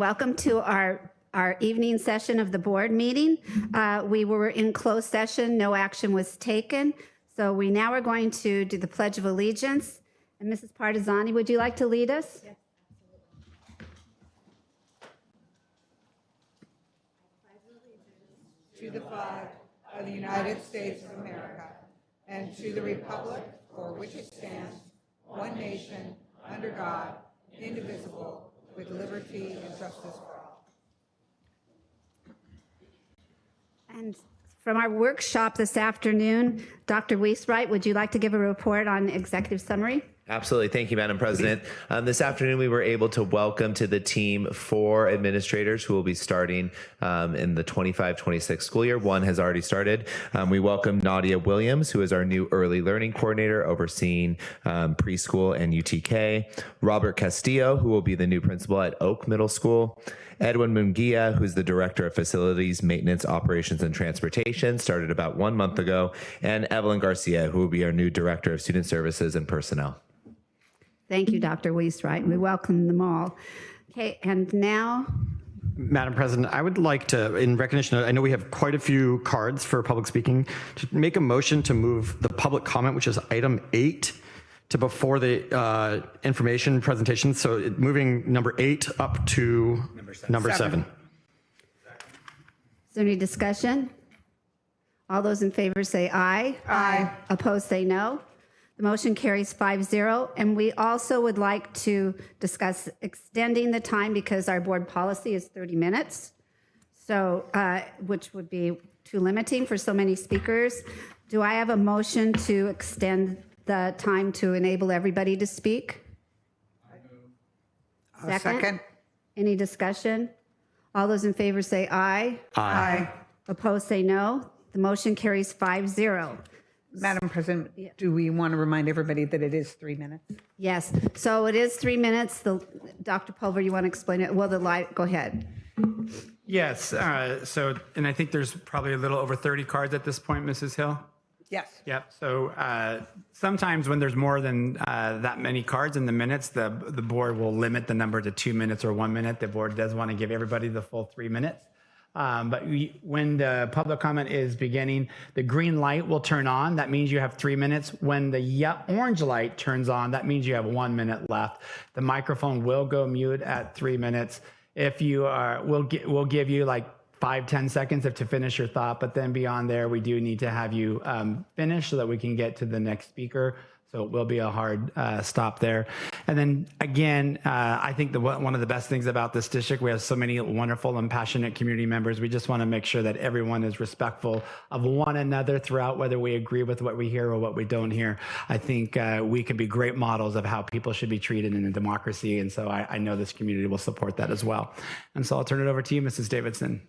Welcome to our evening session of the board meeting. We were in closed session, no action was taken. So we now are going to do the Pledge of Allegiance. And Mrs. Partizani, would you like to lead us? Yes, absolutely. To the flag of the United States of America and to the republic for which it stands, one nation, under God, indivisible, with liberty and justice for all. And from our workshop this afternoon, Dr. Weiswright, would you like to give a report on executive summary? Absolutely. Thank you, Madam President. This afternoon, we were able to welcome to the team 4 administrators who will be starting in the 25-26 school year. One has already started. We welcome Nadia Williams, who is our new early learning coordinator overseeing preschool and UTK. Robert Castillo, who will be the new principal at Oak Middle School. Edwin Munguia, who's the Director of Facilities, Maintenance, Operations, and Transportation, started about 1 month ago. And Evelyn Garcia, who will be our new Director of Student Services and Personnel. Thank you, Dr. Weiswright. We welcome them all. Okay, and now... Madam President, I would like to, in recognition, I know we have quite a few cards for public speaking, to make a motion to move the public comment, which is item 8, to before the information presentation. So moving number 8 up to number 7. Is there any discussion? All those in favor say aye. Aye. Opposed say no. The motion carries 5-0. And we also would like to discuss extending the time because our board policy is 30 minutes, so which would be too limiting for so many speakers. Do I have a motion to extend the time to enable everybody to speak? Second. Any discussion? All those in favor say aye. Aye. Opposed say no. The motion carries 5-0. Madam President, do we want to remind everybody that it is 3 minutes? Yes, so it is 3 minutes. Dr. Pulver, you want to explain it? Well, go ahead. Yes, and I think there's probably a little over 30 cards at this point, Mrs. Hill? Yes. Yep, so sometimes when there's more than that many cards in the minutes, the board will limit the number to 2 minutes or 1 minute. The board does want to give everybody the full 3 minutes. But when the public comment is beginning, the green light will turn on. That means you have 3 minutes. When the orange light turns on, that means you have 1 minute left. The microphone will go mute at 3 minutes. If you are, we'll give you like 5-10 seconds to finish your thought. But then beyond there, we do need to have you finish so that we can get to the next speaker. So it will be a hard stop there. And then again, I think one of the best things about this district, we have so many wonderful and passionate community members. We just want to make sure that everyone is respectful of one another throughout, whether we agree with what we hear or what we don't hear. I think we could be great models of how people should be treated in a democracy. And so I know this community will support that as well. And so I'll turn it over to you, Mrs. Davidson.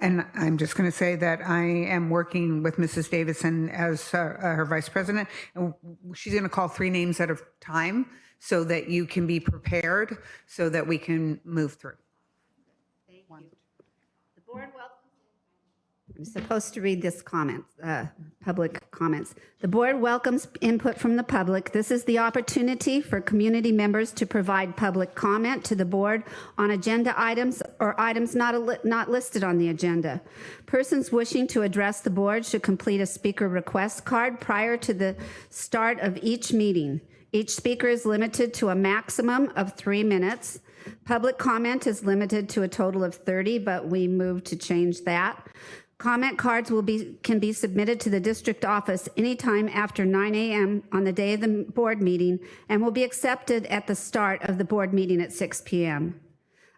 And I'm just going to say that I am working with Mrs. Davidson as her vice president, and she's going to call 3 names at a time so that you can be prepared so that we can move through. Thank you. The board welcomes. I'm supposed to read this comment, public comments. The board welcomes input from the public. This is the opportunity for community members to provide public comment to the board on agenda items or items not listed on the agenda. Persons wishing to address the board should complete a speaker request card prior to the start of each meeting. Each speaker is limited to a maximum of 3 minutes. Public comment is limited to a total of 30, but we moved to change that. Comment cards can be submitted to the district office anytime after 9 a.m. on the day of the board meeting and will be accepted at the start of the board meeting at 6 p.m.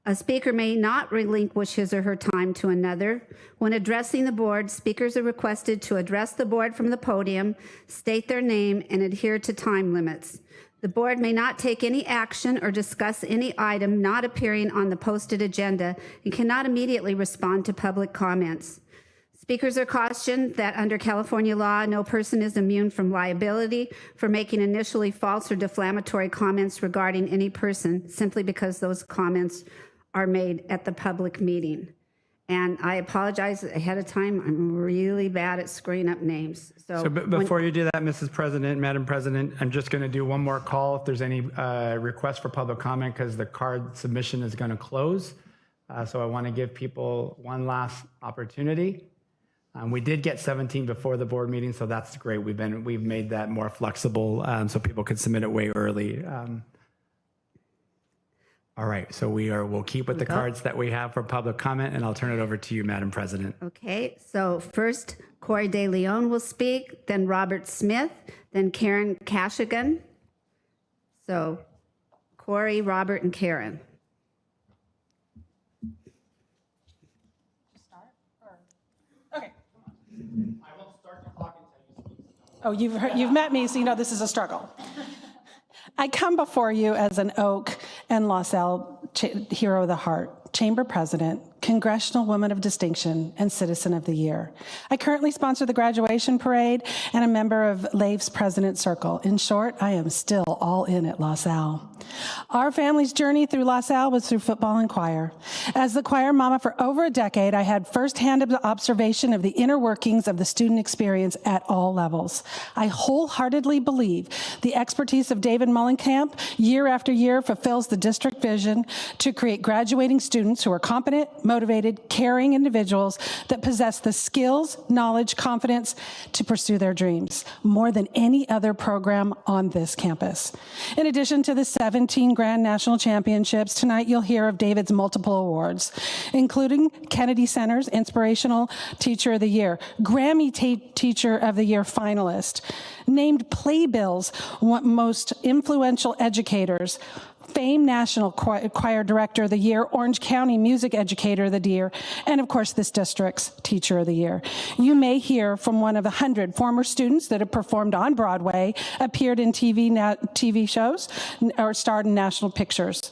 A speaker may not relinquish his or her time to another. When addressing the board, speakers are requested to address the board from the podium, state their name, and adhere to time limits. The board may not take any action or discuss any item not appearing on the posted agenda and cannot immediately respond to public comments. Speakers are cautioned that under California law, no person is immune from liability for making initially false or defamatory comments regarding any person simply because those comments are made at the public meeting. And I apologize ahead of time. I'm really bad at screwing up names. So before you do that, Mrs. President, Madam President, I'm just going to do one more call if there's any request for public comment because the card submission is going to close. So I want to give people one last opportunity. We did get 17 before the board meeting, so that's great. We've made that more flexible so people could submit it way early. All right, so we'll keep with the cards that we have for public comment, and I'll turn it over to you, Madam President. Okay, so first Corey De Leon will speak, then Robert Smith, then Karen Kashigan. So Corey, Robert, and Karen. Okay. Oh, you've met me, so you know this is a struggle. I come before you as an Oak and LaSalle Hero of the Heart, Chamber President, Congressional Woman of Distinction, and Citizen of the Year. I currently sponsor the graduation parade and a member of LAIF's President Circle. In short, I am still all in at LaSalle. Our family's journey through LaSalle was through football and choir. As the choir mama for over a decade, I had firsthand observation of the inner workings of the student experience at all levels. I wholeheartedly believe the expertise of David Mullenkamp year after year fulfills the district vision to create graduating students who are competent, motivated, caring individuals that possess the skills, knowledge, confidence to pursue their dreams, more than any other program on this campus. In addition to the 17 Grand National Championships, tonight you'll hear of David's multiple awards, including Kennedy Center's Inspirational Teacher of the Year, Grammy Teacher of the Year finalist, named Playbill's Most Influential Educators, Fame National Choir Director of the Year, Orange County Music Educator of the Year, and of course this district's Teacher of the Year. You may hear from one of 100 former students that have performed on Broadway, appeared in TV shows, or starred in national pictures.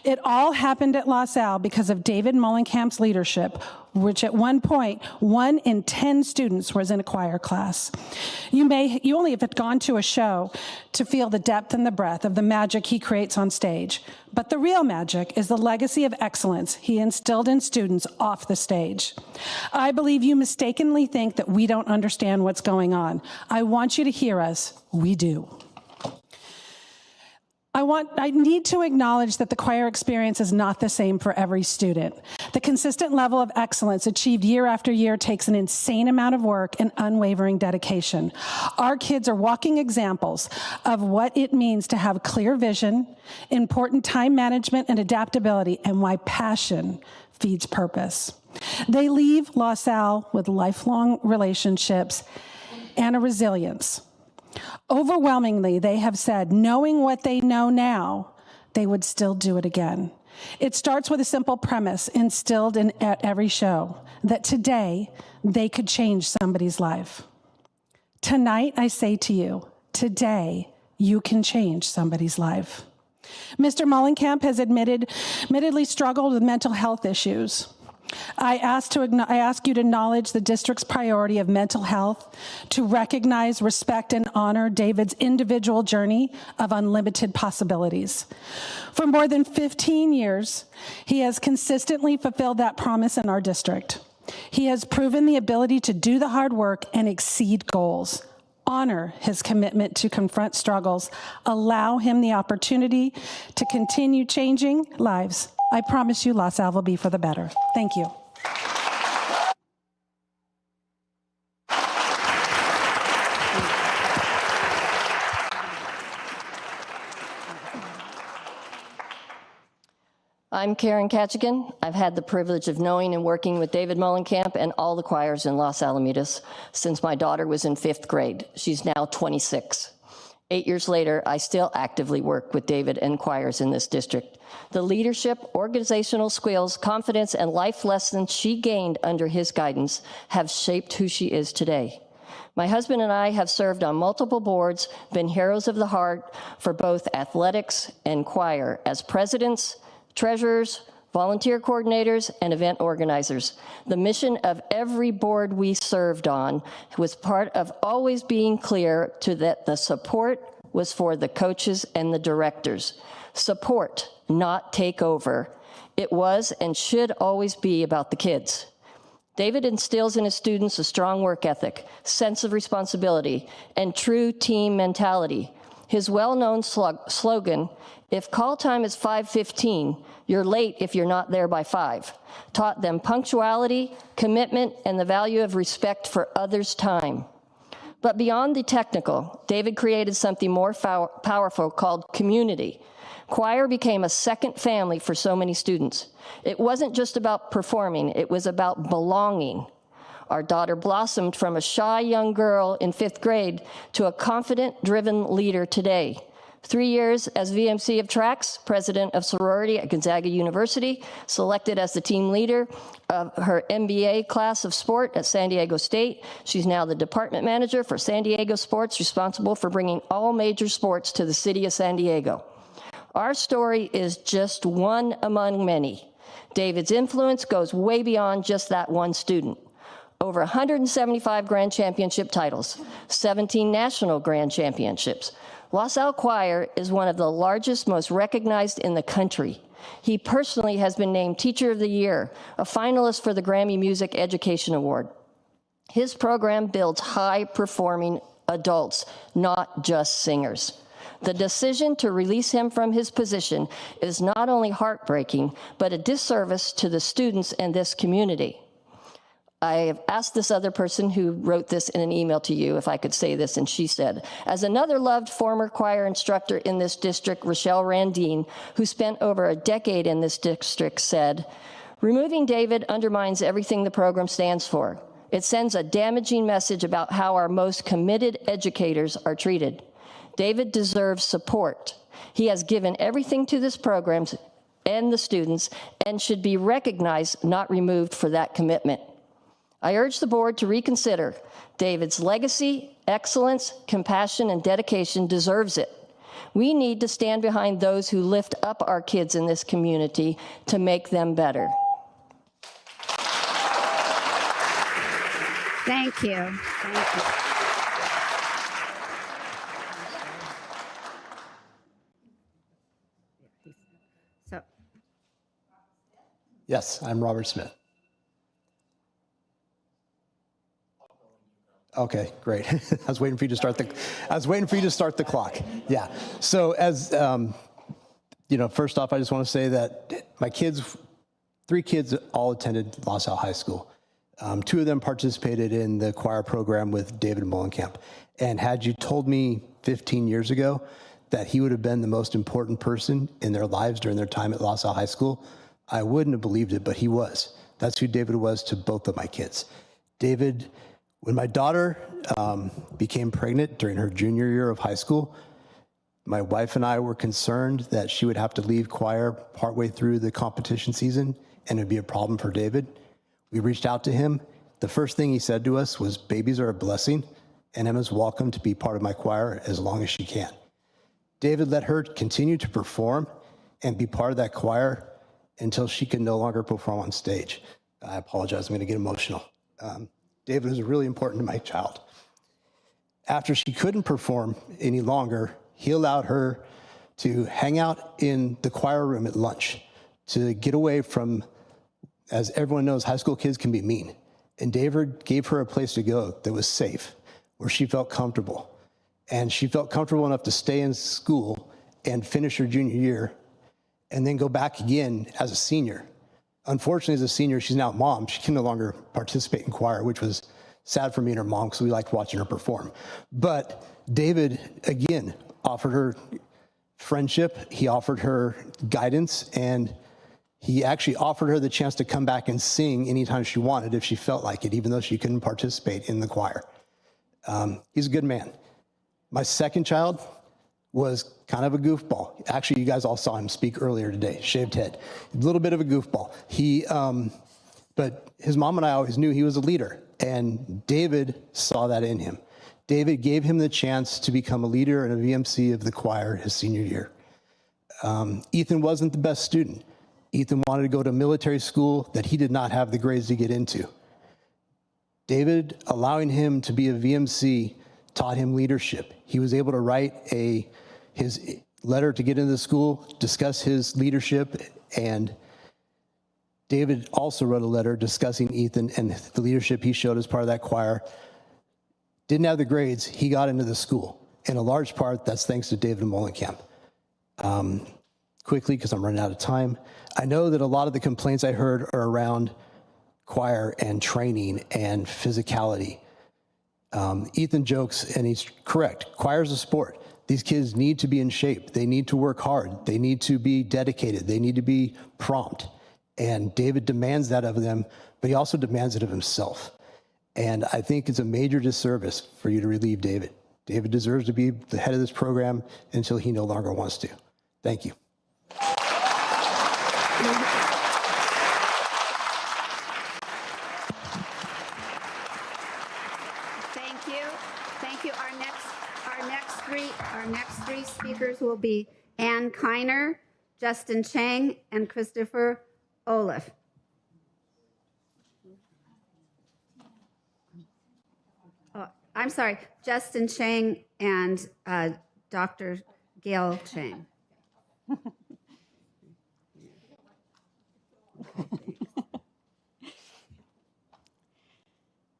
It all happened at LaSalle because of David Mullenkamp's leadership, which at one point, 1 in 10 students was in a choir class. You only have gone to a show to feel the depth and the breadth of the magic he creates on stage. But the real magic is the legacy of excellence he instilled in students off the stage. I believe you mistakenly think that we don't understand what's going on. I want you to hear us. We do. I need to acknowledge that the choir experience is not the same for every student. The consistent level of excellence achieved year after year takes an insane amount of work and unwavering dedication. Our kids are walking examples of what it means to have clear vision, important time management and adaptability, and why passion feeds purpose. They leave LaSalle with lifelong relationships and a resilience. Overwhelmingly, they have said, knowing what they know now, they would still do it again. It starts with a simple premise instilled at every show, that today they could change somebody's life. Tonight, I say to you, today you can change somebody's life. Mr. Mullenkamp has admittedly struggled with mental health issues. I ask you to acknowledge the district's priority of mental health, to recognize, respect, and honor David's individual journey of unlimited possibilities. For more than 15 years, he has consistently fulfilled that promise in our district. He has proven the ability to do the hard work and exceed goals. Honor his commitment to confront struggles. Allow him the opportunity to continue changing lives. I promise you LaSalle will be for the better. Thank you. I'm Karen Kashigan. I've had the privilege of knowing and working with David Mullenkamp and all the choirs in Los Alamitos since my daughter was in 5th grade. She's now 26. 8 years later, I still actively work with David and choirs in this district. The leadership, organizational skills, confidence, and life lessons she gained under his guidance have shaped who she is today. My husband and I have served on multiple boards, been heroes of the heart for both athletics and choir as presidents, treasurers, volunteer coordinators, and event organizers. The mission of every board we served on was part of always being clear to that the support was for the coaches and the directors. Support, not take over. It was and should always be about the kids. David instills in his students a strong work ethic, sense of responsibility, and true team mentality. His well-known slogan, If call time is 5:15, you're late if you're not there by 5. Taught them punctuality, commitment, and the value of respect for others' time. But beyond the technical, David created something more powerful called community. Choir became a second family for so many students. It wasn't just about performing, it was about belonging. Our daughter blossomed from a shy young girl in 5th grade to a confident, driven leader today. 3 years as VMC of Tracks, president of sorority at Gonzaga University, selected as the team leader of her MBA class of sport at San Diego State. She's now the department manager for San Diego Sports, responsible for bringing all major sports to the city of San Diego. Our story is just one among many. David's influence goes way beyond just that one student. Over 175 grand championship titles, 17 national grand championships. LaSalle Choir is one of the largest, most recognized in the country. He personally has been named Teacher of the Year, a finalist for the Grammy Music Education Award. His program builds high-performing adults, not just singers. The decision to release him from his position is not only heartbreaking, but a disservice to the students and this community. I have asked this other person who wrote this in an email to you if I could say this, and she said, as another loved former choir instructor in this district, Rochelle Randine, who spent over a decade in this district, said, removing David undermines everything the program stands for. It sends a damaging message about how our most committed educators are treated. David deserves support. He has given everything to this program and the students and should be recognized, not removed for that commitment. I urge the board to reconsider. David's legacy, excellence, compassion, and dedication deserves it. We need to stand behind those who lift up our kids in this community to make them better. Thank you. Thank you. So, Yes, I'm Robert Smith. Okay, great. I was waiting for you to start the clock. Yeah. So as first off, I just want to say that my kids, 3 kids, all attended LaSalle High School. 2 of them participated in the choir program with David Molenkamp. And had you told me 15 years ago that he would have been the most important person in their lives during their time at LaSalle High School, I wouldn't have believed it, but he was. That's who David was to both of my kids. David, when my daughter became pregnant during her junior year of high school, my wife and I were concerned that she would have to leave choir partway through the competition season and it'd be a problem for David. We reached out to him. The first thing he said to us was, babies are a blessing and Emma's welcome to be part of my choir as long as she can. David let her continue to perform and be part of that choir until she could no longer perform on stage. I apologize, I'm gonna get emotional. David was really important to my child. After she couldn't perform any longer, he allowed her to hang out in the choir room at lunch to get away from, as everyone knows, high school kids can be mean. And David gave her a place to go that was safe, where she felt comfortable. And she felt comfortable enough to stay in school and finish her junior year and then go back again as a senior. Unfortunately, as a senior, she's now a mom. She can no longer participate in choir, which was sad for me and her mom because we liked watching her perform. But David, again, offered her friendship. He offered her guidance, and he actually offered her the chance to come back and sing anytime she wanted if she felt like it, even though she couldn't participate in the choir. He's a good man. My second child was kind of a goofball. Actually, you guys all saw him speak earlier today, shaved head. A little bit of a goofball. But his mom and I always knew he was a leader, and David saw that in him. David gave him the chance to become a leader in a VMC of the choir his senior year. Ethan wasn't the best student. Ethan wanted to go to military school that he did not have the grades to get into. David, allowing him to be a VMC, taught him leadership. He was able to write his letter to get into the school, discuss his leadership, and David also wrote a letter discussing Ethan and the leadership he showed as part of that choir. Didn't have the grades, he got into the school. In a large part, that's thanks to David Molenkamp. quickly because I'm running out of time. I know that a lot of the complaints I heard are around choir and training and physicality. Ethan jokes, and he's correct. Choir is a sport. These kids need to be in shape. They need to work hard. They need to be dedicated. They need to be prompt. And David demands that of them, but he also demands it of himself. And I think it's a major disservice for you to relieve David. David deserves to be the head of this program until he no longer wants to. Thank you. Thank you. Thank you. Our next three speakers will be Ann Kiner, Justin Chang, and Christopher Olaf. Oh, I'm sorry, Justin Chang and Dr. Gail Chang.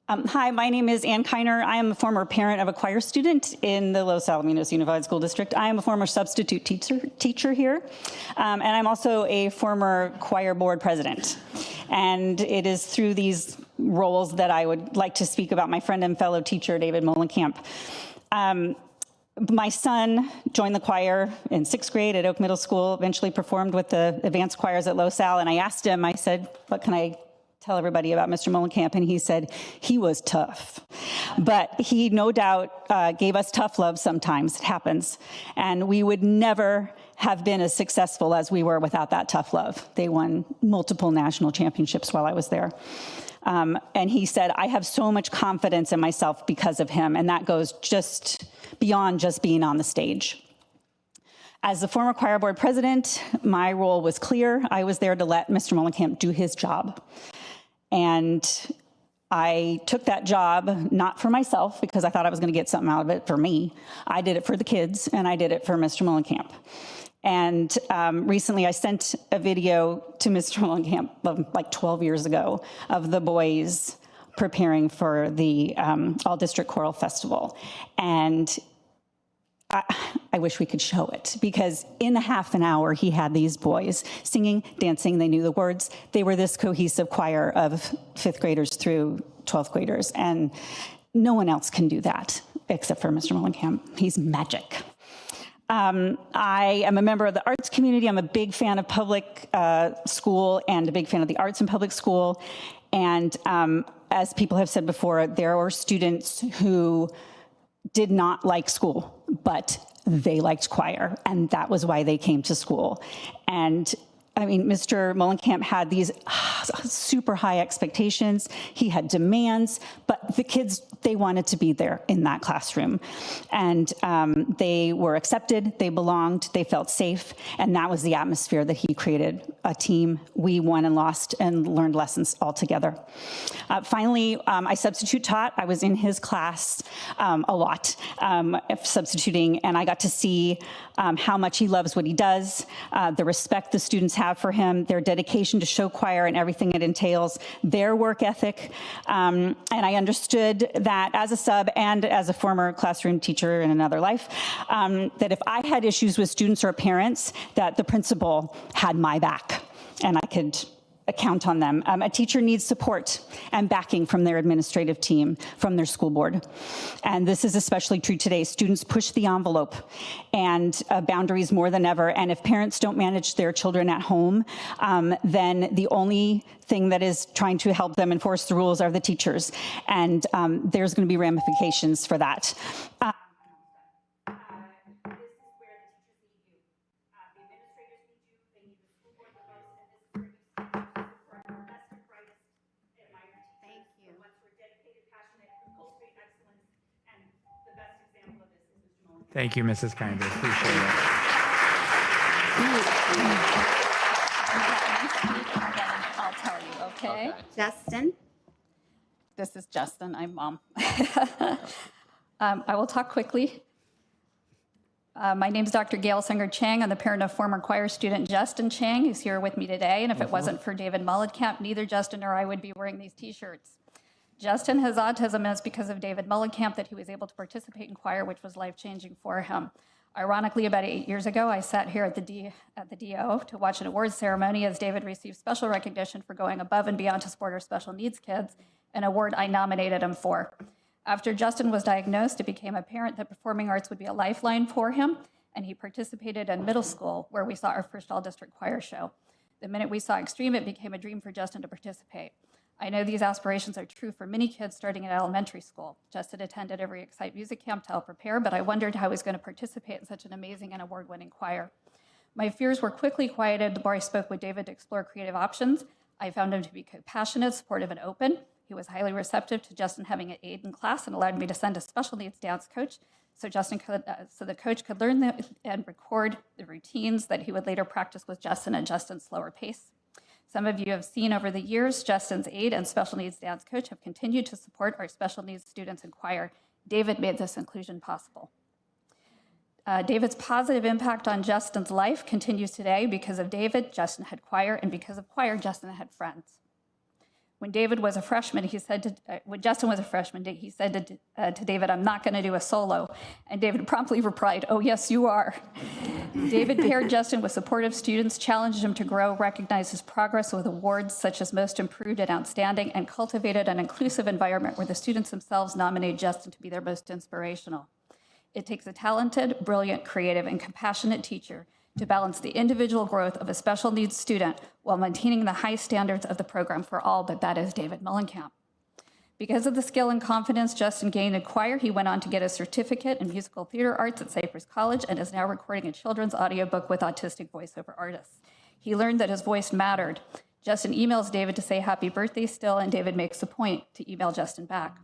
Hi, my name is Ann Kiner. I am a former parent of a choir student in the Los Alamitos Unified School District. I am a former substitute teacher here, and I'm also a former choir board president. And it is through these roles that I would like to speak about my friend and fellow teacher, David Molenkamp. My son joined the choir in 6th grade at Oak Middle School, eventually performed with the advanced choirs at Los Al, and I asked him, I said, what can I tell everybody about Mr. Molenkamp? And he said he was tough, but he no doubt gave us tough love sometimes. It happens. And we would never have been as successful as we were without that tough love. They won multiple national championships while I was there. And he said, I have so much confidence in myself because of him. And that goes just beyond just being on the stage. As the former choir board president, my role was clear. I was there to let Mr. Molenkamp do his job. And I took that job not for myself because I thought I was going to get something out of it for me. I did it for the kids, and I did it for Mr. Molenkamp. And recently I sent a video to Mr. Molenkamp like 12 years ago of the boys preparing for the All-District Choral Festival. And I wish we could show it, because in a half an hour, he had these boys singing, dancing, they knew the words. They were this cohesive choir of 5th graders through 12th graders, and no one else can do that except for Mr. Molenkamp. He's magic. I am a member of the arts community. I'm a big fan of public school and a big fan of the arts in public school. And as people have said before, there were students who did not like school, but they liked choir, and that was why they came to school. And I mean, Mr. Molenkamp had these super high expectations. He had demands, but the kids, they wanted to be there in that classroom. And they were accepted, they belonged, they felt safe, and that was the atmosphere that he created. A team, we won and lost and learned lessons all together. Finally, I substitute taught. I was in his class a lot, substituting, and I got to see how much he loves what he does, the respect the students have for him, their dedication to show choir and everything it entails, their work ethic. And I understood that as a sub and as a former classroom teacher in another life, that if I had issues with students or parents, that the principal had my back and I could count on them. A teacher needs support and backing from their administrative team, from their school board. And this is especially true today. Students push the envelope and boundaries more than ever. And if parents don't manage their children at home, then the only thing that is trying to help them enforce the rules are the teachers. And there's going to be ramifications for that. Thank you, Mrs. Kinder. Appreciate it. I'll tell you, okay? Justin? This is Justin, I'm mom. I will talk quickly. My name is Dr. Gail Singer-Chang. I'm the parent of former choir student Justin Chang, who's here with me today. And if it wasn't for David Molenkamp, neither Justin nor I would be wearing these t-shirts. Justin has autism, and it's because of David Molenkamp that he was able to participate in choir, which was life-changing for him. Ironically, about 8 years ago, I sat here at the DO to watch an awards ceremony as David received special recognition for going above and beyond to support our special needs kids, an award I nominated him for. After Justin was diagnosed, it became apparent that performing arts would be a lifeline for him, and he participated in middle school, where we saw our first all-district choir show. The minute we saw Extreme, it became a dream for Justin to participate. I know these aspirations are true for many kids starting in elementary school. Justin attended every Excite music camp to help prepare, but I wondered how he was going to participate in such an amazing and award-winning choir. My fears were quickly quieted the more I spoke with David to explore creative options. I found him to be compassionate, supportive, and open. He was highly receptive to Justin having an aide in class and allowed me to send a special needs dance coach so the coach could learn and record the routines that he would later practice with Justin at Justin's slower pace. Some of you have seen over the years, Justin's aide and special needs dance coach have continued to support our special needs students in choir. David made this inclusion possible. David's positive impact on Justin's life continues today. Because of David, Justin had choir, and because of choir, Justin had friends. When Justin was a freshman, he said to David, "I'm not going to do a solo." And David promptly replied, "Oh, yes, you are." David paired Justin with supportive students, challenged him to grow, recognized his progress with awards such as Most Improved and Outstanding, and cultivated an inclusive environment where the students themselves nominated Justin to be their most inspirational. It takes a talented, brilliant, creative, and compassionate teacher to balance the individual growth of a special needs student while maintaining the high standards of the program for all, but that is David Mullenkamp. Because of the skill and confidence Justin gained in choir, he went on to get a certificate in musical theater arts at Cypress College and is now recording a children's audiobook with autistic voiceover artists. He learned that his voice mattered. Justin emails David to say happy birthday still, and David makes a point to email Justin back.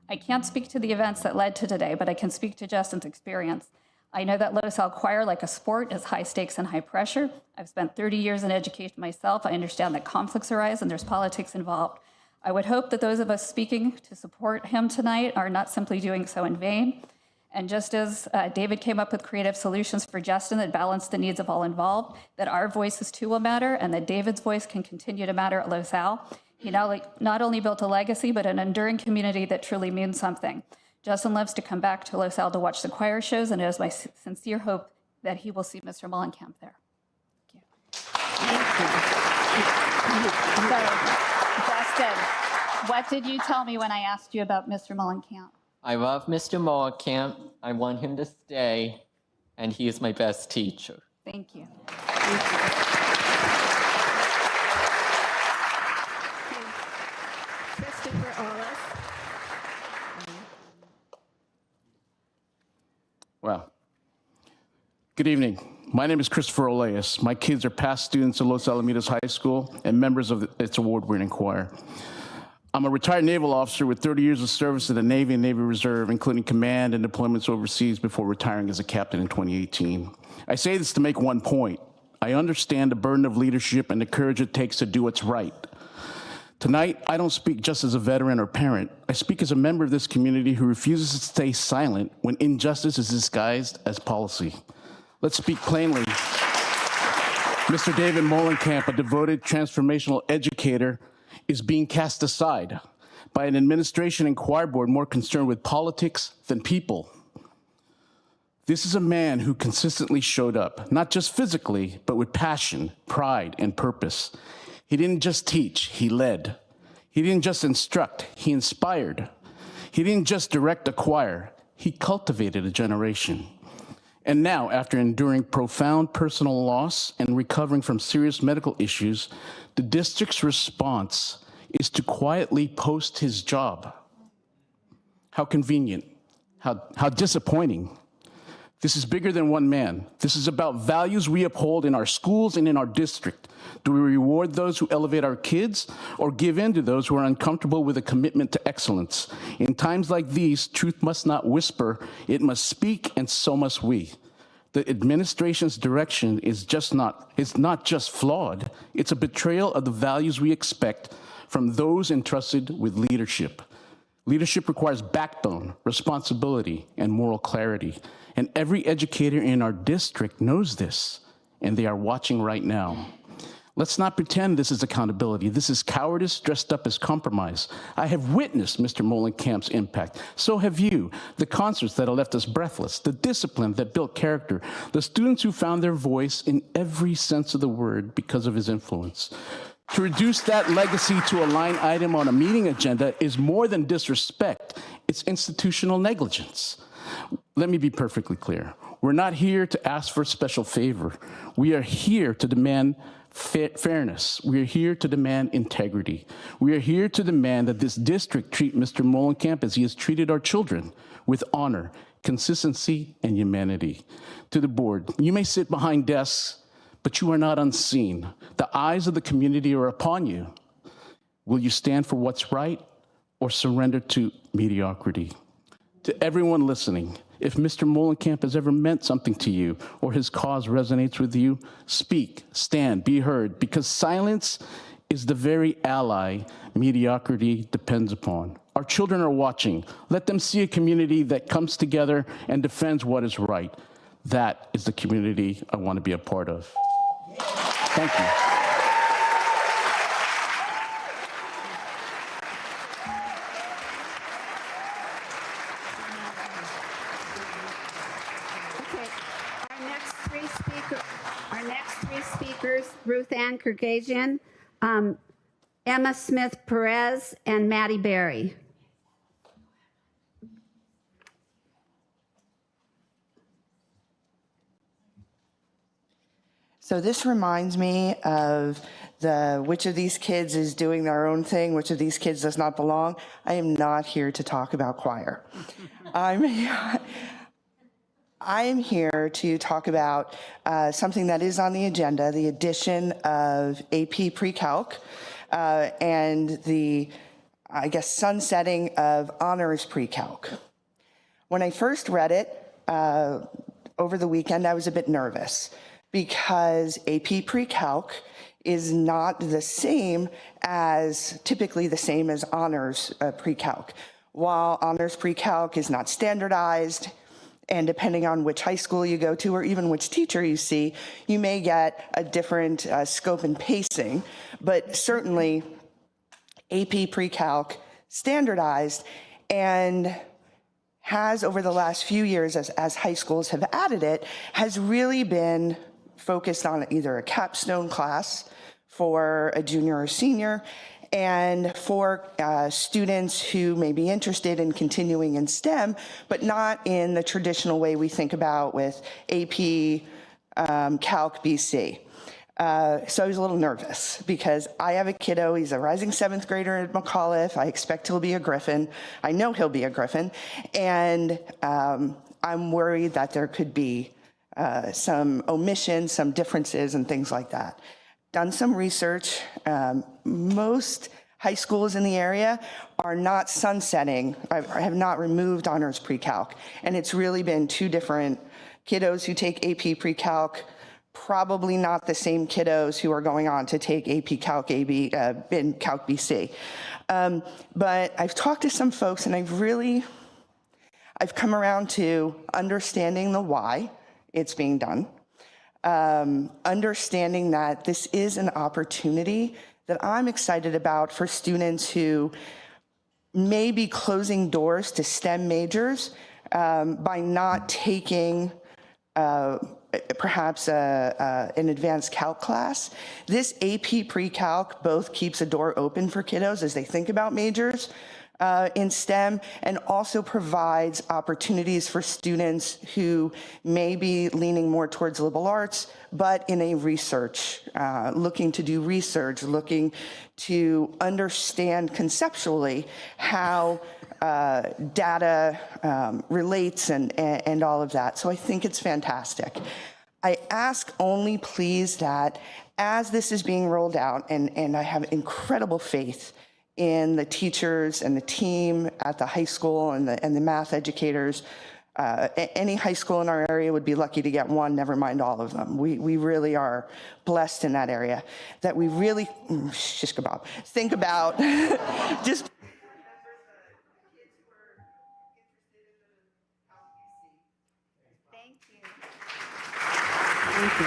I can't speak to the events that led to today, but I can speak to Justin's experience. I know that Los Al choir, like a sport, is high stakes and high pressure. I've spent 30 years in education myself. I understand that conflicts arise and there's politics involved. I would hope that those of us speaking to support him tonight are not simply doing so in vain. And just as David came up with creative solutions for Justin that balance the needs of all involved, that our voices too will matter and that David's voice can continue to matter at Los Al. He not only built a legacy, but an enduring community that truly means something. Justin loves to come back to Los Al to watch the choir shows, and it is my sincere hope that he will see Mr. Mullenkamp there. Thank you. So, Justin, what did you tell me when I asked you about Mr. Mullenkamp? I love Mr. Mullenkamp. I want him to stay, and he is my best teacher. Thank you. Christopher Ollis. Well, good evening. My name is Christopher Oleas. My kids are past students at Los Alamitos High School and members of its award-winning choir. I'm a retired naval officer with 30 years of service in the Navy and Navy Reserve, including command and deployments overseas before retiring as a captain in 2018. I say this to make one point. I understand the burden of leadership and the courage it takes to do what's right. Tonight, I don't speak just as a veteran or parent. I speak as a member of this community who refuses to stay silent when injustice is disguised as policy. Let's speak plainly. Mr. David Mullenkamp, a devoted transformational educator, is being cast aside by an administration and choir board more concerned with politics than people. This is a man who consistently showed up, not just physically, but with passion, pride, and purpose. He didn't just teach, he led. He didn't just instruct, he inspired. He didn't just direct a choir, he cultivated a generation. And now, after enduring profound personal loss and recovering from serious medical issues, the district's response is to quietly post his job. How convenient, how disappointing. This is bigger than one man. This is about values we uphold in our schools and in our district. Do we reward those who elevate our kids or give in to those who are uncomfortable with a commitment to excellence? In times like these, truth must not whisper, it must speak, and so must we. The administration's direction is not just flawed, it's a betrayal of the values we expect from those entrusted with leadership. Leadership requires backbone, responsibility, and moral clarity. And every educator in our district knows this, and they are watching right now. Let's not pretend this is accountability. This is cowardice dressed up as compromise. I have witnessed Mr. Molenkamp's impact. So have you. The concerts that have left us breathless, the discipline that built character, the students who found their voice in every sense of the word because of his influence. To reduce that legacy to a line item on a meeting agenda is more than disrespect. It's institutional negligence. Let me be perfectly clear. We're not here to ask for a special favor. We are here to demand fairness. We are here to demand integrity. We are here to demand that this district treat Mr. Molenkamp as he has treated our children, with honor, consistency, and humanity. To the board, you may sit behind desks, but you are not unseen. The eyes of the community are upon you. Will you stand for what's right or surrender to mediocrity? To everyone listening, if Mr. Molenkamp has ever meant something to you or his cause resonates with you, speak, stand, be heard, because silence is the very ally mediocrity depends upon. Our children are watching. Let them see a community that comes together and defends what is right. That is the community I want to be a part of. Thank you. Our next three speakers, Ruth Ann Kurgajian, Emma Smith Perez, and Maddie Berry. So this reminds me of which of these kids is doing their own thing, which of these kids does not belong. I am not here to talk about choir. I'm here to talk about something that is on the agenda, the addition of AP Pre-Calc and the, I guess, sunsetting of Honors Pre-Calc. When I first read it over the weekend, I was a bit nervous because AP Pre-Calc is not the same as, typically the same as Honors Pre-Calc. While Honors Pre-Calc is not standardized, and depending on which high school you go to or even which teacher you see, you may get a different scope and pacing, but certainly AP Pre-Calc standardized and has over the last few years as high schools have added it, has really been focused on either a capstone class for a junior or senior, and for students who may be interested in continuing in STEM, but not in the traditional way we think about with AP Calc BC. So I was a little nervous because I have a kiddo, he's a rising 7th grader at McAuliffe. I expect he'll be a Griffin. I know he'll be a Griffin. And I'm worried that there could be some omissions, some differences and things like that. Done some research. Most high schools in the area are not sunsetting, have not removed Honors Pre-Calc. And it's really been two different kiddos who take AP Pre-Calc, probably not the same kiddos who are going on to take AP Calc AB in Calc BC. But I've talked to some folks and I've come around to understanding the why it's being done. Understanding that this is an opportunity that I'm excited about for students who may be closing doors to STEM majors by not taking perhaps an advanced calc class. This AP Pre-Calc both keeps a door open for kiddos as they think about majors in STEM, and also provides opportunities for students who may be leaning more towards liberal arts, but in a research, looking to do research, looking to understand conceptually how data relates and all of that. So I think it's fantastic. I ask only please that as this is being rolled out, and I have incredible faith in the teachers and the team at the high school and the math educators. Any high school in our area would be lucky to get one, never mind all of them. We really are blessed in that area, that we really, shish kebab, think about just Thank you.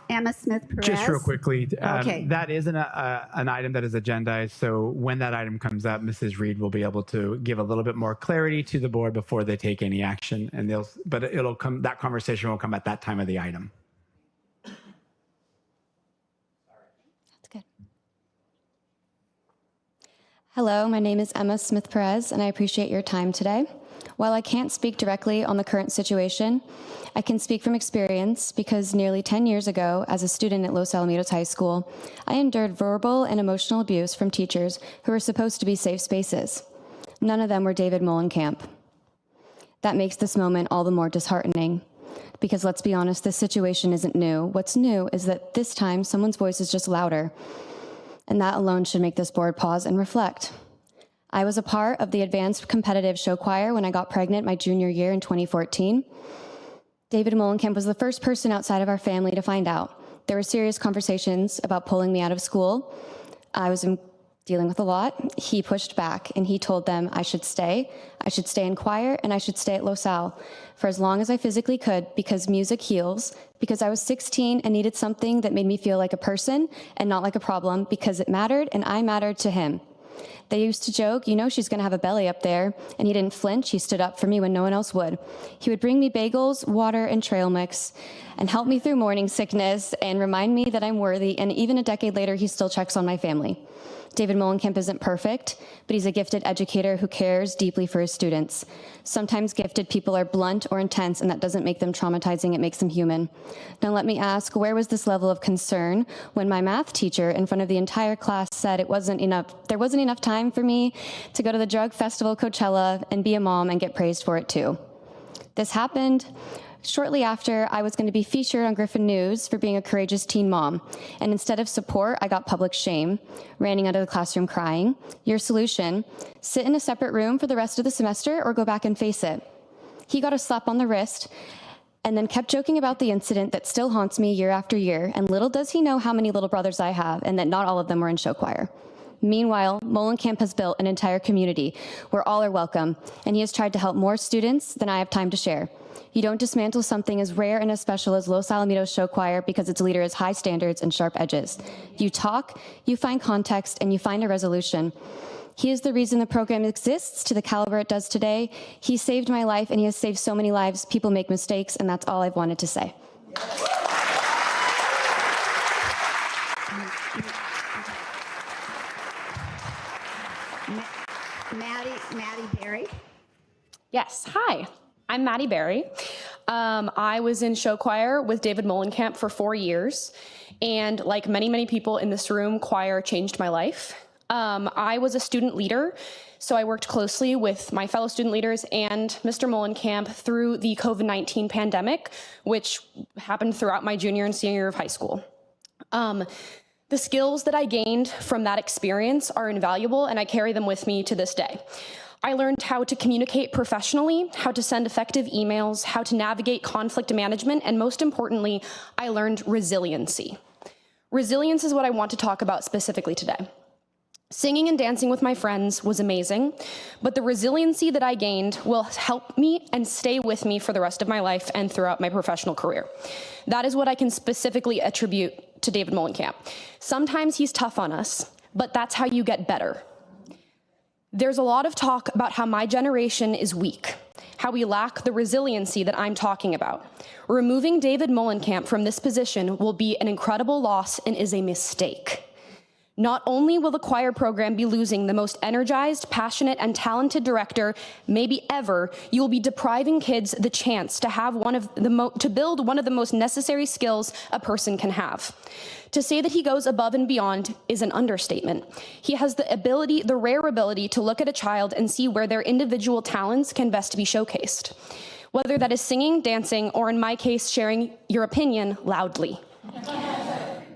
Emma Smith Perez. Just real quickly, Okay. that is an item that is agendized. So when that item comes up, Mrs. Reed will be able to give a little bit more clarity to the board before they take any action. And it'll come. That conversation will come at that time of the item. That's good. Hello, my name is Emma Smith Perez, and I appreciate your time today. While I can't speak directly on the current situation, I can speak from experience because nearly 10 years ago, as a student at Los Alamitos High School, I endured verbal and emotional abuse from teachers who were supposed to be safe spaces. None of them were David Molenkamp. That makes this moment all the more disheartening. Because let's be honest, this situation isn't new. What's new is that this time someone's voice is just louder. And that alone should make this board pause and reflect. I was a part of the advanced competitive show choir when I got pregnant my junior year in 2014. David Molenkamp was the first person outside of our family to find out. There were serious conversations about pulling me out of school. I was dealing with a lot. He pushed back and he told them I should stay in choir, and I should stay at Los Al for as long as I physically could because music heals, because I was 16 and needed something that made me feel like a person and not like a problem because it mattered and I mattered to him. They used to joke, you know, she's going to have a belly up there, and he didn't flinch. He stood up for me when no one else would. He would bring me bagels, water, and trail mix and help me through morning sickness and remind me that I'm worthy, and even a decade later, he still checks on my family. David Molenkamp isn't perfect, but he's a gifted educator who cares deeply for his students. Sometimes gifted people are blunt or intense, and that doesn't make them traumatizing, it makes them human. Now let me ask, where was this level of concern when my math teacher in front of the entire class said there wasn't enough time for me to go to the drug festival Coachella and be a mom and get praised for it too? This happened shortly after I was going to be featured on Griffin News for being a courageous teen mom. And instead of support, I got public shame, running out of the classroom crying. Your solution, sit in a separate room for the rest of the semester or go back and face it. He got a slap on the wrist and then kept joking about the incident that still haunts me year after year. And little does he know how many little brothers I have and that not all of them were in show choir. Meanwhile, Molenkamp has built an entire community where all are welcome, and he has tried to help more students than I have time to share. You don't dismantle something as rare and as special as Los Alamitos Show Choir because its leader has high standards and sharp edges. You talk, you find context, and you find a resolution. He is the reason the program exists to the caliber it does today. He saved my life, and he has saved so many lives. People make mistakes, and that's all I've wanted to say. Maddie Berry. Yes, hi, I'm Maddie Berry. I was in show choir with David Molenkamp for 4 years, and like many, many people in this room, choir changed my life. I was a student leader, so I worked closely with my fellow student leaders and Mr. Molenkamp through the COVID-19 pandemic, which happened throughout my junior and senior year of high school. The skills that I gained from that experience are invaluable, and I carry them with me to this day. I learned how to communicate professionally, how to send effective emails, how to navigate conflict management, and most importantly, I learned resiliency. Resilience is what I want to talk about specifically today. Singing and dancing with my friends was amazing, but the resiliency that I gained will help me and stay with me for the rest of my life and throughout my professional career. That is what I can specifically attribute to David Molenkamp. Sometimes he's tough on us, but that's how you get better. There's a lot of talk about how my generation is weak, how we lack the resiliency that I'm talking about. Removing David Molenkamp from this position will be an incredible loss and is a mistake. Not only will the choir program be losing the most energized, passionate, and talented director maybe ever, you will be depriving kids the chance to have to build one of the most necessary skills a person can have. To say that he goes above and beyond is an understatement. He has the rare ability to look at a child and see where their individual talents can best be showcased. Whether that is singing, dancing, or in my case, sharing your opinion loudly.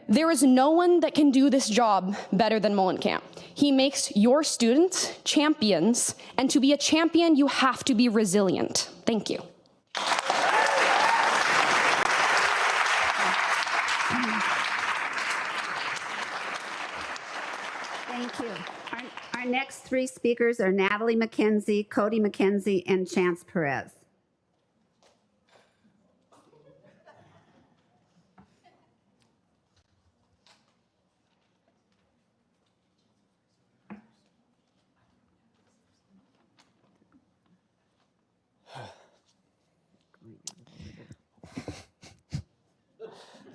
There is no one that can do this job better than Molenkamp. He makes your students champions, and to be a champion, you have to be resilient. Thank you. Thank you. Our next three speakers are Natalie McKenzie, Cody McKenzie, and Chance Perez.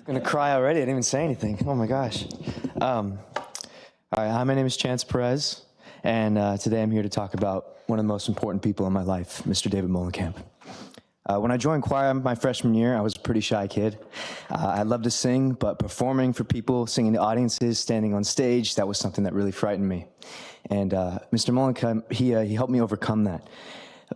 Gonna cry already. I didn't even say anything. Oh my gosh. All right. Hi, my name is Chance Perez, and today I'm here to talk about one of the most important people in my life, Mr. David Molenkamp. When I joined choir my freshman year, I was a pretty shy kid. I loved to sing, but performing for people, singing to audiences, standing on stage, that was something that really frightened me. And Mr. Molenkamp, he helped me overcome that.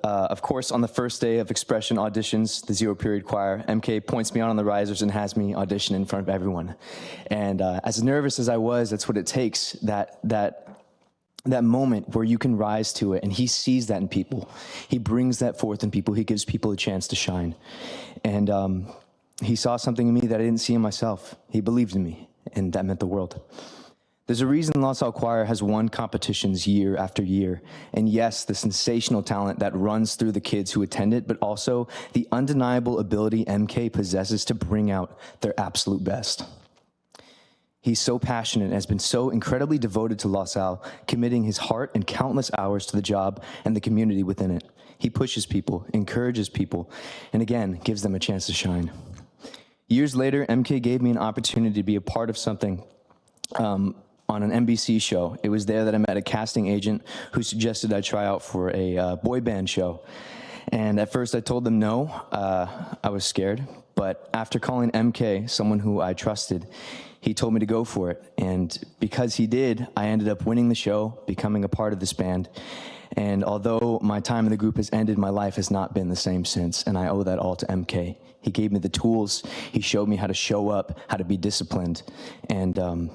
Of course, on the first day of expression auditions, the 0 period choir, MK points me out on the risers and has me audition in front of everyone. And as nervous as I was, that's what it takes, that moment where you can rise to it, and he sees that in people. He brings that forth in people. He gives people a chance to shine. And he saw something in me that I didn't see in myself. He believed in me, and that meant the world. There's a reason La Salle Choir has won competitions year after year. And yes, the sensational talent that runs through the kids who attend it, but also the undeniable ability MK possesses to bring out their absolute best. He's so passionate and has been so incredibly devoted to La Salle, committing his heart and countless hours to the job and the community within it. He pushes people, encourages people, and again, gives them a chance to shine. Years later, MK gave me an opportunity to be a part of something on an NBC show. It was there that I met a casting agent who suggested I try out for a boy band show. And at first I told them no. I was scared. But after calling MK, someone who I trusted, he told me to go for it. And because he did, I ended up winning the show, becoming a part of this band. And although my time in the group has ended, my life has not been the same since, and I owe that all to MK. He gave me the tools. He showed me how to show up, how to be disciplined. And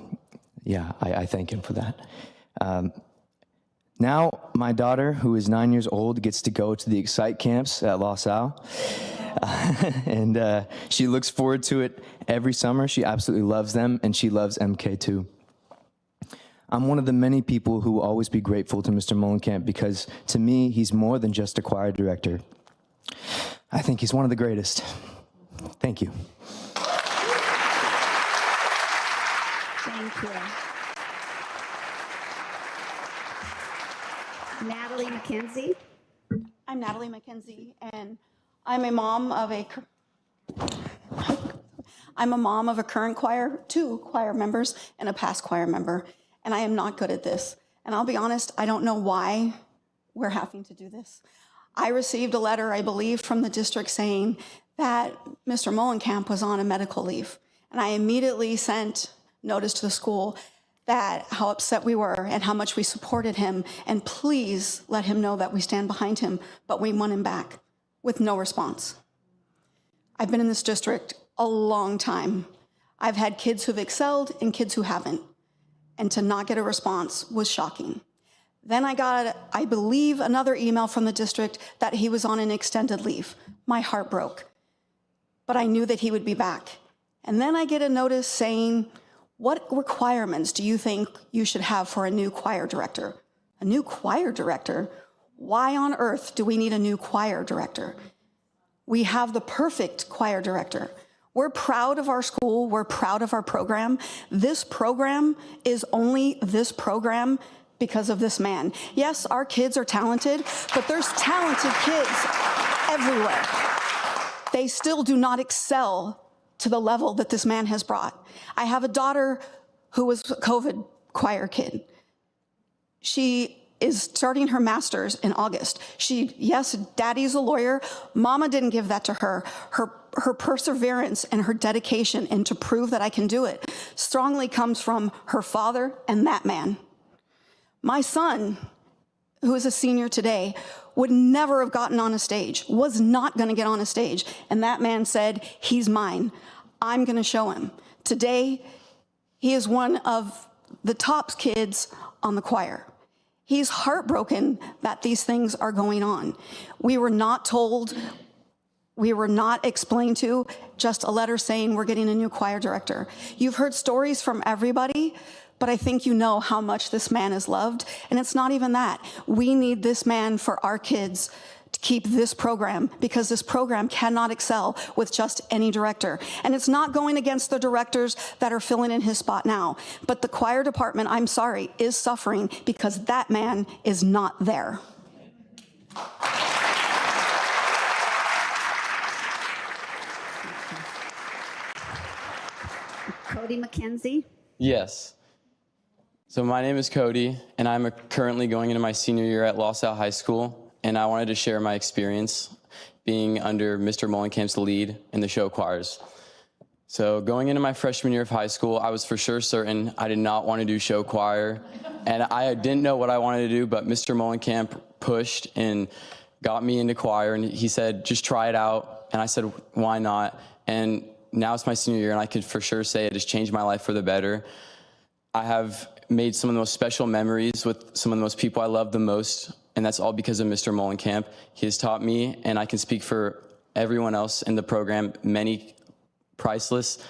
yeah, I thank him for that. Now, my daughter, who is 9 years old, gets to go to the Excite camps at La Salle. And she looks forward to it every summer. She absolutely loves them, and she loves MK too. I'm one of the many people who will always be grateful to Mr. Molenkamp because, to me, he's more than just a choir director. I think he's one of the greatest. Thank you. Thank you. Natalie McKenzie. I'm Natalie McKenzie, and I'm a mom of a current choir, 2 choir members, and a past choir member, and I am not good at this. And I'll be honest, I don't know why we're having to do this. I received a letter, I believe, from the district saying that Mr. Molenkamp was on a medical leave, and I immediately sent notice to the school that how upset we were and how much we supported him, and please let him know that we stand behind him, but we want him back, with no response. I've been in this district a long time. I've had kids who've excelled and kids who haven't, and to not get a response was shocking. Then I got, I believe, another email from the district that he was on an extended leave. My heart broke, but I knew that he would be back. And then I get a notice saying, what requirements do you think you should have for a new choir director? A new choir director? Why on earth do we need a new choir director? We have the perfect choir director. We're proud of our school. We're proud of our program. This program is only this program because of this man. Yes, our kids are talented, but there's talented kids everywhere. They still do not excel to the level that this man has brought. I have a daughter who was a COVID choir kid. She is starting her master's in August. Yes, daddy's a lawyer. Mama didn't give that to her. Her perseverance and her dedication, and to prove that I can do it, strongly comes from her father and that man. My son, who is a senior today, would never have gotten on a stage, was not going to get on a stage. And that man said, he's mine. I'm going to show him. Today, he is one of the top kids on the choir. He's heartbroken that these things are going on. We were not told, we were not explained to, just a letter saying we're getting a new choir director. You've heard stories from everybody, but I think you know how much this man is loved. And it's not even that. We need this man for our kids to keep this program, because this program cannot excel with just any director. And it's not going against the directors that are filling in his spot now. But the choir department, I'm sorry, is suffering because that man is not there. Cody McKenzie. Yes. So my name is Cody, and I'm currently going into my senior year at LaSalle High School, and I wanted to share my experience being under Mr. Molenkamp's lead in the show choirs. So going into my freshman year of high school, I was for sure certain I did not want to do show choir, and I didn't know what I wanted to do, but Mr. Molenkamp pushed and got me into choir, and he said, just try it out, and I said, why not? And now it's my senior year, and I could for sure say it has changed my life for the better. I have made some of the most special memories with some of the most people I love the most, and that's all because of Mr. Molenkamp. He has taught me, and I can speak for everyone else in the program, many priceless,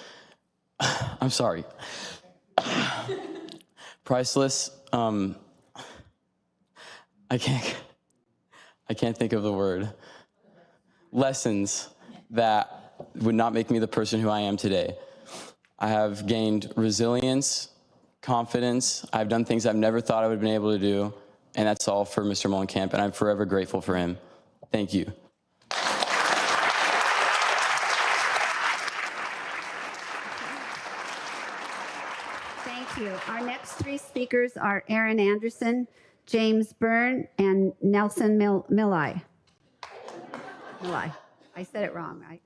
I'm sorry, priceless, I can't think of the word, lessons that would not make me the person who I am today. I have gained resilience, confidence. I've done things I've never thought I would have been able to do, and that's all for Mr. Molenkamp, and I'm forever grateful for him. Thank you. Thank you. Our next three speakers are Aaron Anderson, James Byrne, and Nelson Millai. Millai. I said it wrong, right?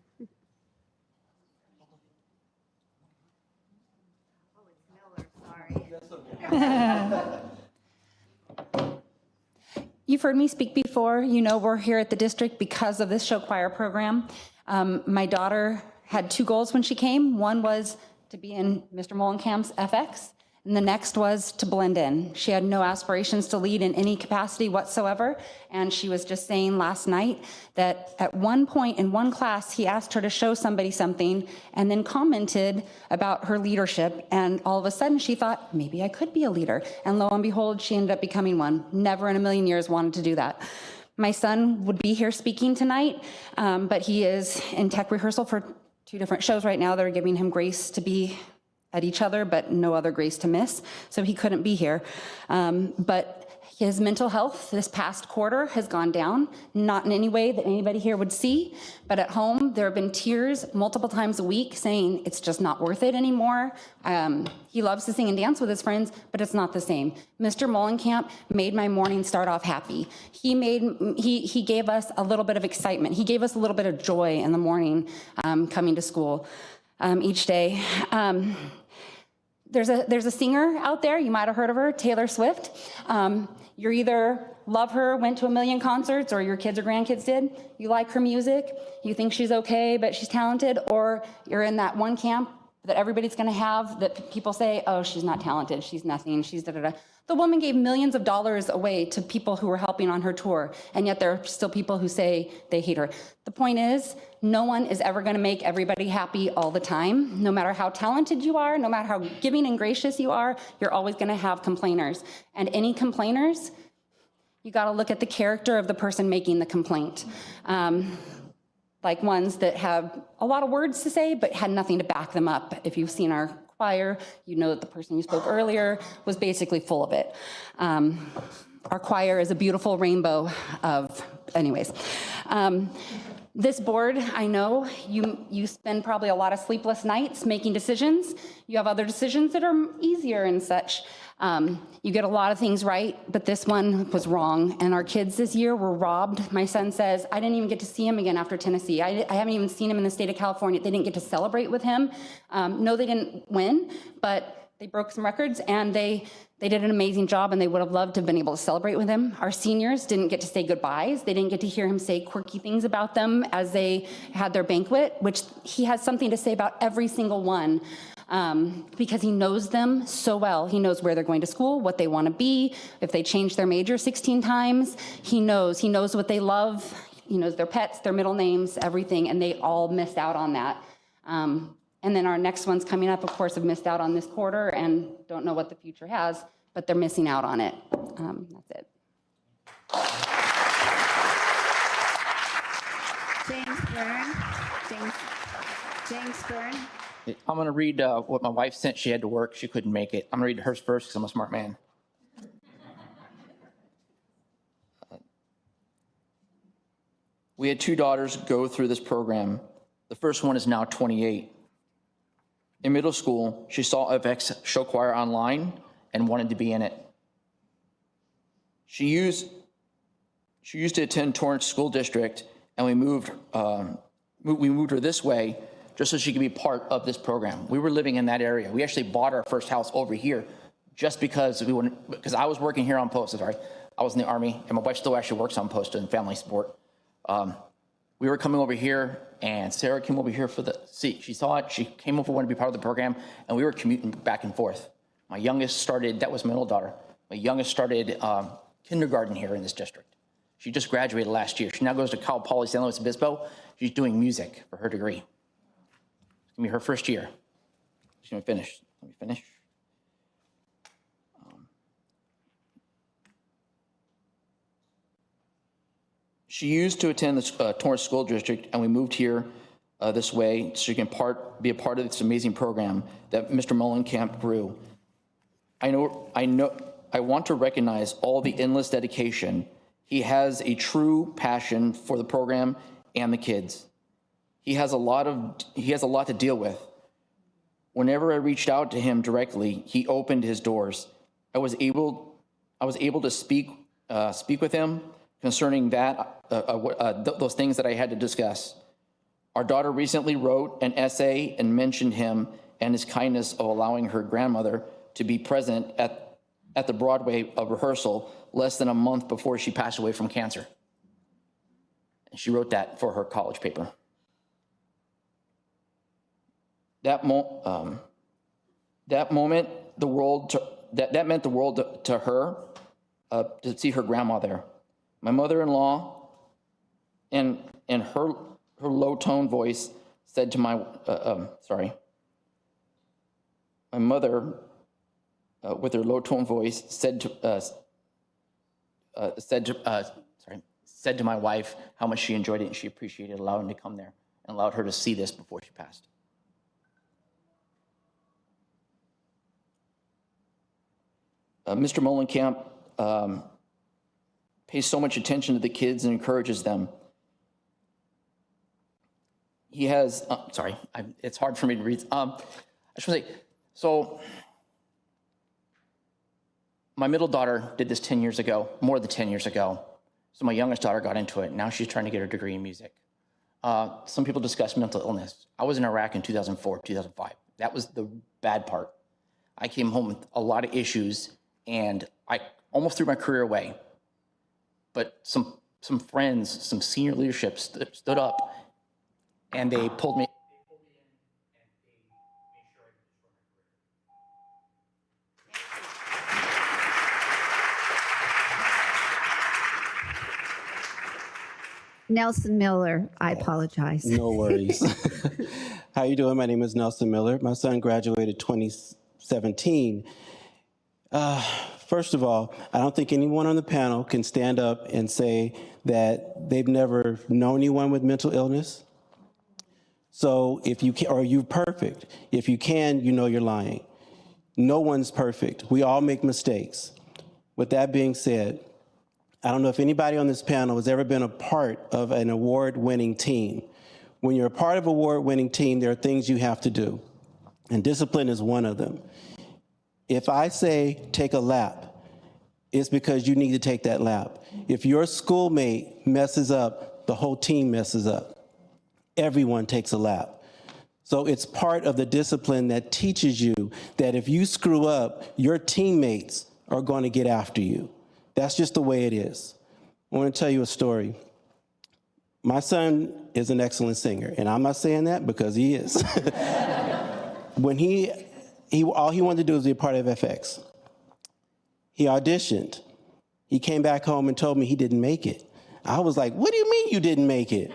You've heard me speak before. You know we're here at the district because of this show choir program. My daughter had two goals when she came. One was to be in Mr. Molenkamp's FX, and the next was to blend in. She had no aspirations to lead in any capacity whatsoever, and she was just saying last night that at one point in one class, he asked her to show somebody something and then commented about her leadership, and all of a sudden she thought, maybe I could be a leader. And lo and behold, she ended up becoming one. Never in a million years wanted to do that. My son would be here speaking tonight, but he is in tech rehearsal for 2 different shows right now that are giving him grace to be at each other, but no other grace to miss, so he couldn't be here. But his mental health this past quarter has gone down, not in any way that anybody here would see, but at home there have been tears multiple times a week saying it's just not worth it anymore. He loves to sing and dance with his friends, but it's not the same. Mr. Molenkamp made my morning start off happy. He gave us a little bit of excitement. He gave us a little bit of joy in the morning coming to school each day. There's a singer out there, you might have heard of her, Taylor Swift. You either love her, went to a million concerts, or your kids or grandkids did. You like her music, you think she's okay, but she's talented, or you're in that one camp that everybody's gonna have that people say, oh, she's not talented, she's nothing, she's da-da-da. The woman gave millions of dollars away to people who were helping on her tour, and yet there are still people who say they hate her. The point is, no one is ever gonna make everybody happy all the time. No matter how talented you are, no matter how giving and gracious you are, you're always gonna have complainers. And any complainers, you gotta look at the character of the person making the complaint. Like ones that have a lot of words to say, but had nothing to back them up. If you've seen our choir, you know that the person who spoke earlier was basically full of it. Our choir is a beautiful rainbow of, anyways. This board, I know you spend probably a lot of sleepless nights making decisions. You have other decisions that are easier and such. You get a lot of things right, but this one was wrong. And our kids this year were robbed. My son says, I didn't even get to see him again after Tennessee. I haven't even seen him in the state of California. They didn't get to celebrate with him. No, they didn't win, but they broke some records and they did an amazing job, and they would have loved to have been able to celebrate with him. Our seniors didn't get to say goodbyes. They didn't get to hear him say quirky things about them as they had their banquet, which he has something to say about every single one. Because he knows them so well. He knows where they're going to school, what they want to be, if they change their major 16 times. He knows what they love. He knows their pets, their middle names, everything, and they all missed out on that. And then our next ones coming up, of course, have missed out on this quarter and don't know what the future has, but they're missing out on it. That's it. James Byrne. James Byrne. I'm going to read what my wife sent. She had to work. She couldn't make it. I'm going to read hers first because I'm a smart man. We had 2 daughters go through this program. The first one is now 28. In middle school, she saw FX show choir online and wanted to be in it. She used to attend Torrance School District, and we moved her this way just so she could be part of this program. We were living in that area. We actually bought our first house over here just because I was working here on post. Sorry, I was in the Army, and my wife still actually works on post in family support. We were coming over here, and Sarah came over here for the seat. She saw it. She came over, wanted to be part of the program, and we were commuting back and forth. My youngest started, that was my middle daughter. My youngest started kindergarten here in this district. She just graduated last year. She now goes to Cal Poly San Luis Obispo. She's doing music for her degree. It's gonna be her first year. She's gonna finish. Let me finish. She used to attend the Torrance School District, and we moved here this way so she can be a part of this amazing program that Mr. Mullenkamp grew. I want to recognize all the endless dedication. He has a true passion for the program and the kids. He has a lot to deal with. Whenever I reached out to him directly, he opened his doors. I was able to speak with him concerning those things that I had to discuss. Our daughter recently wrote an essay and mentioned him and his kindness of allowing her grandmother to be present at the Broadway rehearsal less than a month before she passed away from cancer. And she wrote that for her college paper. That moment, that meant the world to her to see her grandma there. My mother-in-law, and her low-tone voice said to my mother, with her low-tone voice, said to my wife how much she enjoyed it and she appreciated allowing me to come there and allowed her to see this before she passed. Mr. Mullenkamp pays so much attention to the kids and encourages them. He has, it's hard for me to read. I just want to say, so my middle daughter did this 10 years ago, more than 10 years ago. So my youngest daughter got into it. Now she's trying to get her degree in music. Some people discuss mental illness. I was in Iraq in 2004, 2005. That was the bad part. I came home with a lot of issues and I almost threw my career away. But some friends, some senior leadership stood up and they pulled me. Nelson Miller, I apologize. No worries. How you doing? My name is Nelson Miller. My son graduated 2017. First of all, I don't think anyone on the panel can stand up and say that they've never known anyone with mental illness. So if you can, or you're perfect. If you can, you know you're lying. No one's perfect. We all make mistakes. With that being said, I don't know if anybody on this panel has ever been a part of an award-winning team. When you're a part of an award-winning team, there are things you have to do, and discipline is one of them. If I say take a lap, it's because you need to take that lap. If your schoolmate messes up, the whole team messes up. Everyone takes a lap. So it's part of the discipline that teaches you that if you screw up, your teammates are going to get after you. That's just the way it is. I want to tell you a story. My son is an excellent singer, and I'm not saying that because he is. When all he wanted to do was be a part of FX. He auditioned. He came back home and told me he didn't make it. I was like, what do you mean you didn't make it?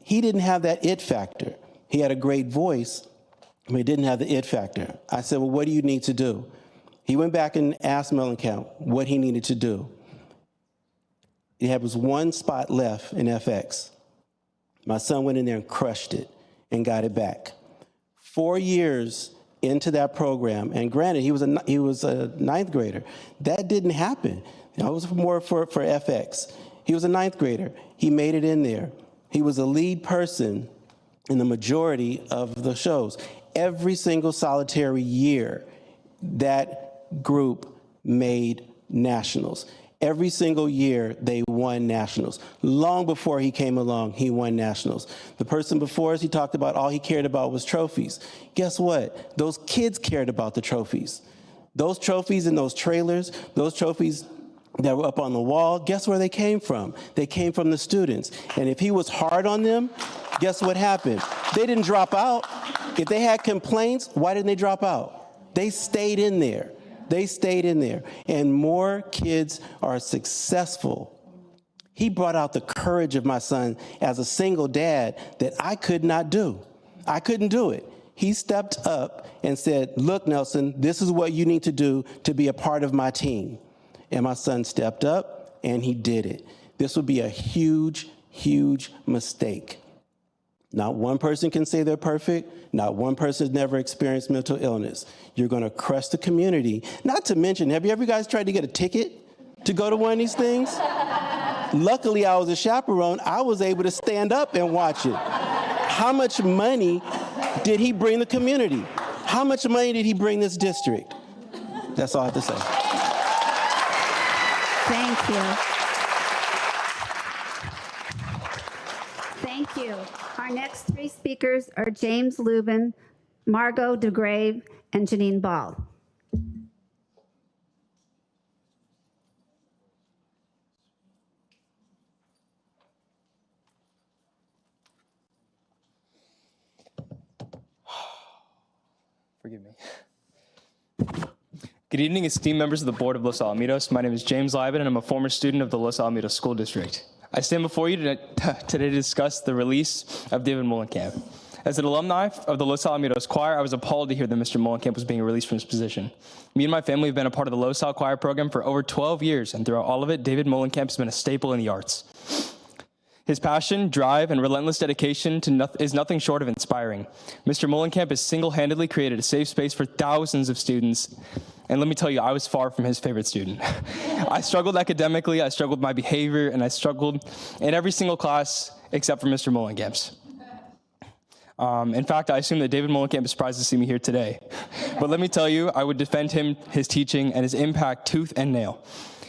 He didn't have that it factor. He had a great voice, but he didn't have the it factor. I said, well, what do you need to do? He went back and asked Mellencamp what he needed to do. He had was one spot left in FX. My son went in there and crushed it and got it back. 4 years into that program, and granted, he was a ninth grader. That didn't happen. That was more for FX. He was a ninth grader. He made it in there. He was a lead person in the majority of the shows. every single solitary year, that group made nationals. Every single year, they won nationals. Long before he came along, he won nationals. The person before us, he talked about all he cared about was trophies. Guess what? Those kids cared about the trophies. Those trophies in those trailers, those trophies that were up on the wall, guess where they came from? They came from the students. And if he was hard on them, guess what happened? They didn't drop out. If they had complaints, why didn't they drop out? They stayed in there. They stayed in there. And more kids are successful. He brought out the courage of my son as a single dad that I could not do. I couldn't do it. He stepped up and said, look, Nelson, this is what you need to do to be a part of my team. And my son stepped up and he did it. This would be a huge, huge mistake. Not one person can say they're perfect. Not one person has never experienced mental illness. You're going to crush the community. Not to mention, have you ever guys tried to get a ticket to go to one of these things? Luckily, I was a chaperone. I was able to stand up and watch it. How much money did he bring the community? How much money did he bring this district? That's all I have to say. Thank you. Thank you. Our next three speakers are James Lubin, Margot DeGrave, and Janine Ball. Forgive me. Good evening, esteemed members of the Board of Los Alamitos. My name is James Liben, and I'm a former student of the Los Alamitos School District. I stand before you today to discuss the release of David Molenkamp. As an alumni of the Los Alamitos Choir, I was appalled to hear that Mr. Molenkamp was being released from his position. Me and my family have been a part of the Los Al Choir program for over 12 years, and throughout all of it, David Molenkamp has been a staple in the arts. His passion, drive, and relentless dedication is nothing short of inspiring. Mr. Molenkamp has single-handedly created a safe space for thousands of students. And let me tell you, I was far from his favorite student. I struggled academically, I struggled with my behavior, and I struggled in every single class except for Mr. Molenkamp's. In fact, I assume that David Molenkamp is surprised to see me here today. But let me tell you, I would defend him, his teaching, and his impact tooth and nail.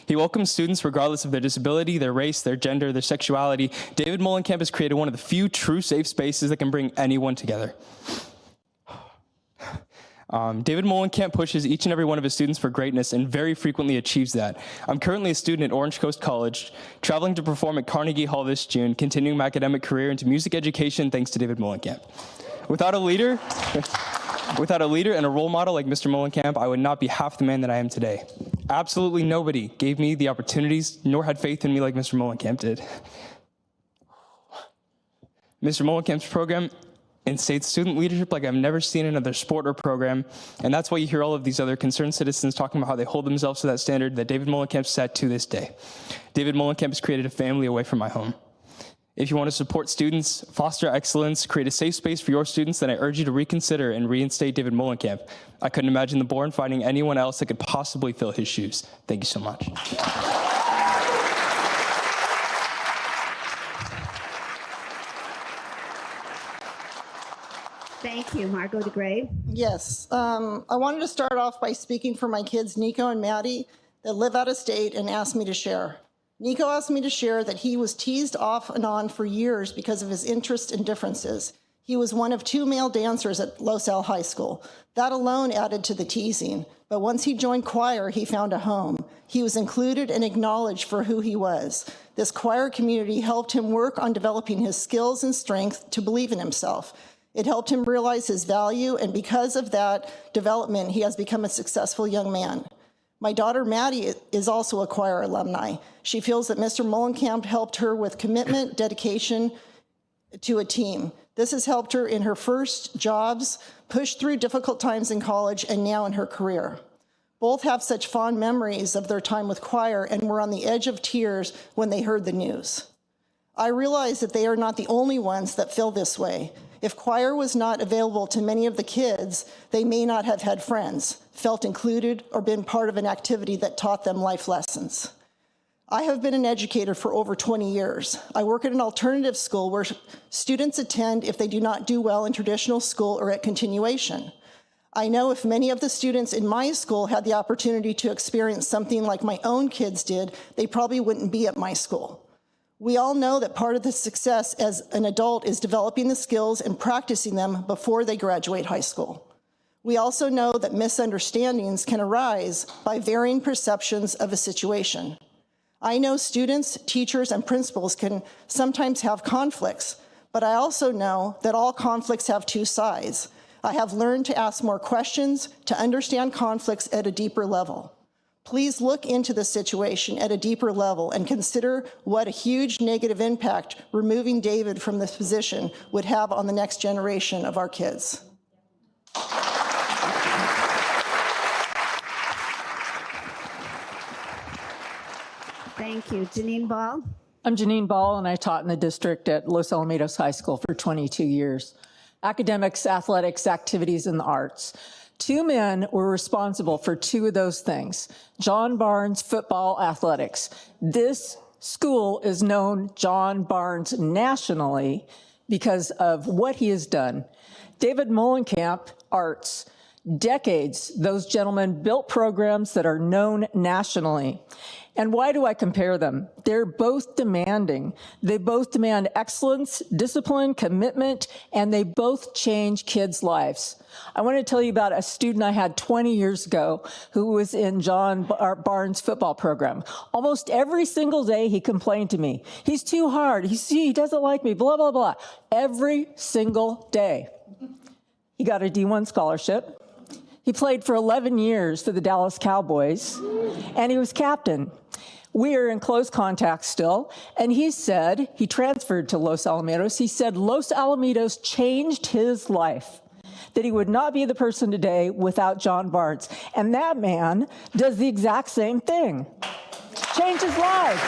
He welcomes students regardless of their disability, their race, their gender, their sexuality. David Molenkamp has created one of the few true safe spaces that can bring anyone together. David Molenkamp pushes each and every one of his students for greatness and very frequently achieves that. I'm currently a student at Orange Coast College, traveling to perform at Carnegie Hall this June, continuing my academic career into music education thanks to David Molenkamp. Without a leader and a role model like Mr. Molenkamp, I would not be half the man that I am today. Absolutely nobody gave me the opportunities nor had faith in me like Mr. Molenkamp did. Mr. Molenkamp's program instates student leadership like I've never seen in another sport or program, and that's why you hear all of these other concerned citizens talking about how they hold themselves to that standard that David Molenkamp set to this day. David Molenkamp has created a family away from my home. If you want to support students, foster excellence, create a safe space for your students, then I urge you to reconsider and reinstate David Molenkamp. I couldn't imagine the board finding anyone else that could possibly fill his shoes. Thank you so much. Thank you. Margot DeGrave. Yes. I wanted to start off by speaking for my kids, Nico and Maddie, that live out of state and asked me to share. Nico asked me to share that he was teased off and on for years because of his interests and differences. He was one of 2 male dancers at Los Al High School. That alone added to the teasing. But once he joined choir, he found a home. He was included and acknowledged for who he was. This choir community helped him work on developing his skills and strength to believe in himself. It helped him realize his value, and because of that development, he has become a successful young man. My daughter, Maddie, is also a choir alumni. She feels that Mr. Molenkamp helped her with commitment, dedication to a team. This has helped her in her first jobs, push through difficult times in college, and now in her career. Both have such fond memories of their time with choir and were on the edge of tears when they heard the news. I realize that they are not the only ones that feel this way. If choir was not available to many of the kids, they may not have had friends, felt included, or been part of an activity that taught them life lessons. I have been an educator for over 20 years. I work at an alternative school where students attend if they do not do well in traditional school or at continuation. I know if many of the students in my school had the opportunity to experience something like my own kids did, they probably wouldn't be at my school. We all know that part of the success as an adult is developing the skills and practicing them before they graduate high school. We also know that misunderstandings can arise by varying perceptions of a situation. I know students, teachers, and principals can sometimes have conflicts, but I also know that all conflicts have two sides. I have learned to ask more questions, to understand conflicts at a deeper level. Please look into the situation at a deeper level and consider what a huge negative impact removing David from this position would have on the next generation of our kids. Thank you. Janine Ball. I'm Janine Ball, and I taught in the district at Los Alamitos High School for 22 years. Academics, athletics, activities, and the arts. Two men were responsible for two of those things. John Barnes, football, athletics. This school is known John Barnes nationally because of what he has done. David Molenkamp, arts. Decades, those gentlemen built programs that are known nationally. And why do I compare them? They're both demanding. They both demand excellence, discipline, commitment, and they both change kids' lives. I want to tell you about a student I had 20 years ago who was in John Barnes' football program. Almost every single day he complained to me. He's too hard. He doesn't like me, blah, blah, blah. Every single day. He got a D1 scholarship. He played for 11 years for the Dallas Cowboys, and he was captain. We are in close contact still, and he said, he transferred to Los Alamitos, he said Los Alamitos changed his life, that he would not be the person today without John Barnes. And that man does the exact same thing, changed his life.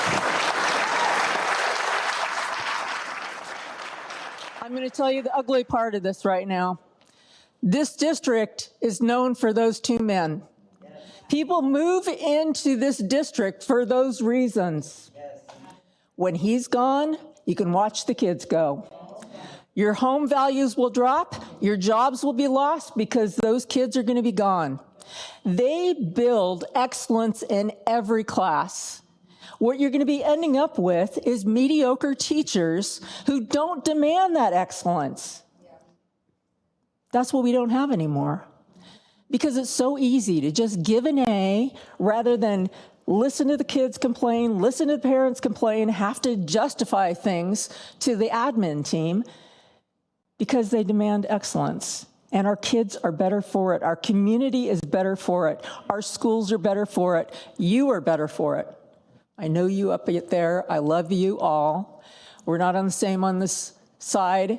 I'm going to tell you the ugly part of this right now. This district is known for those two men. People move into this district for those reasons. When he's gone, you can watch the kids go. Your home values will drop, your jobs will be lost because those kids are going to be gone. They build excellence in every class. What you're going to be ending up with is mediocre teachers who don't demand that excellence. That's what we don't have anymore. Because it's so easy to just give an A rather than listen to the kids complain, listen to the parents complain, have to justify things to the admin team because they demand excellence. And our kids are better for it. Our community is better for it. Our schools are better for it. You are better for it. I know you up there. I love you all. We're not on the same on this side,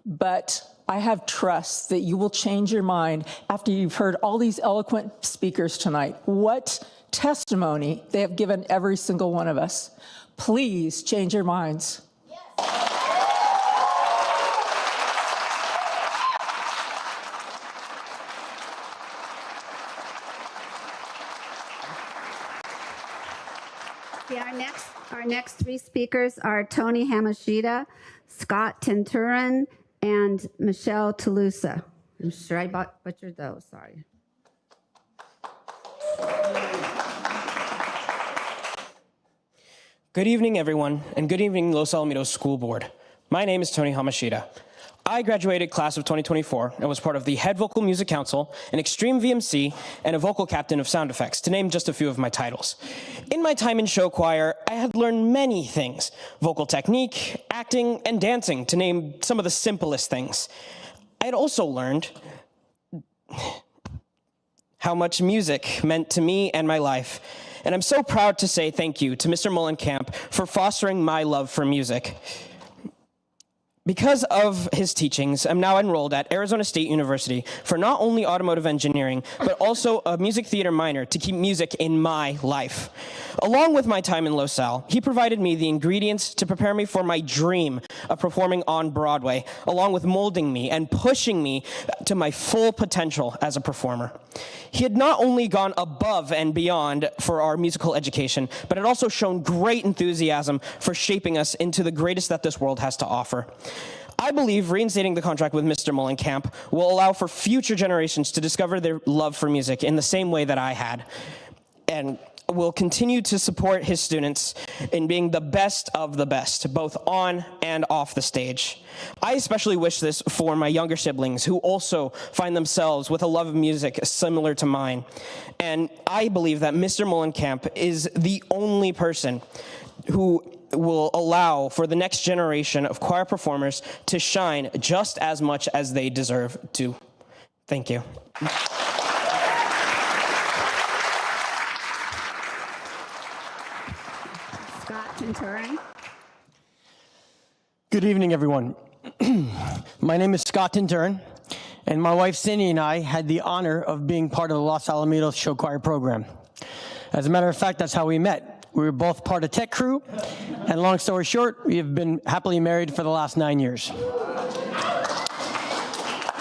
but I have trust that you will change your mind after you've heard all these eloquent speakers tonight. What testimony they have given every single one of us. Please change your minds. Okay, our next three speakers are Tony Hamashida, Scott Tenturin, and Michelle Toulousa. I'm sure I butchered those, sorry. Good evening, everyone, and good evening, Los Alamitos School Board. My name is Tony Hamashida. I graduated class of 2024 and was part of the Head Vocal Music Council, an Extreme VMC, and a vocal captain of sound effects, to name just a few of my titles. In my time in show choir, I had learned many things: vocal technique, acting, and dancing, to name some of the simplest things. I had also learned how much music meant to me and my life. And I'm so proud to say thank you to Mr. Molenkamp for fostering my love for music. Because of his teachings, I'm now enrolled at Arizona State University for not only automotive engineering, but also a music theater minor to keep music in my life. Along with my time in Los Al, he provided me the ingredients to prepare me for my dream of performing on Broadway, along with molding me and pushing me to my full potential as a performer. He had not only gone above and beyond for our musical education, but had also shown great enthusiasm for shaping us into the greatest that this world has to offer. I believe reinstating the contract with Mr. Mullenkamp will allow for future generations to discover their love for music in the same way that I had, and will continue to support his students in being the best of the best, both on and off the stage. I especially wish this for my younger siblings who also find themselves with a love of music similar to mine. And I believe that Mr. Mullenkamp is the only person who will allow for the next generation of choir performers to shine just as much as they deserve to. Thank you. Scott Tinturin. Good evening, everyone. My name is Scott Tinturin, and my wife Cindy and I had the honor of being part of the Los Alamitos Show Choir program. As a matter of fact, that's how we met. We were both part of tech crew, and long story short, we have been happily married for the last 9 years.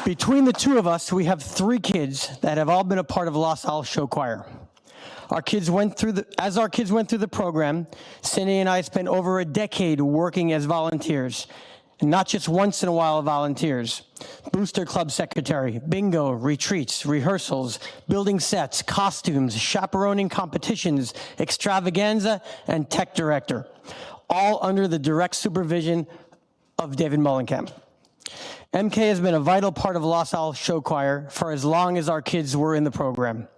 Between the two of us, we have 3 kids that have all been a part of Los Al Show Choir. As our kids went through the program, Cindy and I spent over a decade working as volunteers, and not just once in a while volunteers. Booster Club secretary, bingo, retreats, rehearsals, building sets, costumes, chaperoning competitions, extravaganza, and tech director, all under the direct supervision of David Mullenkamp. MK has been a vital part of Los Al Show Choir for as long as our kids were in the program.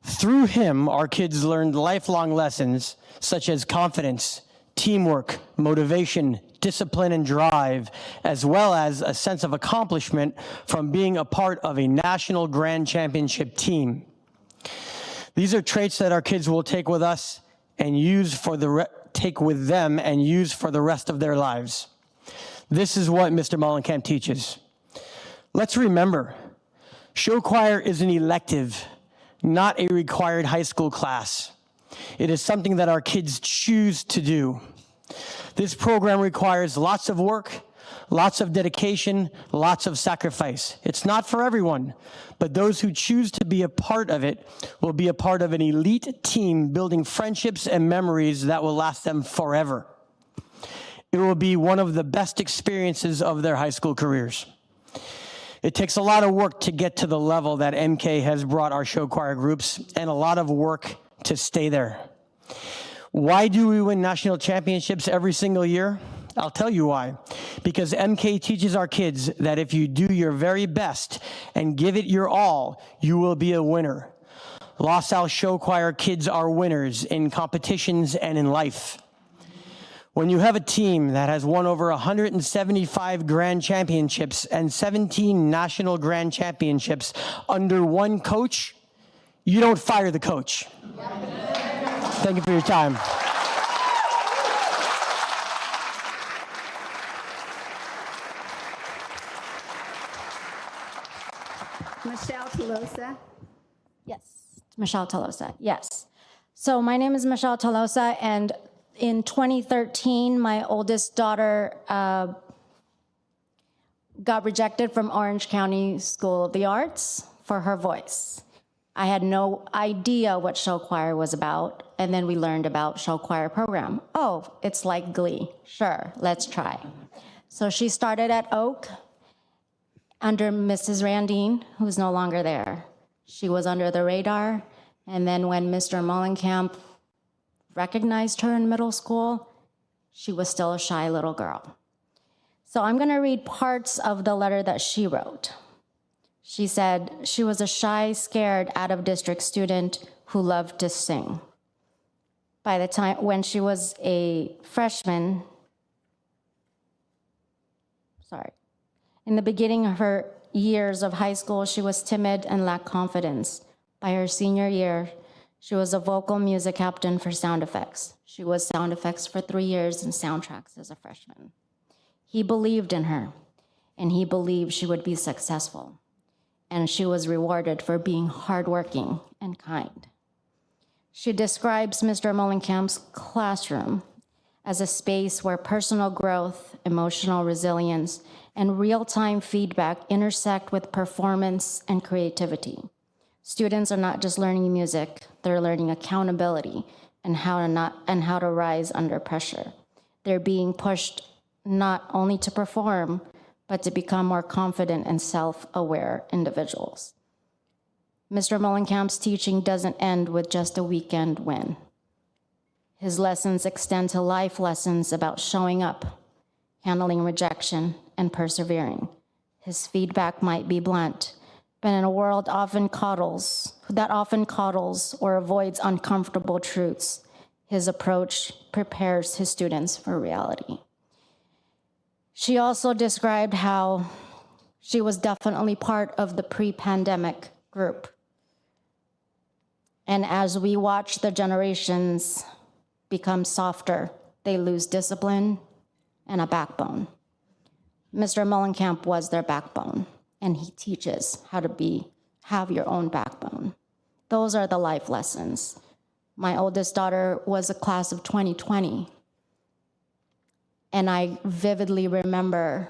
Through him, our kids learned lifelong lessons such as confidence, teamwork, motivation, discipline, and drive, as well as a sense of accomplishment from being a part of a national grand championship team. These are traits that our kids will take with us and take with them and use for the rest of their lives. This is what Mr. Mullenkamp teaches. Let's remember, show choir is an elective, not a required high school class. It is something that our kids choose to do. This program requires lots of work, lots of dedication, lots of sacrifice. It's not for everyone, but those who choose to be a part of it will be a part of an elite team building friendships and memories that will last them forever. It will be one of the best experiences of their high school careers. It takes a lot of work to get to the level that MK has brought our show choir groups, and a lot of work to stay there. Why do we win national championships every single year? I'll tell you why. Because MK teaches our kids that if you do your very best and give it your all, you will be a winner. Los Al Show Choir kids are winners in competitions and in life. When you have a team that has won over 175 grand championships and 17 national grand championships under one coach, you don't fire the coach. Thank you for your time. Michelle Tolosa. Yes, Michelle Tolosa, yes. So my name is Michelle Tolosa, and in 2013, my oldest daughter got rejected from Orange County School of the Arts for her voice. I had no idea what show choir was about, and then we learned about show choir program. Oh, it's like Glee. Sure, let's try. So she started at Oak under Mrs. Randine, who's no longer there. She was under the radar, and then when Mr. Mullenkamp recognized her in middle school, she was still a shy little girl. So I'm gonna read parts of the letter that she wrote. She said she was a shy, scared, out-of-district student who loved to sing. By the time, when she was a freshman, in the beginning of her years of high school, she was timid and lacked confidence. By her senior year, she was a vocal music captain for sound effects. She was sound effects for 3 years and soundtracks as a freshman. He believed in her, and he believed she would be successful. And she was rewarded for being hardworking and kind. She describes Mr. Mullenkamp's classroom as a space where personal growth, emotional resilience, and real-time feedback intersect with performance and creativity. Students are not just learning music, they're learning accountability and how to rise under pressure. They're being pushed not only to perform, but to become more confident and self-aware individuals. Mr. Mullenkamp's teaching doesn't end with just a weekend win. His lessons extend to life lessons about showing up, handling rejection, and persevering. His feedback might be blunt, but in a world that often coddles or avoids uncomfortable truths, his approach prepares his students for reality. She also described how she was definitely part of the pre-pandemic group. And as we watch the generations become softer, they lose discipline and a backbone. Mr. Mullenkamp was their backbone, and he teaches how to have your own backbone. Those are the life lessons. My oldest daughter was a class of 2020, and I vividly remember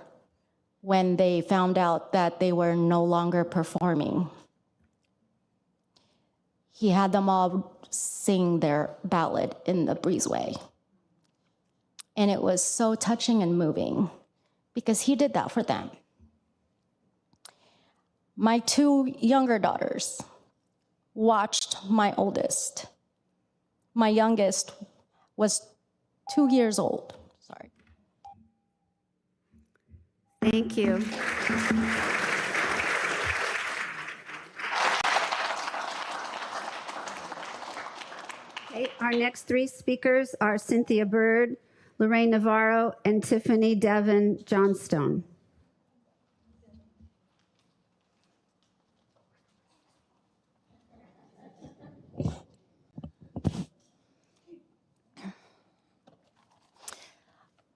when they found out that they were no longer performing. He had them all sing their ballad in the breezeway. And it was so touching and moving because he did that for them. My two younger daughters watched my oldest. My youngest was 2 years old. Sorry. Thank you. Okay, our next three speakers are Cynthia Bird, Lorraine Navarro, and Tiffany Devon Johnstone.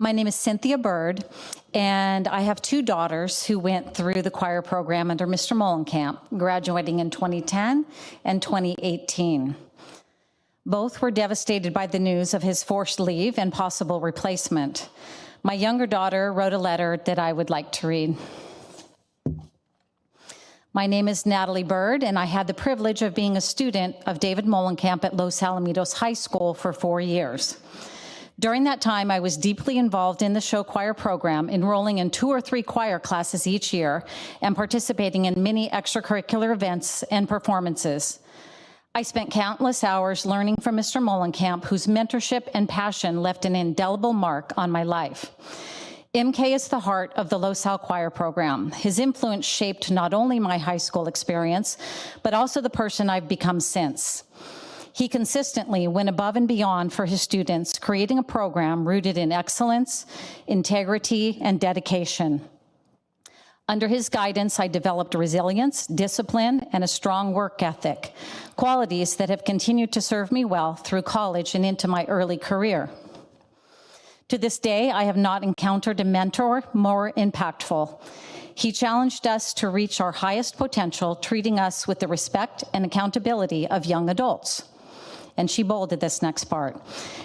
My name is Cynthia Bird, and I have two daughters who went through the choir program under Mr. Mullenkamp, graduating in 2010 and 2018. Both were devastated by the news of his forced leave and possible replacement. My younger daughter wrote a letter that I would like to read. My name is Natalie Bird, and I had the privilege of being a student of David Mullenkamp at Los Alamitos High School for 4 years. During that time, I was deeply involved in the show choir program, enrolling in 2 or 3 choir classes each year and participating in many extracurricular events and performances. I spent countless hours learning from Mr. Mullenkamp, whose mentorship and passion left an indelible mark on my life. MK is the heart of the Los Al Choir program. His influence shaped not only my high school experience, but also the person I've become since. He consistently went above and beyond for his students, creating a program rooted in excellence, integrity, and dedication. Under his guidance, I developed resilience, discipline, and a strong work ethic, qualities that have continued to serve me well through college and into my early career. To this day, I have not encountered a mentor more impactful. He challenged us to reach our highest potential, treating us with the respect and accountability of young adults. And she bolded this next part.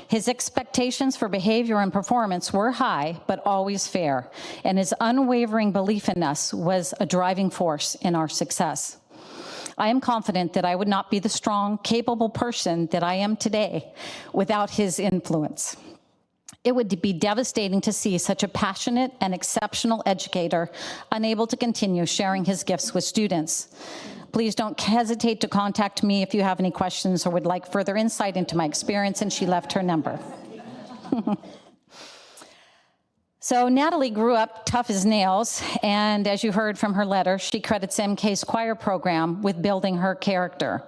His expectations for behavior and performance were high, but always fair, and his unwavering belief in us was a driving force in our success. I am confident that I would not be the strong, capable person that I am today without his influence. It would be devastating to see such a passionate and exceptional educator unable to continue sharing his gifts with students. Please don't hesitate to contact me if you have any questions or would like further insight into my experience, and she left her number. So Natalie grew up tough as nails, and as you heard from her letter, she credits MK's choir program with building her character.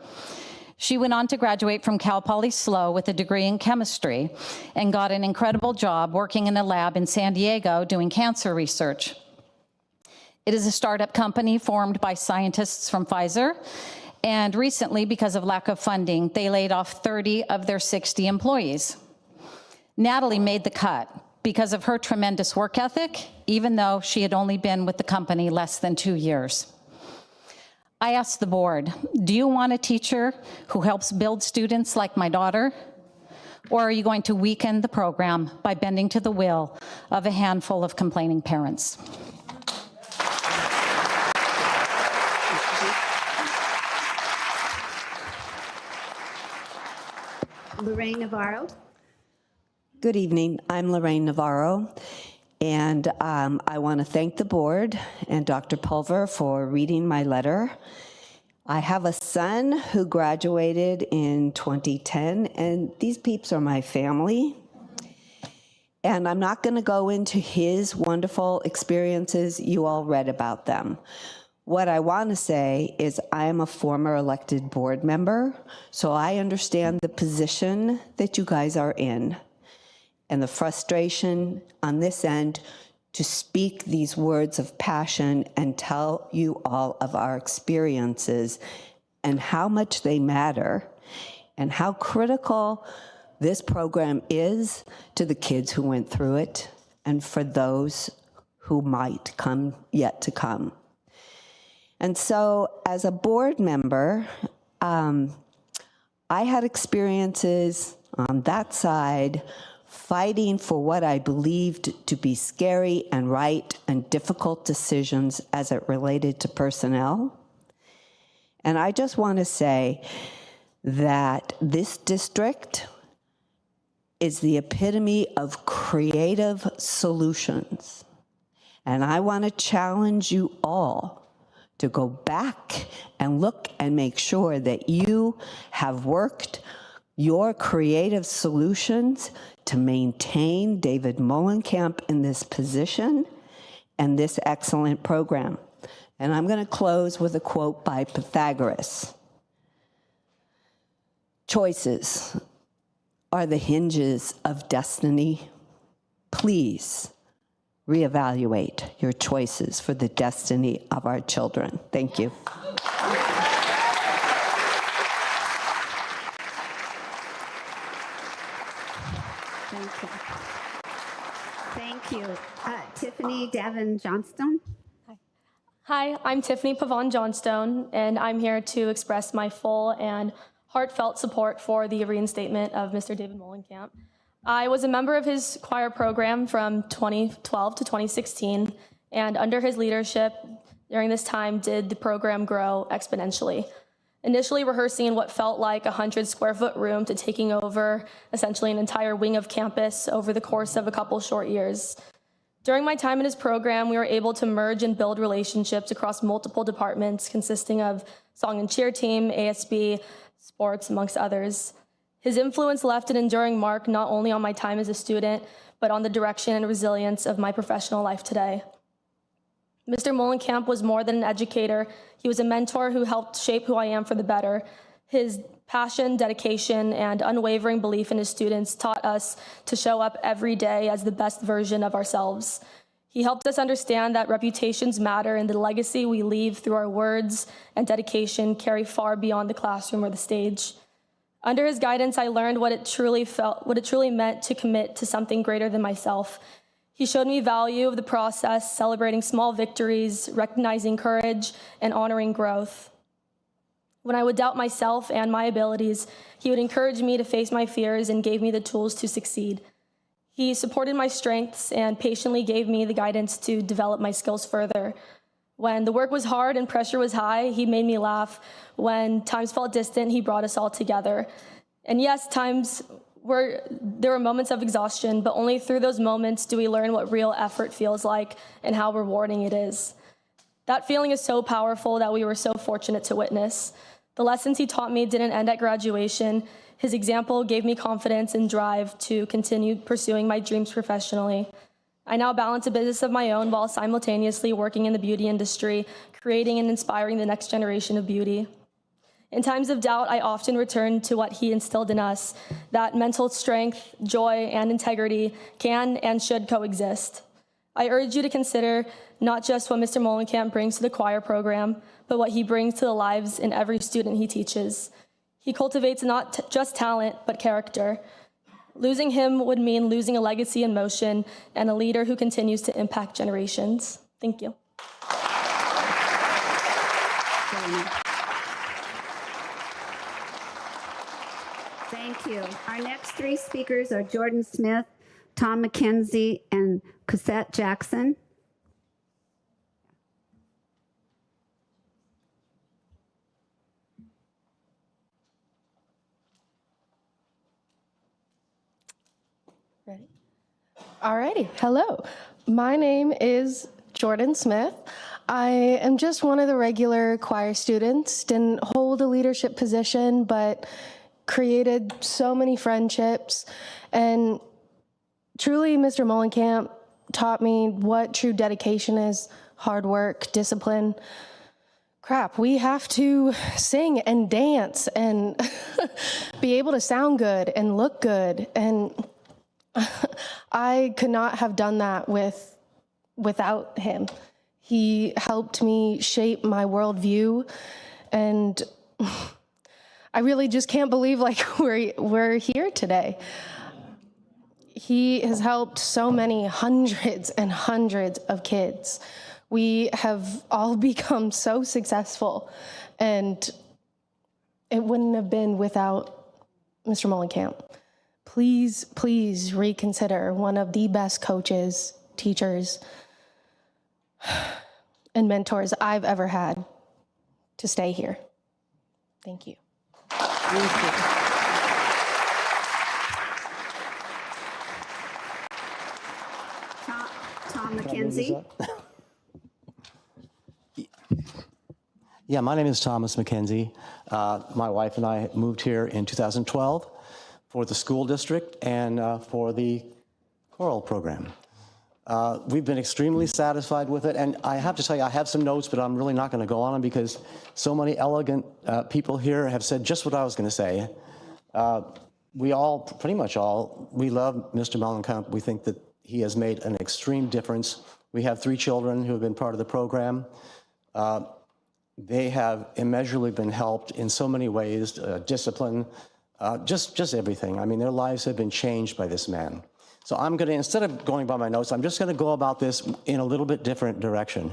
She went on to graduate from Cal Poly SLO with a degree in chemistry and got an incredible job working in a lab in San Diego doing cancer research. It is a startup company formed by scientists from Pfizer, and recently, because of lack of funding, they laid off 30 of their 60 employees. Natalie made the cut, because of her tremendous work ethic, even though she had only been with the company less than 2 years. I asked the board, do you want a teacher who helps build students like my daughter? Or are you going to weaken the program by bending to the will of a handful of complaining parents? Lorraine Navarro. Good evening. I'm Lorraine Navarro, and I want to thank the board and Dr. Pulver for reading my letter. I have a son who graduated in 2010, and these peeps are my family. And I'm not going to go into his wonderful experiences. You all read about them. What I want to say is I am a former elected board member, so I understand the position that you guys are in and the frustration on this end to speak these words of passion and tell you all of our experiences and how much they matter and how critical this program is to the kids who went through it and for those who might come yet to come. And so as a board member, I had experiences on that side fighting for what I believed to be scary and right and difficult decisions as it related to personnel. And I just want to say that this district is the epitome of creative solutions. And I want to challenge you all to go back and look and make sure that you have worked your creative solutions to maintain David Molenkamp in this position and this excellent program. And I'm going to close with a quote by Pythagoras. Choices are the hinges of destiny. Please reevaluate your choices for the destiny of our children. Thank you. Thank you. Thank you. Tiffany Devon Johnstone. Hi, I'm Tiffany Pavon Johnstone, and I'm here to express my full and heartfelt support for the reinstatement of Mr. David Molenkamp. I was a member of his choir program from 2012 to 2016, and under his leadership during this time did the program grow exponentially. Initially rehearsing in what felt like a 100-square-foot room to taking over essentially an entire wing of campus over the course of a couple short years. During my time in his program, we were able to merge and build relationships across multiple departments consisting of song and cheer team, ASB, sports, amongst others. His influence left an enduring mark not only on my time as a student, but on the direction and resilience of my professional life today. Mr. Molenkamp was more than an educator. He was a mentor who helped shape who I am for the better. His passion, dedication, and unwavering belief in his students taught us to show up every day as the best version of ourselves. He helped us understand that reputations matter and the legacy we leave through our words and dedication carry far beyond the classroom or the stage. Under his guidance, I learned what it truly meant to commit to something greater than myself. He showed me value of the process, celebrating small victories, recognizing courage, and honoring growth. When I would doubt myself and my abilities, he would encourage me to face my fears and gave me the tools to succeed. He supported my strengths and patiently gave me the guidance to develop my skills further. When the work was hard and pressure was high, he made me laugh. When times felt distant, he brought us all together. And yes, there were moments of exhaustion, but only through those moments do we learn what real effort feels like and how rewarding it is. That feeling is so powerful that we were so fortunate to witness. The lessons he taught me didn't end at graduation. His example gave me confidence and drive to continue pursuing my dreams professionally. I now balance a business of my own while simultaneously working in the beauty industry, creating and inspiring the next generation of beauty. In times of doubt, I often return to what he instilled in us, that mental strength, joy, and integrity can and should coexist. I urge you to consider not just what Mr. Molenkamp brings to the choir program, but what he brings to the lives in every student he teaches. He cultivates not just talent, but character. Losing him would mean losing a legacy in motion and a leader who continues to impact generations. Thank you. Thank you. Our next three speakers are Jordan Smith, Tom McKenzie, and Cosette Jackson. Ready? All righty. Hello. My name is Jordan Smith. I am just one of the regular choir students. Didn't hold a leadership position, but created so many friendships. And truly, Mr. Mullenkamp taught me what true dedication is, hard work, discipline. Crap, we have to sing and dance and be able to sound good and look good. And I could not have done that without him. He helped me shape my worldview, and I really just can't believe we're here today. He has helped so many hundreds and hundreds of kids. We have all become so successful, and it wouldn't have been without Mr. Mullenkamp. Please, please reconsider one of the best coaches, teachers, and mentors I've ever had to stay here. Thank you. Thank you. Tom McKenzie. Yeah, my name is Thomas McKenzie. My wife and I moved here in 2012 for the school district and for the choral program. We've been extremely satisfied with it, and I have to tell you, I have some notes, but I'm really not going to go on them because so many elegant people here have said just what I was going to say. We all, pretty much all, we love Mr. Mullenkamp. We think that he has made an extreme difference. We have 3 children who have been part of the program. They have immeasurably been helped in so many ways, discipline, just everything. I mean, their lives have been changed by this man. So I'm going to, instead of going by my notes, I'm just going to go about this in a little bit different direction.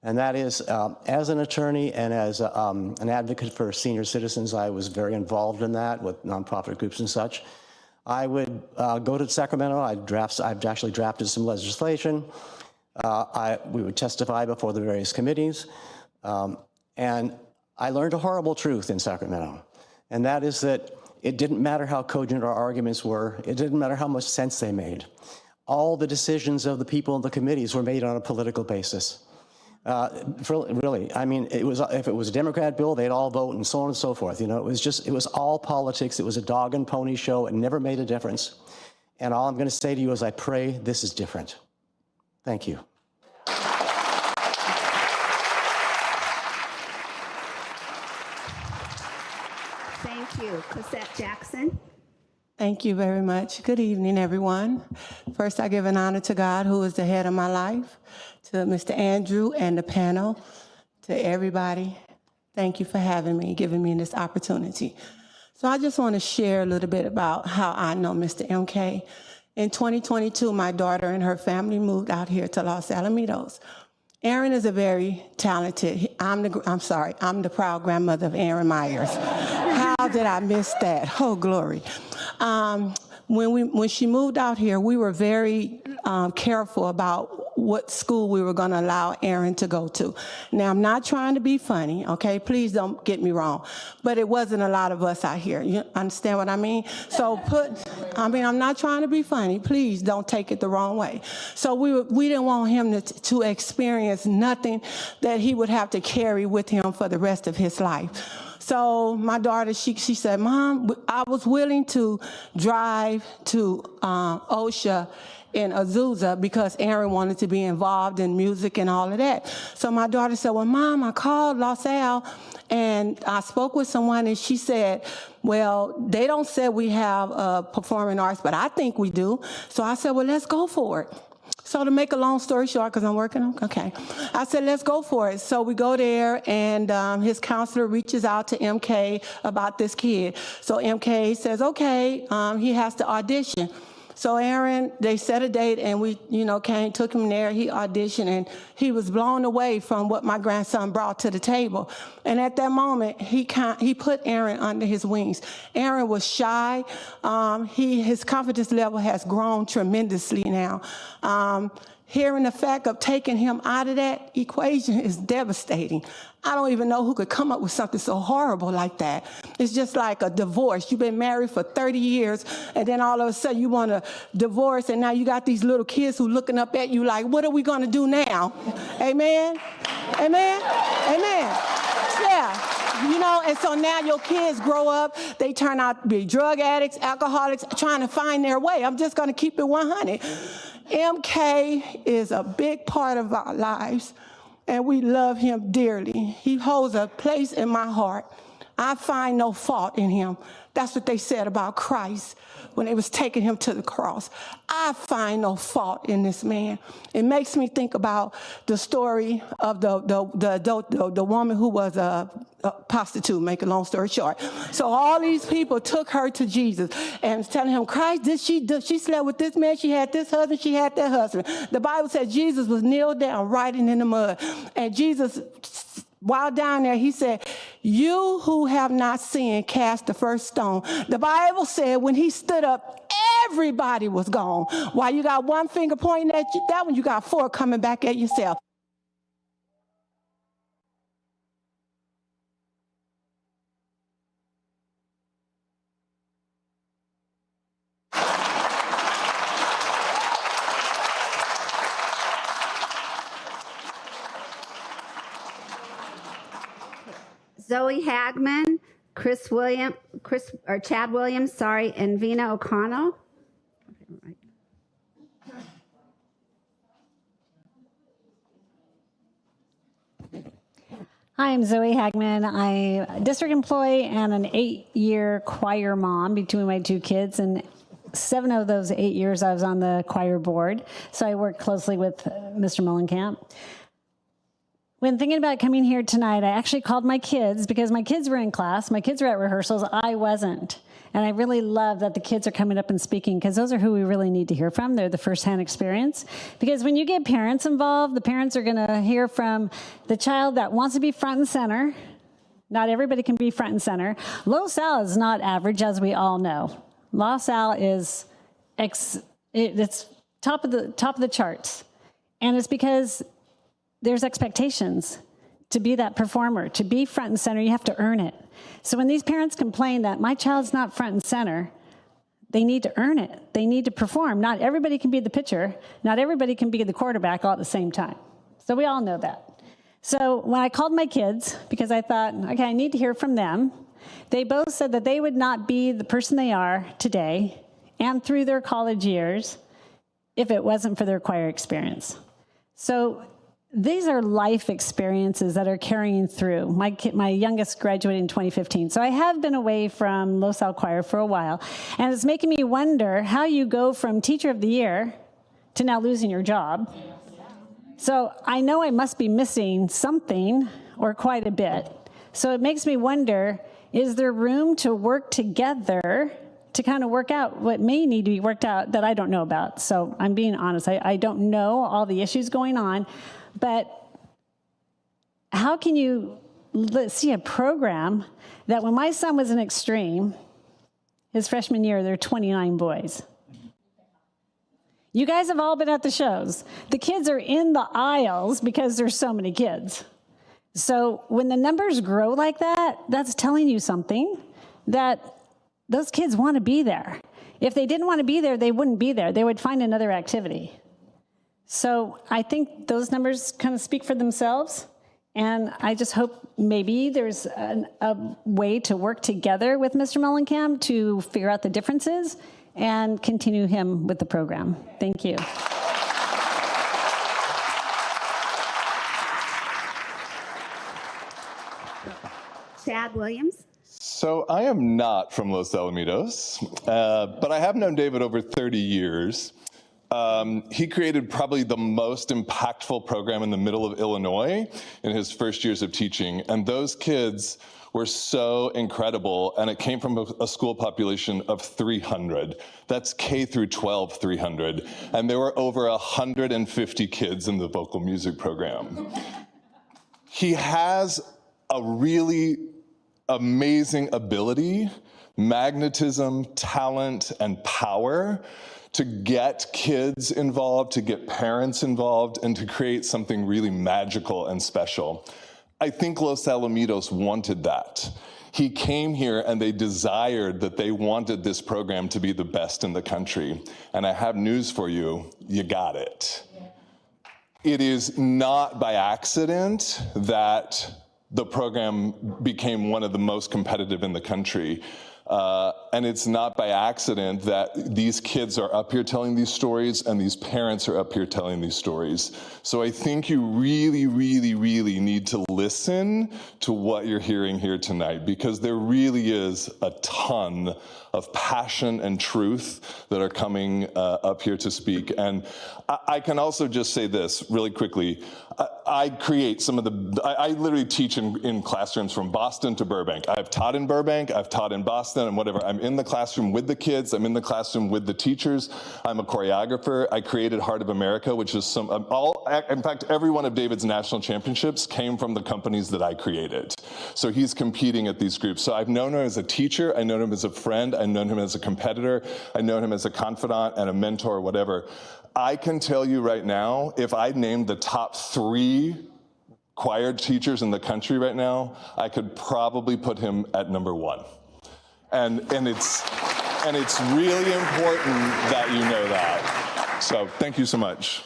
And that is, as an attorney and as an advocate for senior citizens, I was very involved in that with nonprofit groups and such. I would go to Sacramento. I've actually drafted some legislation. We would testify before the various committees. And I learned a horrible truth in Sacramento. And that is that it didn't matter how cogent our arguments were. It didn't matter how much sense they made. All the decisions of the people in the committees were made on a political basis. Really, I mean, if it was a Democrat bill, they'd all vote and so on and so forth. You know, it was all politics. It was a dog and pony show. It never made a difference. And all I'm going to say to you is I pray this is different. Thank you. Thank you. Cosette Jackson. Thank you very much. Good evening, everyone. First, I give an honor to God, who is the head of my life, to Mr. Andrew and the panel, to everybody. Thank you for having me, giving me this opportunity. So I just want to share a little bit about how I know Mr. MK. In 2022, my daughter and her family moved out here to Los Alamitos. Aaron is a very talented, I'm the proud grandmother of Aaron Myers. How did I miss that? Oh, glory. When she moved out here, we were very careful about what school we were going to allow Aaron to go to. Now, I'm not trying to be funny, okay? Please don't get me wrong. But it wasn't a lot of us out here. You understand what I mean? So I'm not trying to be funny. Please don't take it the wrong way. So we didn't want him to experience nothing that he would have to carry with him for the rest of his life. So my daughter, she said, Mom, I was willing to drive to OSHA in Azusa because Aaron wanted to be involved in music and all of that. So my daughter said, well, Mom, I called Los Al and I spoke with someone and she said, well, they don't say we have performing arts, but I think we do. So I said, well, let's go for it. So to make a long story short, because I'm working, okay, I said, let's go for it. So we go there, and his counselor reaches out to MK about this kid. So MK says, okay, he has to audition. So Aaron, they set a date, and we, took him there. He auditioned, and he was blown away from what my grandson brought to the table. And at that moment, he put Aaron under his wings. Aaron was shy. His confidence level has grown tremendously now. Hearing the fact of taking him out of that equation is devastating. I don't even know who could come up with something so horrible like that. It's just like a divorce. You've been married for 30 years, and then all of a sudden you want to divorce, and now you got these little kids who looking up at you like, what are we going to do now? Amen? Amen? Amen. Yeah. And so now your kids grow up, they turn out to be drug addicts, alcoholics, trying to find their way. I'm just going to keep it 100. MK is a big part of our lives, and we love him dearly. He holds a place in my heart. I find no fault in him. That's what they said about Christ when they was taking him to the cross. I find no fault in this man. It makes me think about the story of the woman who was a prostitute, make a long story short. So all these people took her to Jesus and was telling him, Christ, she slept with this man, she had this husband, she had that husband. The Bible said Jesus was kneeled down, writing in the mud. And Jesus, while down there, he said, you who have not sinned, cast the first stone. The Bible said when he stood up, everybody was gone. While you got one finger pointing at you, that one you got four coming back at yourself. Zoe Hagman, Chad Williams, and Vina O'Connell. Hi, I'm Zoe Hagman. I'm a district employee and an 8-year choir mom between my two kids, and 7 of those 8 years I was on the choir board, so I worked closely with Mr. Mullenkamp. When thinking about coming here tonight, I actually called my kids because my kids were in class, my kids were at rehearsals, I wasn't. And I really love that the kids are coming up and speaking because those are who we really need to hear from. They're the firsthand experience. Because when you get parents involved, the parents are gonna hear from the child that wants to be front and center. Not everybody can be front and center. LoSal is not average, as we all know. LoSal is, it's top of the charts. And it's because there's expectations to be that performer, to be front and center, you have to earn it. So when these parents complain that my child's not front and center, they need to earn it. They need to perform. Not everybody can be the pitcher. Not everybody can be the quarterback all at the same time. So we all know that. So when I called my kids, because I thought, okay, I need to hear from them, they both said that they would not be the person they are today and through their college years if it wasn't for their choir experience. So these are life experiences that are carrying through. My youngest graduated in 2015, so I have been away from LoSal Choir for a while, and it's making me wonder how you go from Teacher of the Year to now losing your job. So I know I must be missing something or quite a bit. So it makes me wonder, is there room to work together to kind of work out what may need to be worked out that I don't know about? So I'm being honest, I don't know all the issues going on. But how can you see a program that when my son was in Extreme, his freshman year, there were 29 boys. You guys have all been at the shows. The kids are in the aisles because there's so many kids. So when the numbers grow like that, that's telling you something, that those kids want to be there. If they didn't want to be there, they wouldn't be there. They would find another activity. So I think those numbers kind of speak for themselves, and I just hope maybe there's a way to work together with Mr. Mullenkamp to figure out the differences and continue him with the program. Thank you. Chad Williams. So I am not from Los Alamitos, but I have known David over 30 years. He created probably the most impactful program in the middle of Illinois in his first years of teaching. And those kids were so incredible. And it came from a school population of 300. That's K through 12, 300. And there were over 150 kids in the vocal music program. He has a really amazing ability, magnetism, talent, and power to get kids involved, to get parents involved, and to create something really magical and special. I think Los Alamitos wanted that. He came here and they desired that they wanted this program to be the best in the country. And I have news for you, you got it. It is not by accident that the program became one of the most competitive in the country. And it's not by accident that these kids are up here telling these stories and these parents are up here telling these stories. So I think you really, really, really need to listen to what you're hearing here tonight, because there really is a ton of passion and truth that are coming up here to speak. And I can also just say this really quickly. I create some of the, I literally teach in classrooms from Boston to Burbank. I've taught in Burbank, I've taught in Boston, and whatever. I'm in the classroom with the kids, I'm in the classroom with the teachers. I'm a choreographer. I created Heart of America, which is in fact, every one of David's national championships came from the companies that I created. So he's competing at these groups. So I've known him as a teacher, I know him as a friend, I've known him as a competitor, I know him as a confidant and a mentor, whatever. I can tell you right now, if I named the top 3 choir teachers in the country right now, I could probably put him at number 1. And it's really important that you know that. So thank you so much.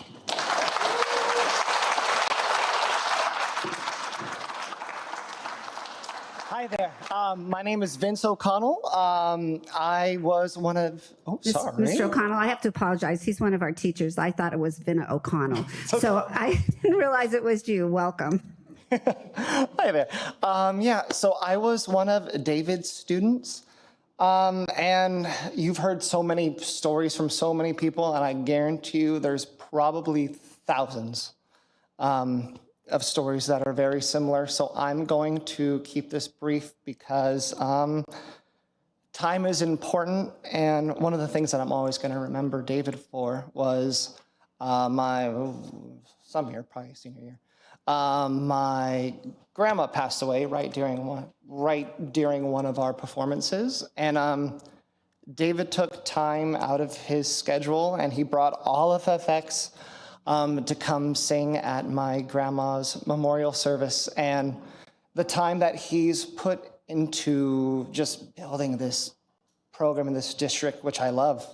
Hi there. My name is Vince O'Connell. I was one of, sorry. Mr. O'Connell, I have to apologize. He's one of our teachers. I thought it was Vinna O'Connell. So I didn't realize it was you. Welcome. Hi there. Yeah, so I was one of David's students. And you've heard so many stories from so many people, and I guarantee you there's probably thousands of stories that are very similar. So I'm going to keep this brief because time is important. And one of the things that I'm always going to remember David for was some year, probably senior year. My grandma passed away right during one of our performances. And David took time out of his schedule and he brought all of FX to come sing at my grandma's memorial service. And the time that he's put into just building this program in this district, which I love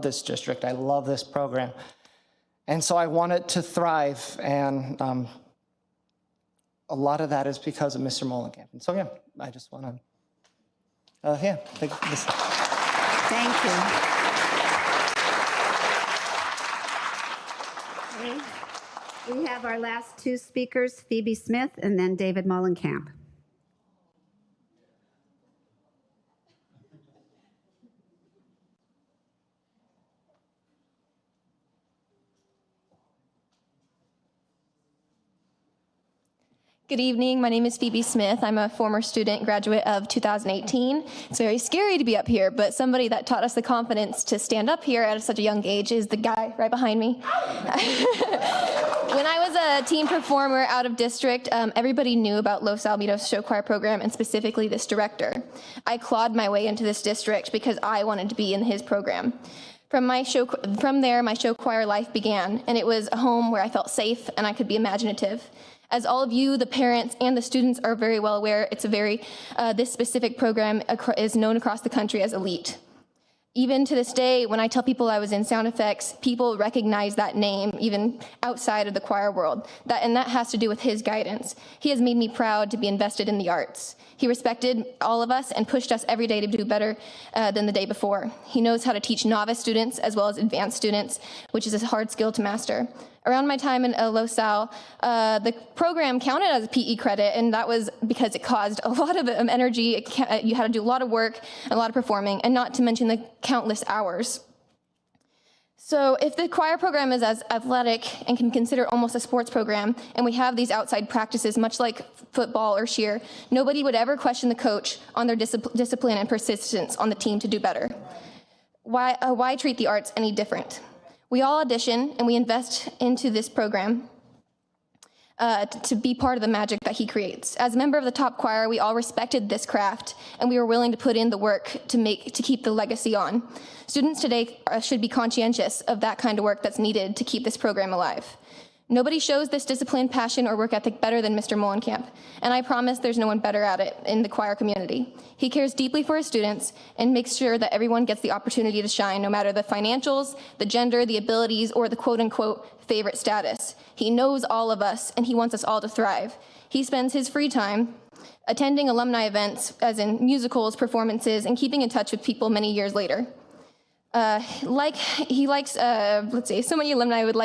this district, I love this program. And so I want it to thrive. And a lot of that is because of Mr. Molenkamp. And so, yeah, I just want to, thank you. We have our last 2 speakers, Phoebe Smith and then David Molenkamp. Good evening. My name is Phoebe Smith. I'm a former student graduate of 2018. It's very scary to be up here, but somebody that taught us the confidence to stand up here at such a young age is the guy right behind me. When I was a teen performer out of district, everybody knew about Los Alamitos show choir program and specifically this director. I clawed my way into this district because I wanted to be in his program. From there, my show choir life began, and it was a home where I felt safe and I could be imaginative. As all of you, the parents and the students are very well aware, it's this specific program is known across the country as elite. Even to this day, when I tell people I was in sound effects, people recognize that name even outside of the choir world. And that has to do with his guidance. He has made me proud to be invested in the arts. He respected all of us and pushed us every day to do better than the day before. He knows how to teach novice students as well as advanced students, which is a hard skill to master. Around my time in Los Al, the program counted as a PE credit, and that was because it caused a lot of energy. You had to do a lot of work, a lot of performing, and not to mention the countless hours. So if the choir program is as athletic and can be considered almost a sports program, and we have these outside practices, much like football or cheer, nobody would ever question the coach on their discipline and persistence on the team to do better. Why treat the arts any different? We all audition and we invest into this program to be part of the magic that he creates. As a member of the top choir, we all respected this craft, and we were willing to put in the work to keep the legacy on. Students today should be conscientious of that kind of work that's needed to keep this program alive. Nobody shows this discipline, passion, or work ethic better than Mr. Molenkamp, and I promise there's no one better at it in the choir community. He cares deeply for his students and makes sure that everyone gets the opportunity to shine, no matter the financials, the gender, the abilities, or the quote-unquote favorite status. He knows all of us, and he wants us all to thrive. He spends his free time attending alumni events, as in musicals, performances, and keeping in touch with people many years later. Let's say, so many alumni would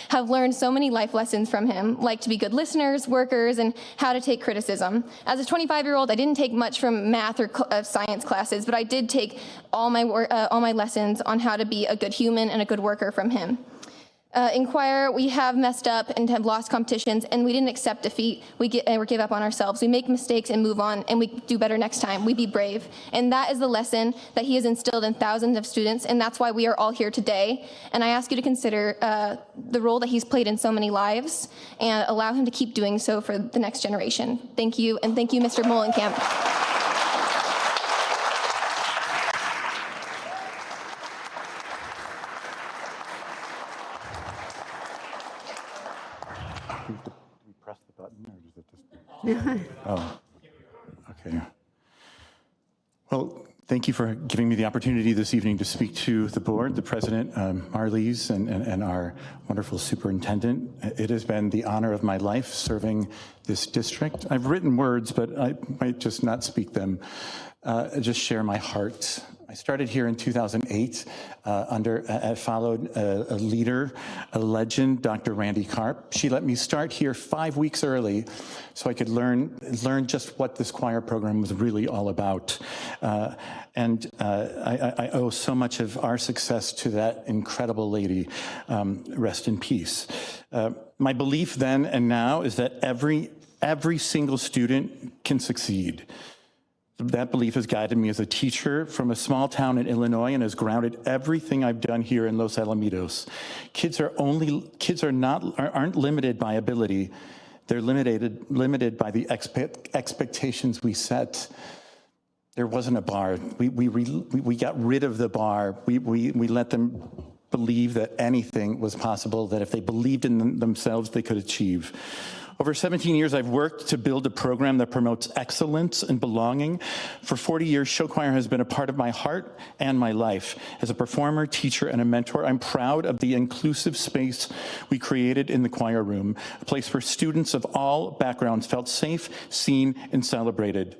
have learned so many life lessons from him, like to be good listeners, workers, and how to take criticism. As a 25-year-old, I didn't take much from math or science classes, but I did take all my lessons on how to be a good human and a good worker from him. In choir, we have messed up and have lost competitions, and we didn't accept defeat. We give up on ourselves. We make mistakes and move on, and we do better next time. We be brave. And that is the lesson that he has instilled in thousands of students, and that's why we are all here today. And I ask you to consider the role that he's played in so many lives and allow him to keep doing so for the next generation. Thank you, and thank you, Mr. Molenkamp. Oh, okay. Well, thank you for giving me the opportunity this evening to speak to the board, the president, Marlies, and our wonderful superintendent. It has been the honor of my life serving this district. I've written words, but I might just not speak them, just share my heart. I started here in 2008 I followed a leader, a legend, Dr. Randy Karp. She let me start here 5 weeks early so I could learn just what this choir program was really all about. I owe so much of our success to that incredible lady. Rest in peace. My belief then and now is that every single student can succeed. That belief has guided me as a teacher from a small town in Illinois and has grounded everything I've done here in Los Alamitos. Kids aren't limited by ability. They're limited by the expectations we set. There wasn't a bar. We got rid of the bar. We let them believe that anything was possible, that if they believed in themselves, they could achieve. Over 17 years, I've worked to build a program that promotes excellence and belonging. For 40 years, show choir has been a part of my heart and my life. As a performer, teacher, and a mentor, I'm proud of the inclusive space we created in the choir room, a place where students of all backgrounds felt safe, seen, and celebrated.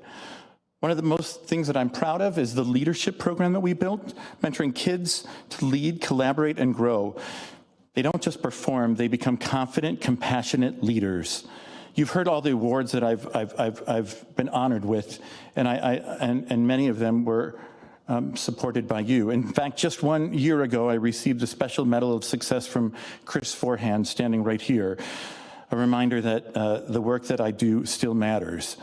One of the most things that I'm proud of is the leadership program that we built, mentoring kids to lead, collaborate, and grow. They don't just perform, they become confident, compassionate leaders. You've heard all the awards that I've been honored with, and many of them were supported by you. In fact, just 1 year ago, I received the Special Medal of Success from Chris Forehand, standing right here, a reminder that the work that I do still matters.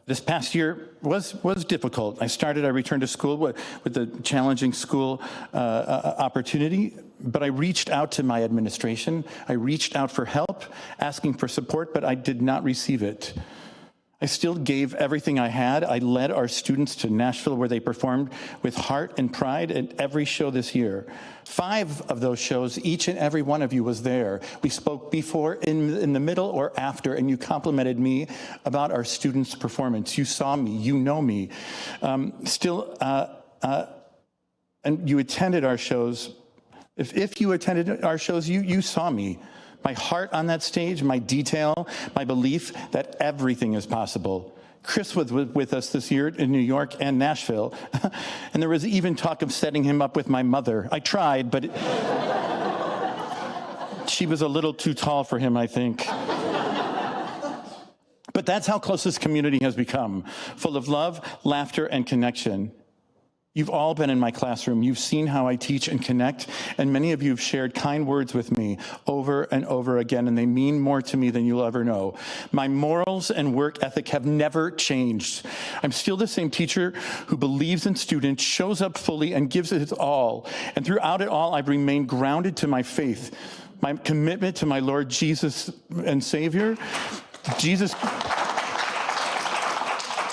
This past year was difficult. I returned to school with a challenging school opportunity, but I reached out to my administration. I reached out for help, asking for support, but I did not receive it. I still gave everything I had. I led our students to Nashville, where they performed with heart and pride at every show this year. 5 of those shows, each and every one of you was there. We spoke before, in the middle, or after, and you complimented me about our students' performance. You saw me, you know me. And you attended our shows. If you attended our shows, you saw me. My heart on that stage, my detail, my belief that everything is possible. Chris was with us this year in New York and Nashville, and there was even talk of setting him up with my mother. I tried, but she was a little too tall for him, I think. But that's how close this community has become, full of love, laughter, and connection. You've all been in my classroom. You've seen how I teach and connect, and many of you have shared kind words with me over and over again, and they mean more to me than you'll ever know. My morals and work ethic have never changed. I'm still the same teacher who believes in students, shows up fully, and gives it all. And throughout it all, I've remained grounded to my faith, my commitment to my Lord Jesus and Savior.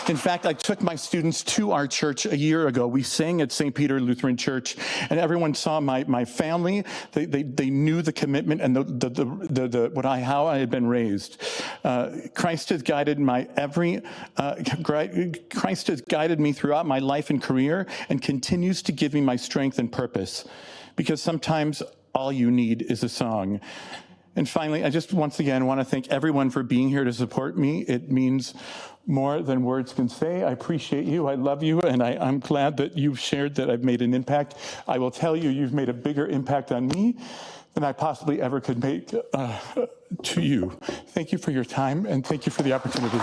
In fact, I took my students to our church a year ago. We sang at St. Peter Lutheran Church, and everyone saw my family. They knew the commitment and how I had been raised. Christ has guided Christ has guided me throughout my life and career, and continues to give me my strength and purpose. Because sometimes all you need is a song. And finally, I just once again want to thank everyone for being here to support me. It means more than words can say. I appreciate you, I love you, and I'm glad that you've shared that I've made an impact. I will tell you, you've made a bigger impact on me than I possibly ever could make to you. Thank you for your time, and thank you for the opportunity.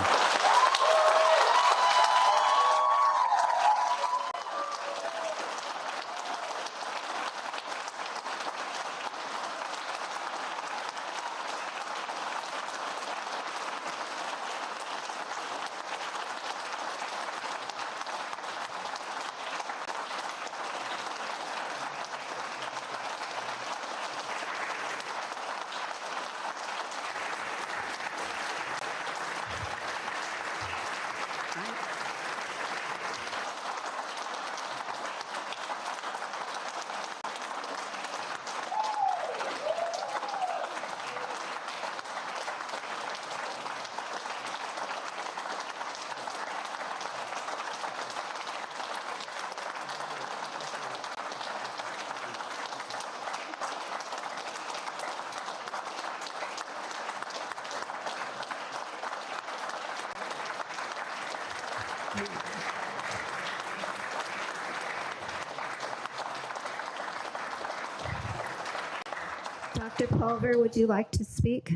Dr. Pulver, would you like to speak?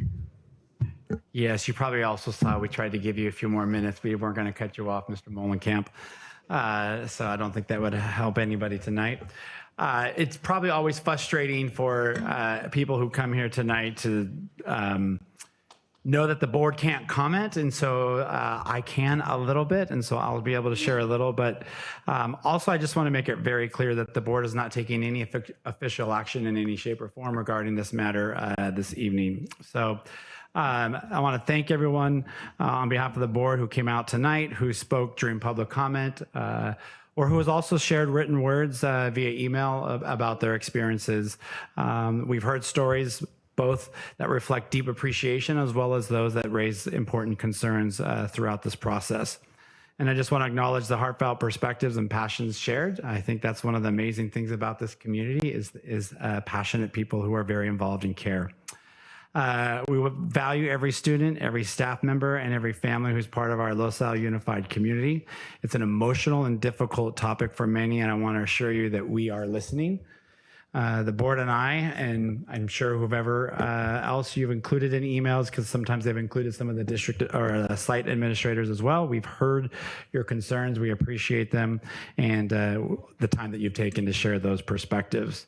Yes, you probably also saw we tried to give you a few more minutes. We weren't going to cut you off, Mr. Molenkamp. So I don't think that would help anybody tonight. It's probably always frustrating for people who come here tonight to know that the board can't comment, and so I can a little bit, and so I'll be able to share a little, but also I just want to make it very clear that the board is not taking any official action in any shape or form regarding this matter this evening. So I want to thank everyone on behalf of the board who came out tonight, who spoke during public comment, or who has also shared written words via email about their experiences. We've heard stories both that reflect deep appreciation as well as those that raise important concerns throughout this process. And I just want to acknowledge the heartfelt perspectives and passions shared. I think that's one of the amazing things about this community is passionate people who are very involved in care. We would value every student, every staff member, and every family who's part of our LoSal unified community. It's an emotional and difficult topic for many, and I want to assure you that we are listening. The board and I, and I'm sure whoever else you've included in emails, because sometimes they've included some of the district or site administrators as well. We've heard your concerns. We appreciate them and the time that you've taken to share those perspectives.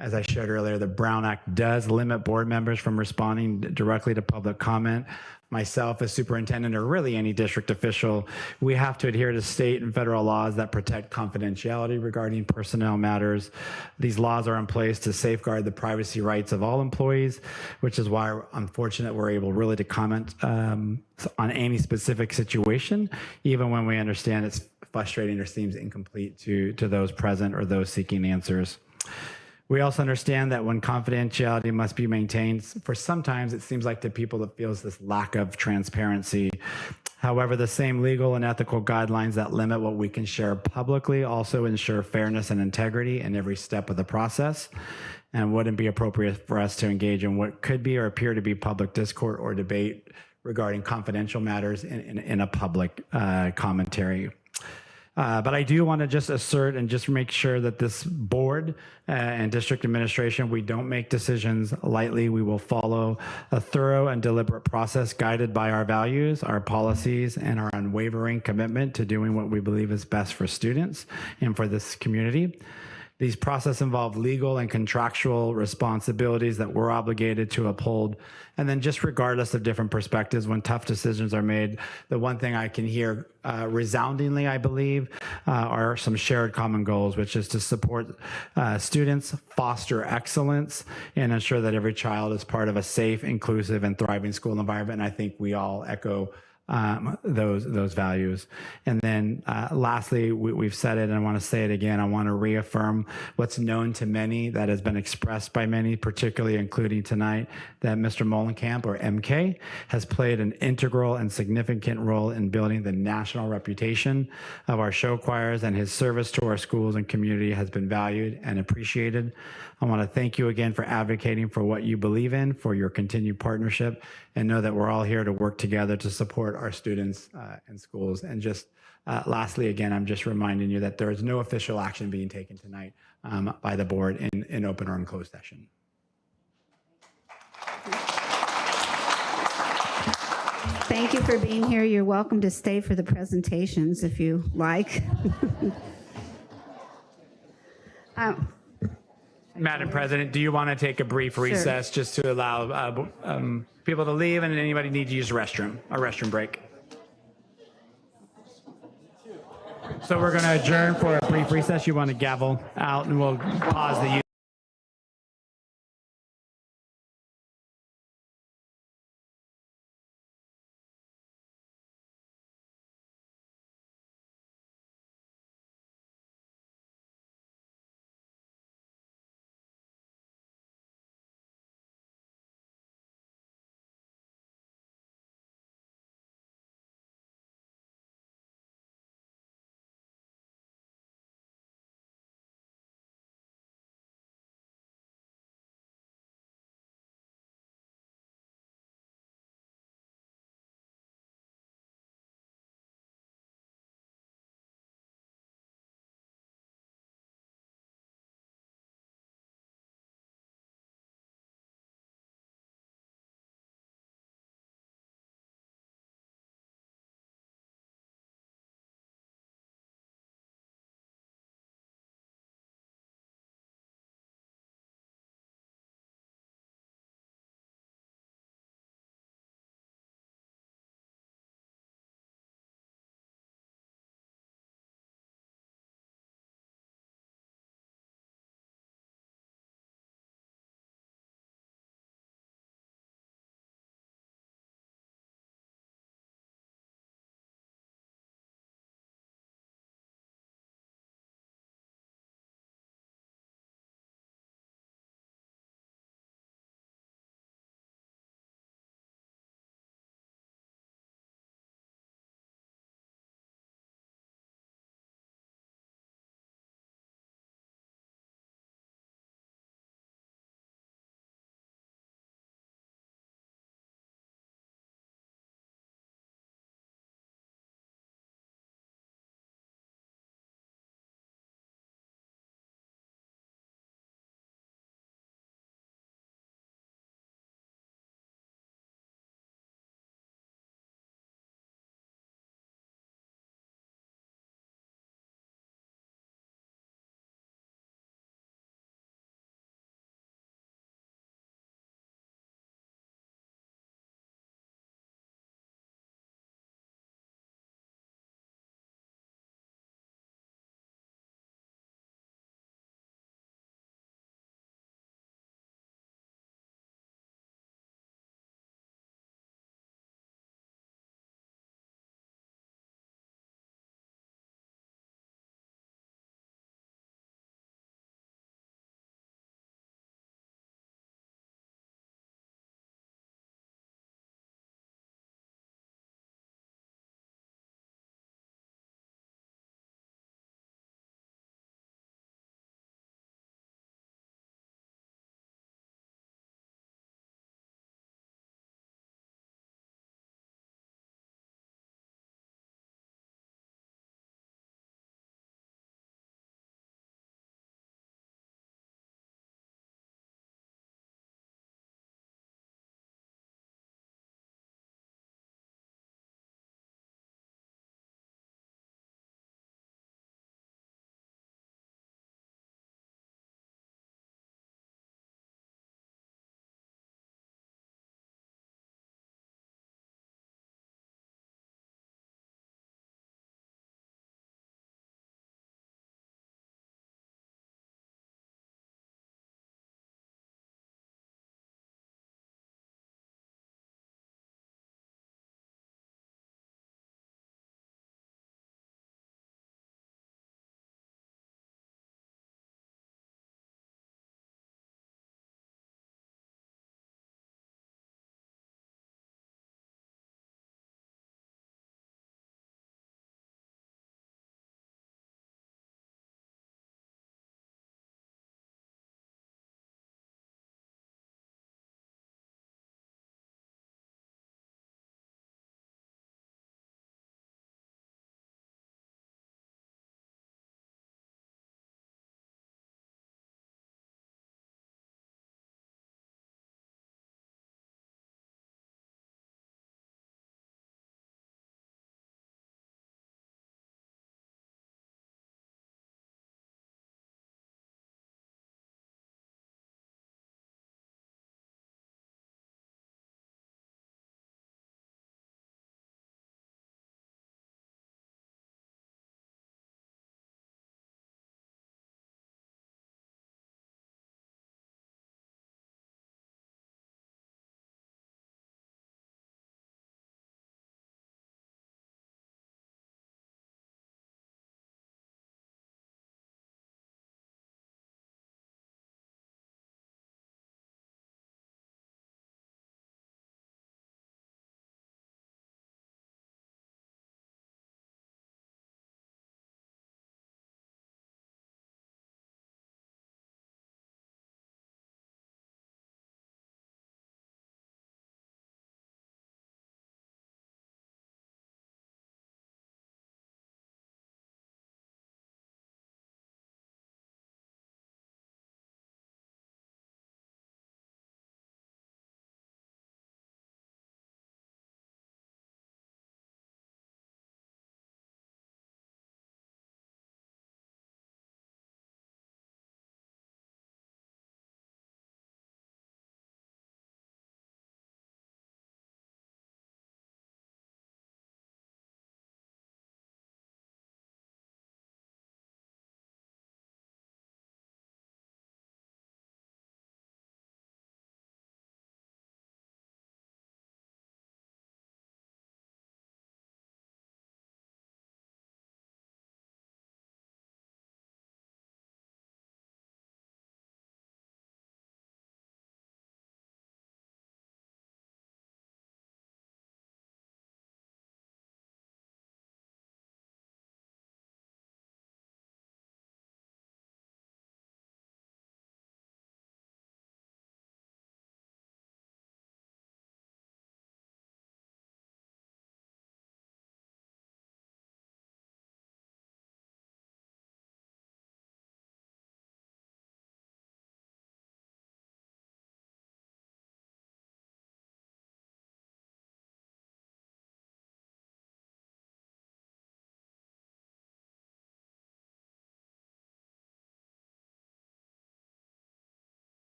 As I shared earlier, the Brown Act does limit board members from responding directly to public comment. Myself as superintendent, or really any district official, we have to adhere to state and federal laws that protect confidentiality regarding personnel matters. These laws are in place to safeguard the privacy rights of all employees, which is why I'm fortunate we're able really to comment on any specific situation, even when we understand it's frustrating or seems incomplete to those present or those seeking answers. We also understand that when confidentiality must be maintained, for sometimes it seems like to people that feels this lack of transparency. However, the same legal and ethical guidelines that limit what we can share publicly also ensure fairness and integrity in every step of the process, and wouldn't be appropriate for us to engage in what could be or appear to be public discourse or debate regarding confidential matters in a public commentary. But I do want to just assert and just make sure that this board and district administration, we don't make decisions lightly. We will follow a thorough and deliberate process guided by our values, our policies, and our unwavering commitment to doing what we believe is best for students and for this community. These processes involve legal and contractual responsibilities that we're obligated to uphold. And then just regardless of different perspectives, when tough decisions are made, the one thing I can hear resoundingly, I believe, are some shared common goals, which is to support students, foster excellence, and ensure that every child is part of a safe, inclusive, and thriving school environment. And I think we all echo those values. And then lastly, we've said it and I want to say it again. I want to reaffirm what's known to many, that has been expressed by many, particularly including tonight, that Mr. Molenkamp, or MK, has played an integral and significant role in building the national reputation of our show choirs, and his service to our schools and community has been valued and appreciated. I want to thank you again for advocating for what you believe in, for your continued partnership, and know that we're all here to work together to support our students and schools. And just lastly, again, I'm just reminding you that there is no official action being taken tonight by the board in open or in closed session. Thank you for being here. You're welcome to stay for the presentations if you like. Madam President, do you want to take a brief recess just to allow people to leave, and anybody need to use a restroom break? So we're going to adjourn for a brief recess. You want to gavel out and we'll pause the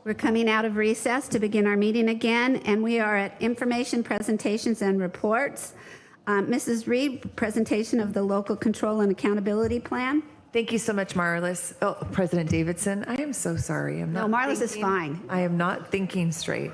We're coming out of recess to begin our meeting again, and we are at information, presentations, and reports. Mrs. Reed, presentation of the Local Control and Accountability Plan. Thank you so much, Marlis. Oh, President Davidson, I am so sorry. No, Marlis is fine. I am not thinking straight.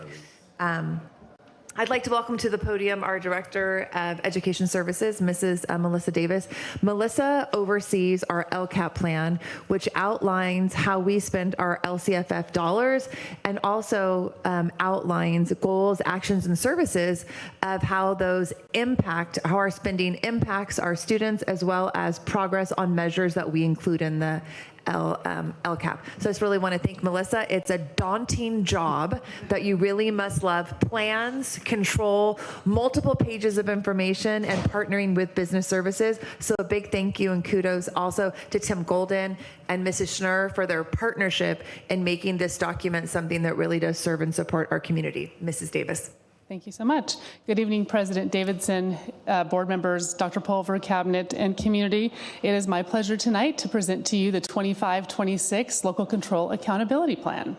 I'd like to welcome to the podium our Director of Education Services, Mrs. Melissa Davis. Melissa oversees our LCAP plan, which outlines how we spend our LCFF dollars and also outlines goals, actions, and services of how those impact, how our spending impacts our students, as well as progress on measures that we include in the LCAP. So I just really want to thank Melissa. It's a daunting job that you really must love. Plans, control, multiple pages of information, and partnering with business services. So a big thank you and kudos also to Tim Golden and Mrs. Schnurr for their partnership in making this document something that really does serve and support our community. Mrs. Davis. Thank you so much. Good evening, President Davidson, board members, Dr. Pulver, cabinet, and community. It is my pleasure tonight to present to you the 25-26 Local Control Accountability Plan.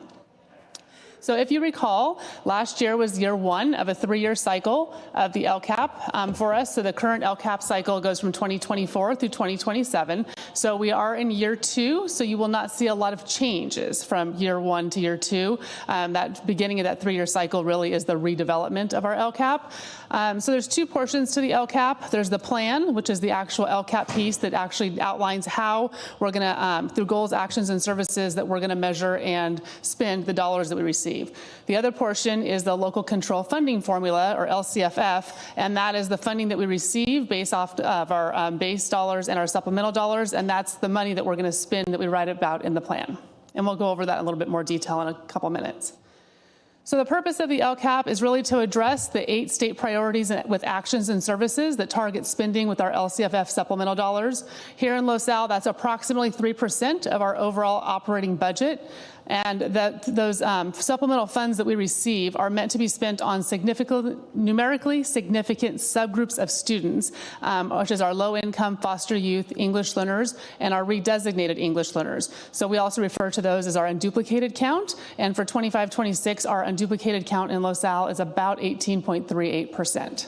So if you recall, last year was year one of a 3-year cycle of the LCAP for us. So the current LCAP cycle goes from 2024 through 2027. So we are in year 2, so you will not see a lot of changes from year 1 to year 2. That beginning of that 3-year cycle really is the redevelopment of our LCAP. So there's 2 portions to the LCAP. There's the plan, which is the actual LCAP piece that actually outlines how we're going to, through goals, actions, and services, that we're going to measure and spend the dollars that we receive. The other portion is the local control funding formula, or LCFF, and that is the funding that we receive based off of our base dollars and our supplemental dollars, and that's the money that we're going to spend that we write about in the plan. And we'll go over that in a little bit more detail in a couple minutes. So the purpose of the LCAP is really to address the 8 state priorities with actions and services that target spending with our LCFF supplemental dollars. Here in LoSal, that's approximately 3% of our overall operating budget. And those supplemental funds that we receive are meant to be spent on numerically significant subgroups of students, which is our low-income foster youth English learners and our redesignated English learners. So we also refer to those as our unduplicated count. And for 25-26, our unduplicated count in LoSal is about 18.38%.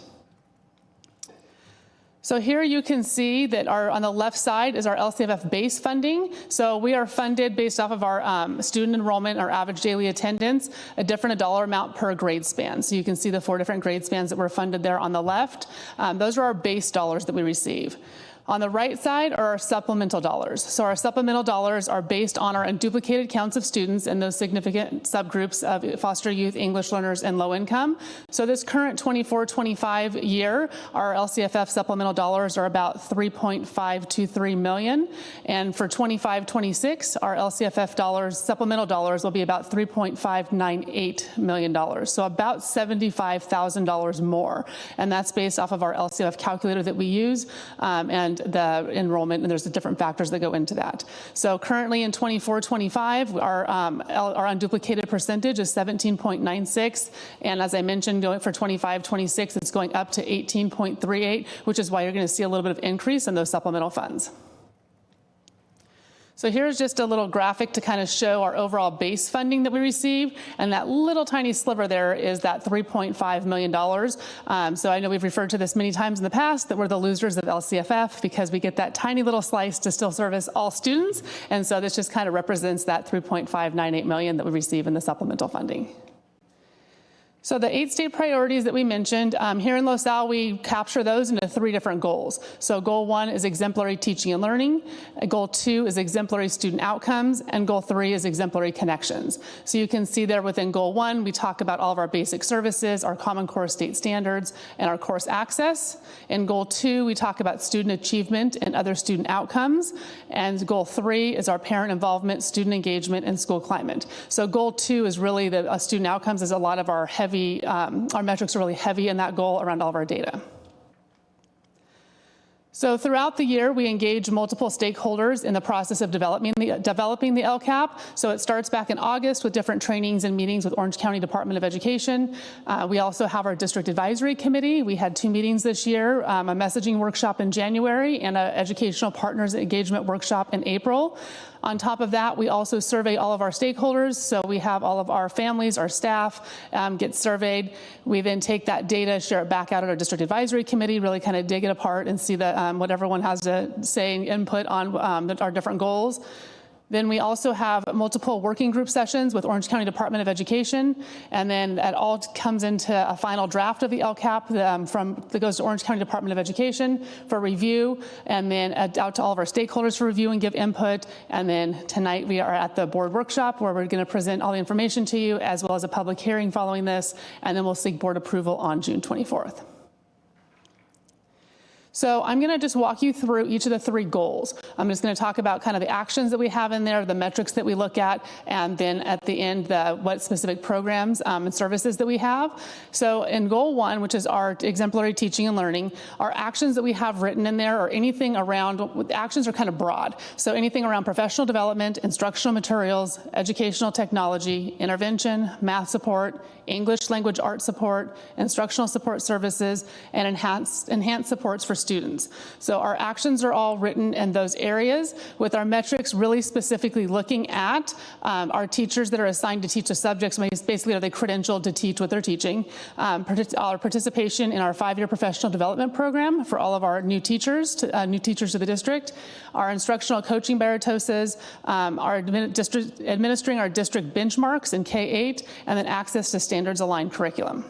So here you can see that on the left side is our LCFF base funding. So we are funded based off of our student enrollment, our average daily attendance, a dollar amount per grade span. So you can see the 4 different grade spans that were funded there on the left. Those are our base dollars that we receive. On the right side are our supplemental dollars. So our supplemental dollars are based on our unduplicated counts of students and those significant subgroups of foster youth, English learners, and low income. So this current 24-25 year, our LCFF supplemental dollars are about $3.523 million. And for 25-26, our LCFF dollars, supplemental dollars, will be about $3.598 million. So about $75,000 more. And that's based off of our LCFF calculator that we use, and the enrollment, and there's the different factors that go into that. So currently in 24-25, our unduplicated percentage is 17.96, and as I mentioned, going for 25-26, it's going up to 18.38, which is why you're going to see a little bit of increase in those supplemental funds. So here's just a little graphic to kind of show our overall base funding that we receive, and that little tiny sliver there is that $3.5 million. So I know we've referred to this many times in the past, that we're the losers of LCFF because we get that tiny little slice to still service all students, and so this just kind of represents that $3.598 million that we receive in the supplemental funding. So the 8 state priorities that we mentioned, here in LoSal, we capture those into 3 different goals. So goal 1 is exemplary teaching and learning. Goal 2 is exemplary student outcomes. And goal 3 is exemplary connections. So you can see there within goal 1, we talk about all of our basic services, our Common Core state standards, and our course access. In goal 2, we talk about student achievement and other student outcomes. And goal 3 is our parent involvement, student engagement, and school climate. So goal 2 is really the student outcomes, is a lot of our our metrics are really heavy in that goal around all of our data. So throughout the year, we engage multiple stakeholders in the process of developing the LCAP. So it starts back in August with different trainings and meetings with Orange County Department of Education. We also have our district advisory committee. We had 2 meetings this year, a messaging workshop in January and an educational partners engagement workshop in April. On top of that, we also survey all of our stakeholders. So we have all of our families, our staff get surveyed. We then take that data, share it back out at our district advisory committee, really kind of dig it apart and see that what everyone has to say and input on our different goals. Then we also have multiple working group sessions with Orange County Department of Education, and then that all comes into a final draft of the LCAP that goes to Orange County Department of Education for review, and then out to all of our stakeholders for review and give input. And then tonight we are at the board workshop where we're going to present all the information to you, as well as a public hearing following this, and then we'll seek board approval on June 24th. So I'm going to just walk you through each of the 3 goals. I'm just going to talk about kind of the actions that we have in there, the metrics that we look at, and then at the end, what specific programs and services that we have. So in goal 1, which is our exemplary teaching and learning, our actions that we have written in there, or anything around, actions are kind of broad. So anything around professional development, instructional materials, educational technology, intervention, math support, English language arts support, instructional support services, and enhanced supports for students. So our actions are all written in those areas, with our metrics really specifically looking at our teachers that are assigned to teach the subjects. Basically, are they credentialed to teach what they're teaching? Our participation in our 5-year professional development program for all of our new teachers to the district, our instructional coaching by our TOSAs, our administering our district benchmarks in K-8, and then access to standards-aligned curriculum.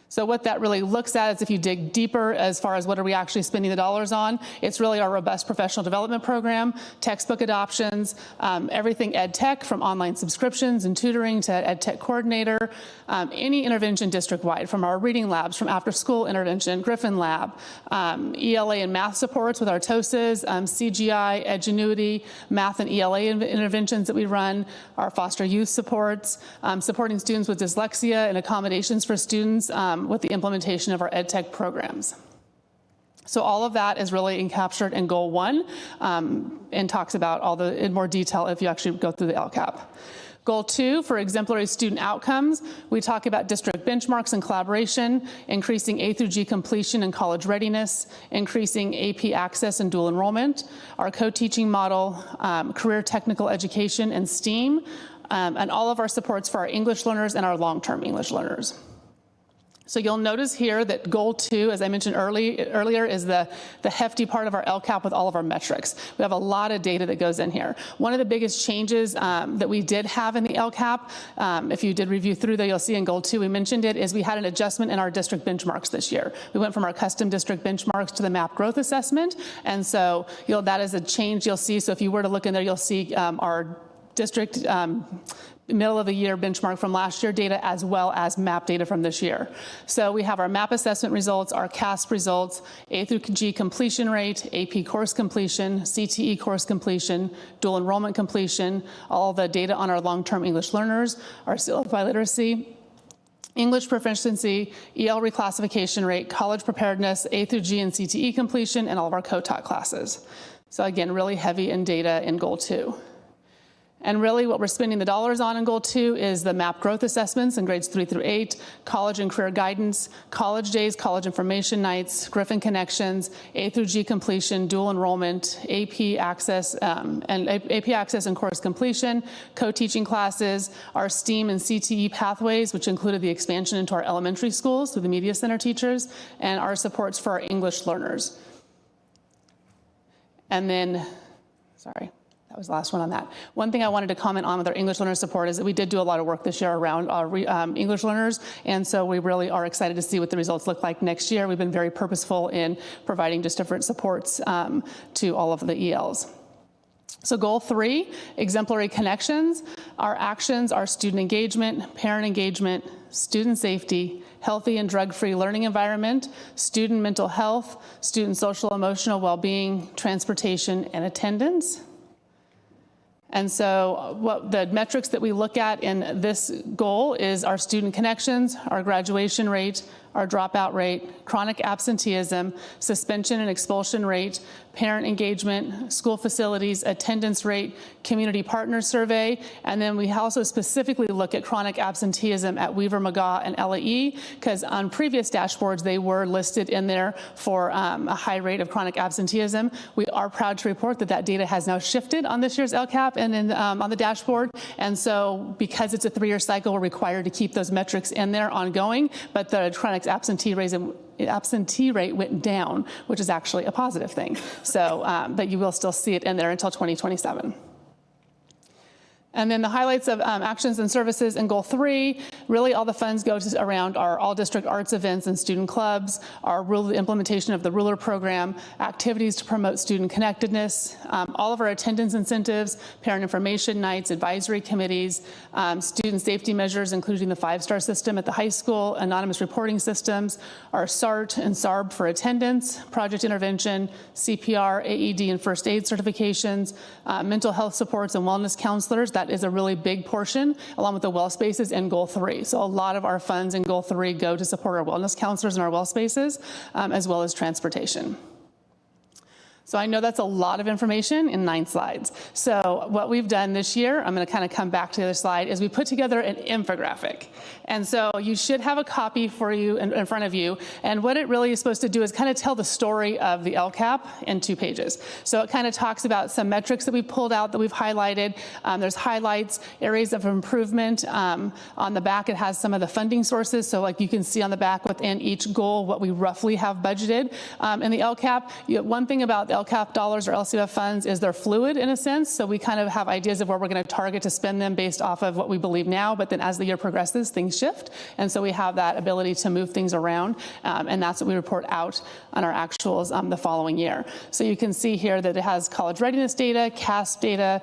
So what that really looks at is, if you dig deeper as far as what are we actually spending the dollars on, it's really our robust professional development program, textbook adoptions, everything ed tech, from online subscriptions and tutoring to ed tech coordinator, any intervention district-wide, from our reading labs, from after-school intervention, Griffin Lab, ELA and math supports with our TOSAs, CGI, Edgenuity, math and ELA interventions that we run, our foster youth supports, supporting students with dyslexia and accommodations for students with the implementation of our ed tech programs. So all of that is really encaptured in goal 1 and talks about in more detail if you actually go through the LCAP. Goal 2, for exemplary student outcomes, we talk about district benchmarks and collaboration, increasing A through G completion and college readiness, increasing AP access and dual enrollment, our co-teaching model, career technical education and STEAM, and all of our supports for our English learners and our long-term English learners. So you'll notice here that goal 2, as I mentioned earlier, is the hefty part of our LCAP with all of our metrics. We have a lot of data that goes in here. One of the biggest changes that we did have in the LCAP, if you did review through there, you'll see in goal 2, we mentioned it, is we had an adjustment in our district benchmarks this year. We went from our custom district benchmarks to the MAP growth assessment. And so that is a change you'll see. So if you were to look in there, you'll see our district middle of the year benchmark from last year data, as well as MAP data from this year. So we have our MAP assessment results, our CASP results, A through G completion rate, AP course completion, CTE course completion, dual enrollment completion, all the data on our long-term English learners, our CLFI literacy, English proficiency, EL reclassification rate, college preparedness, A through G and CTE completion, and all of our co-taught classes. So again, really heavy in data in goal 2. And really what we're spending the dollars on in goal 2 is the MAP growth assessments in grades 3 through 8, college and career guidance, college days, college information nights, Griffin connections, A through G completion, dual enrollment, AP access and course completion, co-teaching classes, our STEAM and CTE pathways, which included the expansion into our elementary schools through the media center teachers, and our supports for our English learners. And then, sorry. That was the last one on that. One thing I wanted to comment on with our English learner support is that we did do a lot of work this year around our English learners, and so we really are excited to see what the results look like next year. We've been very purposeful in providing just different supports to all of the ELs. So goal 3, exemplary connections. Our actions are student engagement, parent engagement, student safety, healthy and drug-free learning environment, student mental health, student social emotional well-being, transportation, and attendance. And so what the metrics that we look at in this goal is our student connections, our graduation rate, our dropout rate, chronic absenteeism, suspension and expulsion rate, parent engagement, school facilities, attendance rate, community partner survey, and then we also specifically look at chronic absenteeism at Weaver, McGaw, and LAE, because on previous dashboards, they were listed in there for a high rate of chronic absenteeism. We are proud to report that that data has now shifted on this year's LCAP and on the dashboard, and so because it's a 3-year cycle, we're required to keep those metrics in there ongoing, but the chronic absentee rate went down, which is actually a positive thing. So, but you will still see it in there until 2027. And then the highlights of actions and services in Goal 3, really all the funds go to around our all-district arts events and student clubs, our implementation of the ruler program, activities to promote student connectedness, all of our attendance incentives, parent information nights, advisory committees, student safety measures, including the 5-star system at the high school, anonymous reporting systems, our SART and SARB for attendance, project intervention, CPR, AED, and first aid certifications, mental health supports and wellness counselors. That is a really big portion, along with the well spaces in Goal 3. So a lot of our funds in Goal 3 go to support our wellness counselors and our well spaces, as well as transportation. So I know that's a lot of information in 9 slides. So what we've done this year, I'm going to kind of come back to the other slide, is we put together an infographic. And so you should have a copy for you in front of you. And what it really is supposed to do is kind of tell the story of the LCAP in 2 pages. So it kind of talks about some metrics that we pulled out that we've highlighted. There's highlights, areas of improvement. On the back, it has some of the funding sources. So like you can see on the back within each goal what we roughly have budgeted. In the LCAP, one thing about the LCAP dollars or LCF funds is they're fluid in a sense. So we kind of have ideas of where we're going to target to spend them based off of what we believe now. But then as the year progresses, things shift. And so we have that ability to move things around. And that's what we report out on our actuals the following year. So you can see here that it has college readiness data, CASP data,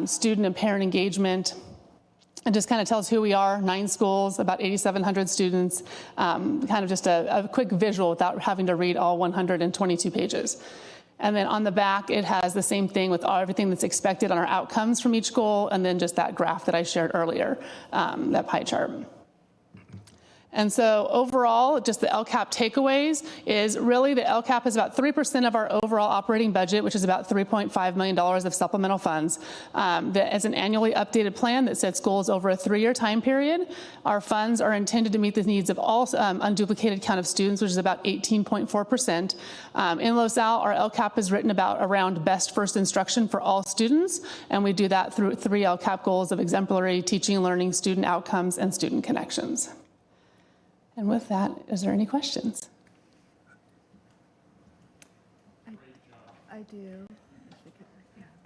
student and parent engagement. It just kind of tells who we are, 9 schools, about 8,700 students, kind of just a quick visual without having to read all 122 pages. And then on the back, it has the same thing with everything that's expected on our outcomes from each goal, and then just that graph that I shared earlier, that pie chart. And so overall, just the LCAP takeaways is really the LCAP is about 3% of our overall operating budget, which is about $3.5 million of supplemental funds. That is an annually updated plan that sets goals over a 3-year time period. Our funds are intended to meet the needs of all unduplicated count of students, which is about 18.4%. In LoSal, our LCAP is written about around best first instruction for all students, and we do that through 3 LCAP goals of exemplary teaching and learning, student outcomes, and student connections. And with that, is there any questions? I do.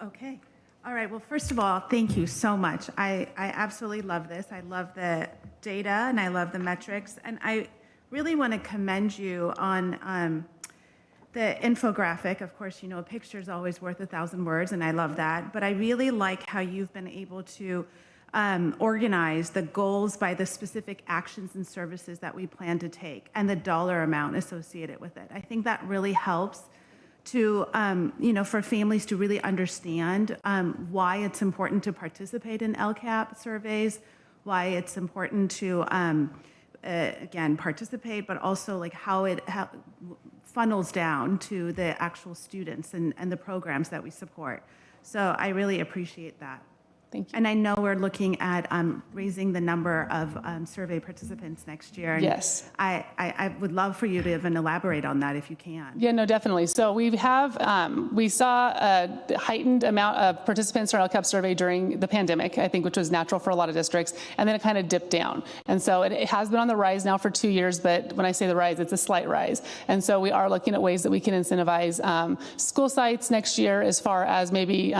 Okay. All right. Well, first of all, thank you so much. I absolutely love this. I love the data and I love the metrics. And I really want to commend you on the infographic. Of course, you know, a picture is always worth 1,000 words, and I love that. But I really like how you've been able to organize the goals by the specific actions and services that we plan to take and the dollar amount associated with it. I think that really helps to, you know, for families to really understand why it's important to participate in LCAP surveys, why it's important to, again, participate, but also like how it funnels down to the actual students and the programs that we support. So I really appreciate that. Thank you. And I know we're looking at raising the number of survey participants next year. And yes. I would love for you to even elaborate on that if you can. Yeah, no, definitely. So we saw a heightened amount of participants in our LCAP survey during the pandemic, I think, which was natural for a lot of districts, and then it kind of dipped down. And so it has been on the rise now for 2 years, but when I say the rise, it's a slight rise. And so we are looking at ways that we can incentivize school sites next year as far as maybe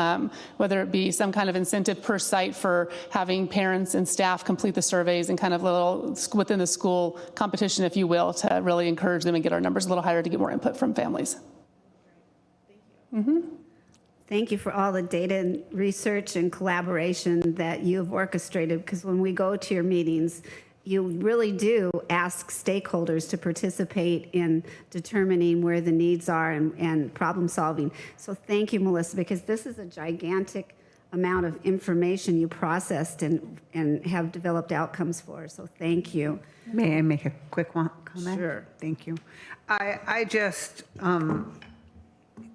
whether it be some kind of incentive per site for having parents and staff complete the surveys and kind of little within the school competition, if you will, to really encourage them and get our numbers a little higher to get more input from families. Thank you. Thank you for all the data and research and collaboration that you've orchestrated, because when we go to your meetings, you really do ask stakeholders to participate in determining where the needs are and problem solving. So thank you, Melissa, because this is a gigantic amount of information you processed and have developed outcomes for. So thank you. May I make a quick comment? Sure. Thank you. I just,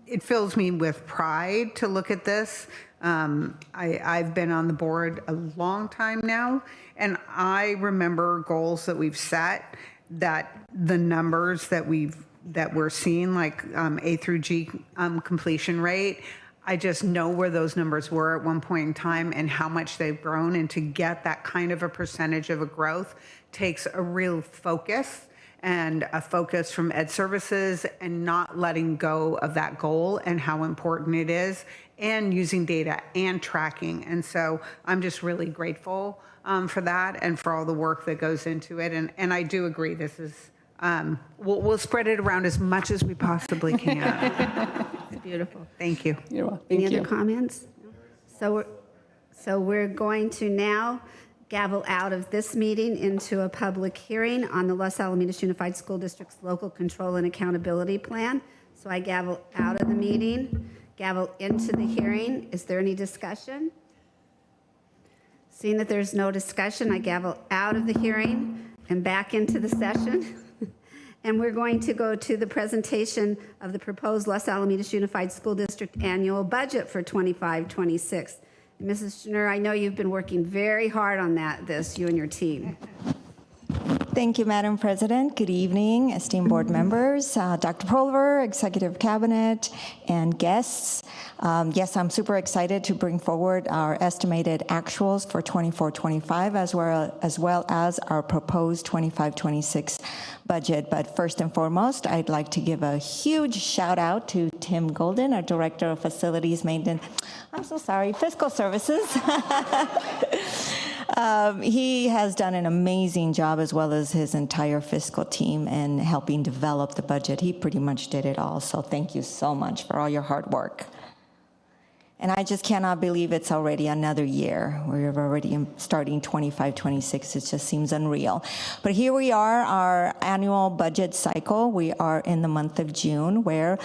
it fills me with pride to look at this. I've been on the board a long time now, and I remember goals that we've set, that the numbers that we're seeing, like A through G completion rate. I just know where those numbers were at one point in time and how much they've grown, and to get that kind of a percentage of a growth takes a real focus, and a focus from Ed Services, and not letting go of that goal and how important it is, and using data and tracking. And so I'm just really grateful for that and for all the work that goes into it. And I do agree, this is, we'll spread it around as much as we possibly can. It's beautiful. Thank you. You're welcome. Any other comments? So we're going to now gavel out of this meeting into a public hearing on the Los Alamitos Unified School District's Local Control and Accountability Plan. So I gavel out of the meeting, gavel into the hearing. Is there any discussion? Seeing that there's no discussion, I gavel out of the hearing and back into the session. And we're going to go to the presentation of the proposed Los Alamitos Unified School District annual budget for 25-26. Mrs. Schnur, I know you've been working very hard on you and your team. Thank you, Madam President. Good evening, esteemed board members, Dr. Pulver, Executive Cabinet, and guests. Yes, I'm super excited to bring forward our estimated actuals for 24-25 as well as our proposed 25-26 budget. But first and foremost, I'd like to give a huge shout out to Tim Golden, our Director of Facilities Maintenance. I'm so sorry, Fiscal Services. He has done an amazing job, as well as his entire fiscal team, in helping develop the budget. He pretty much did it all, so thank you so much for all your hard work. And I just cannot believe it's already another year. We're already starting 25-26. It just seems unreal. But here we are, our annual budget cycle. We are in the month of June, where,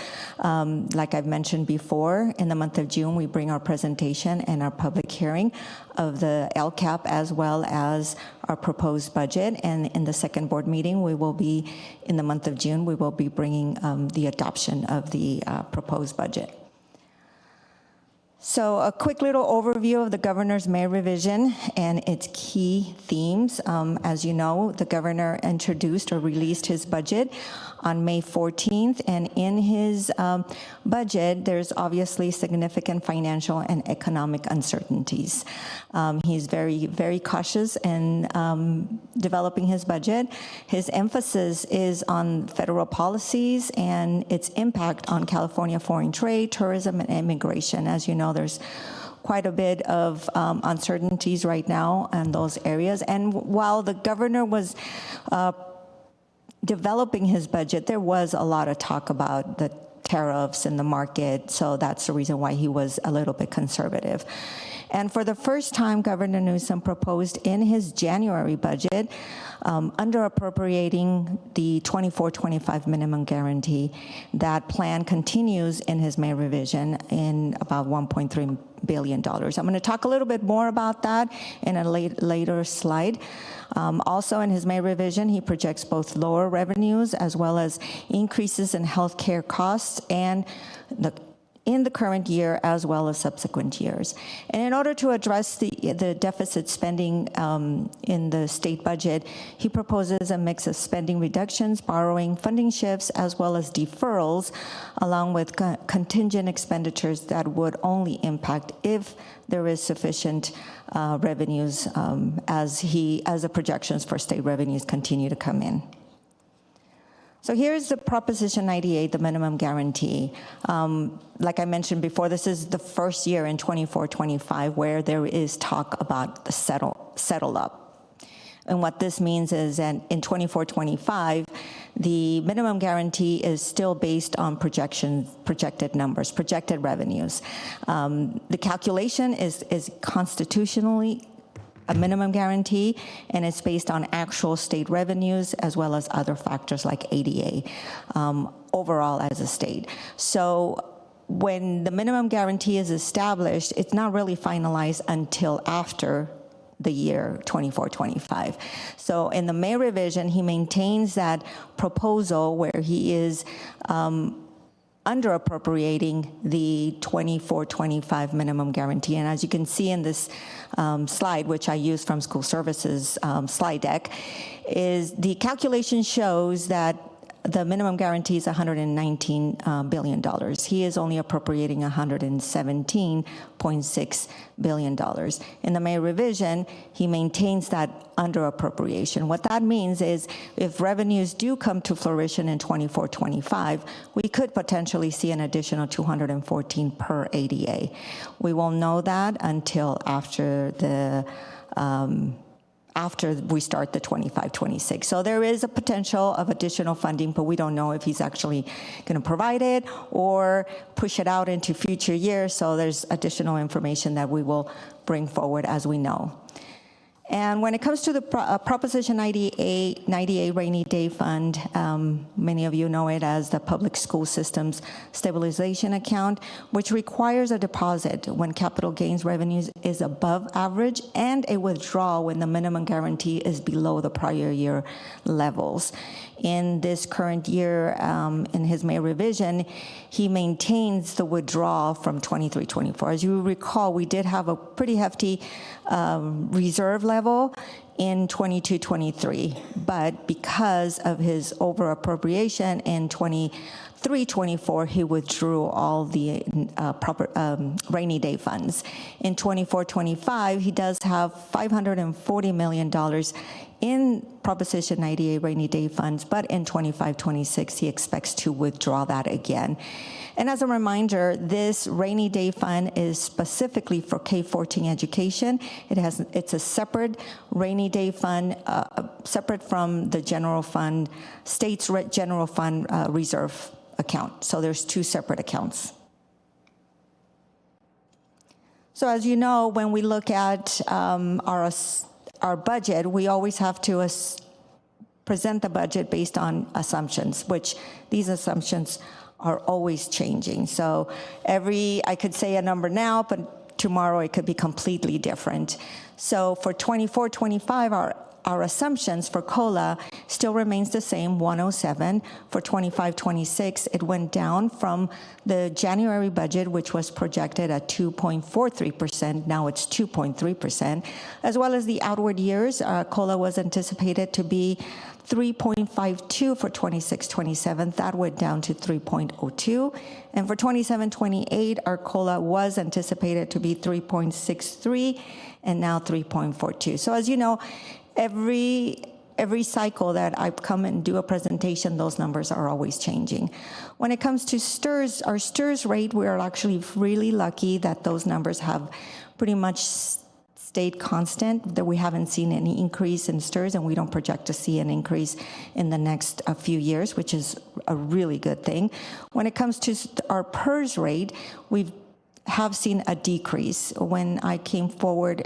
like I've mentioned before, in the month of June, we bring our presentation and our public hearing of the LCAP as well as our proposed budget. And in the second board meeting, we will be, in the month of June, we will be bringing the adoption of the proposed budget. So a quick little overview of the governor's May revision and its key themes. As you know, the governor introduced or released his budget on May 14th, and in his budget, there's obviously significant financial and economic uncertainties. He's very, very cautious in developing his budget. His emphasis is on federal policies and its impact on California foreign trade, tourism, and immigration. As you know, there's quite a bit of uncertainties right now in those areas. And while the governor was developing his budget, there was a lot of talk about the tariffs in the market, so that's the reason why he was a little bit conservative. And for the first time, Governor Newsom proposed in his January budget under appropriating the 24-25 minimum guarantee. That plan continues in his May revision in about $1.3 billion. I'm going to talk a little bit more about that in a later slide. Also in his May revision, he projects both lower revenues as well as increases in healthcare costs and in the current year as well as subsequent years. And in order to address the deficit spending in the state budget, he proposes a mix of spending reductions, borrowing, funding shifts, as well as deferrals, along with contingent expenditures that would only impact if there is sufficient revenues as the projections for state revenues continue to come in. So here's the Proposition 98, the minimum guarantee. Like I mentioned before, this is the first year in 24-25 where there is talk about the settle up. And what this means is that in 24-25, the minimum guarantee is still based on projected numbers, projected revenues. The calculation is constitutionally a minimum guarantee, and it's based on actual state revenues as well as other factors like ADA overall as a state. So when the minimum guarantee is established, it's not really finalized until after the year 24-25. So in the May revision, he maintains that proposal where he is under appropriating the 24-25 minimum guarantee. And as you can see in this slide, which I used from School Services slide deck, is the calculation shows that the minimum guarantee is $119 billion. He is only appropriating $117.6 billion. In the May revision, he maintains that under appropriation. What that means is if revenues do come to fruition in 24-25, we could potentially see an additional 214 per ADA. We won't know that until after we start the 25-26. So there is a potential of additional funding, but we don't know if he's actually going to provide it or push it out into future years. So there's additional information that we will bring forward as we know. And when it comes to the Proposition 98 Rainy Day Fund, many of you know it as the Public School Systems Stabilization Account, which requires a deposit when capital gains revenues is above average and a withdrawal when the minimum guarantee is below the prior year levels. In this current year, in his May revision, he maintains the withdrawal from 23-24. As you recall, we did have a pretty hefty reserve level in 22-23, but because of his over appropriation in 23-24, he withdrew all the rainy day funds. In 24-25, he does have $540 million in Proposition 98 rainy day funds, but in 25-26, he expects to withdraw that again. And as a reminder, this rainy day fund is specifically for K-14 education. It's a separate rainy day fund, separate from the general fund, state's general fund reserve account. So there's two separate accounts. So as you know, when we look at our budget, we always have to present the budget based on assumptions, which these assumptions are always changing. So I could say a number now, but tomorrow it could be completely different. So for 24-25, our assumptions for COLA still remains the same, 107. For 25-26, it went down from the January budget, which was projected at 2.43%. Now it's 2.3%. As well as the outward years, COLA was anticipated to be 3.52 for 26-27. That went down to 3.02. And for 27-28, our COLA was anticipated to be 3.63 and now 3.42. So as you know, every cycle that I come and do a presentation, those numbers are always changing. When it comes to STIRS, our STIRS rate, we are actually really lucky that those numbers have pretty much stayed constant, that we haven't seen any increase in STIRS, and we don't project to see an increase in the next few years, which is a really good thing. When it comes to our PERS rate, we have seen a decrease. When I came forward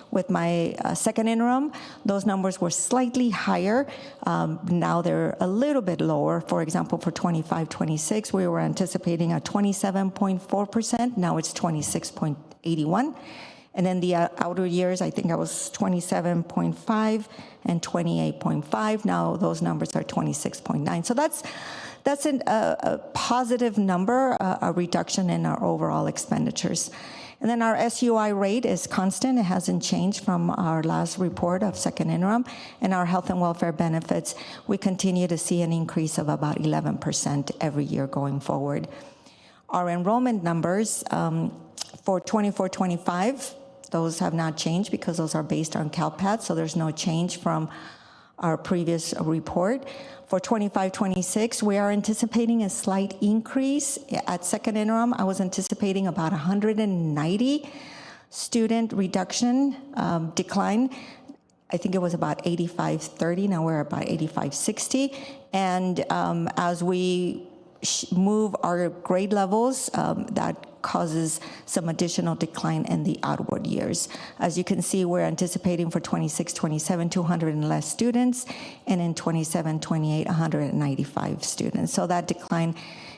with my second interim, those numbers were slightly higher. Now they're a little bit lower. For example, for 25-26, we were anticipating a 27.4%. Now it's 26.81. And then the outer years, I think I was 27.5 and 28.5. Now those numbers are 26.9. So that's a positive number, a reduction in our overall expenditures. And then our SUI rate is constant. It hasn't changed from our last report of second interim. And our health and welfare benefits, we continue to see an increase of about 11% every year going forward. Our enrollment numbers for 24-25, those have not changed because those are based on CalPAT, so there's no change from our previous report. For 25-26, we are anticipating a slight increase. At second interim, I was anticipating about 190 student reduction, decline. I think it was about 85-30, now we're about 85-60. And as we move our grade levels, that causes some additional decline in the outward years. As you can see, we're anticipating for 26-27, 200 and less students, and in 27-28, 195 students. So that decline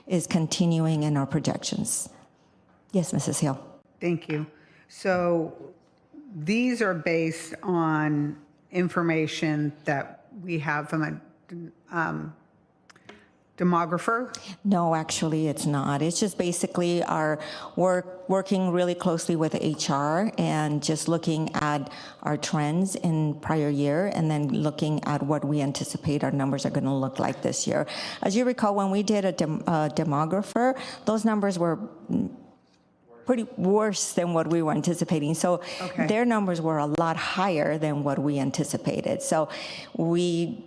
is continuing in our projections. Yes, Mrs. Hill. Thank you. So these are based on information that we have from a demographer? No, actually, it's not. It's just basically our working really closely with HR and just looking at our trends in prior year and then looking at what we anticipate our numbers are going to look like this year. As you recall, when we did a demographer, those numbers were pretty worse than what we were anticipating. So their numbers were a lot higher than what we anticipated. So we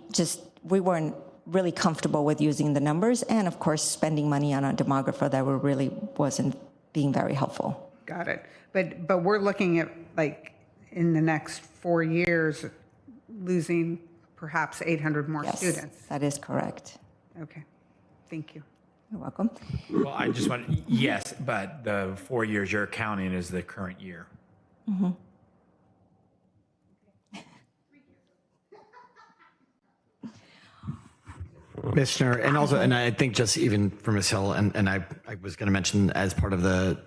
weren't really comfortable with using the numbers, and of course spending money on a demographer that really wasn't being very helpful. Got it. But we're looking at, like, in the next 4 years, losing perhaps 800 more students. That is correct. Okay. Thank you. You're welcome. Well, I just want, yes, but the 4 years you're counting is the current year. Mm-hmm. Commissioner, and also, and I think just even for Ms. Hill, and I was going to mention as part of the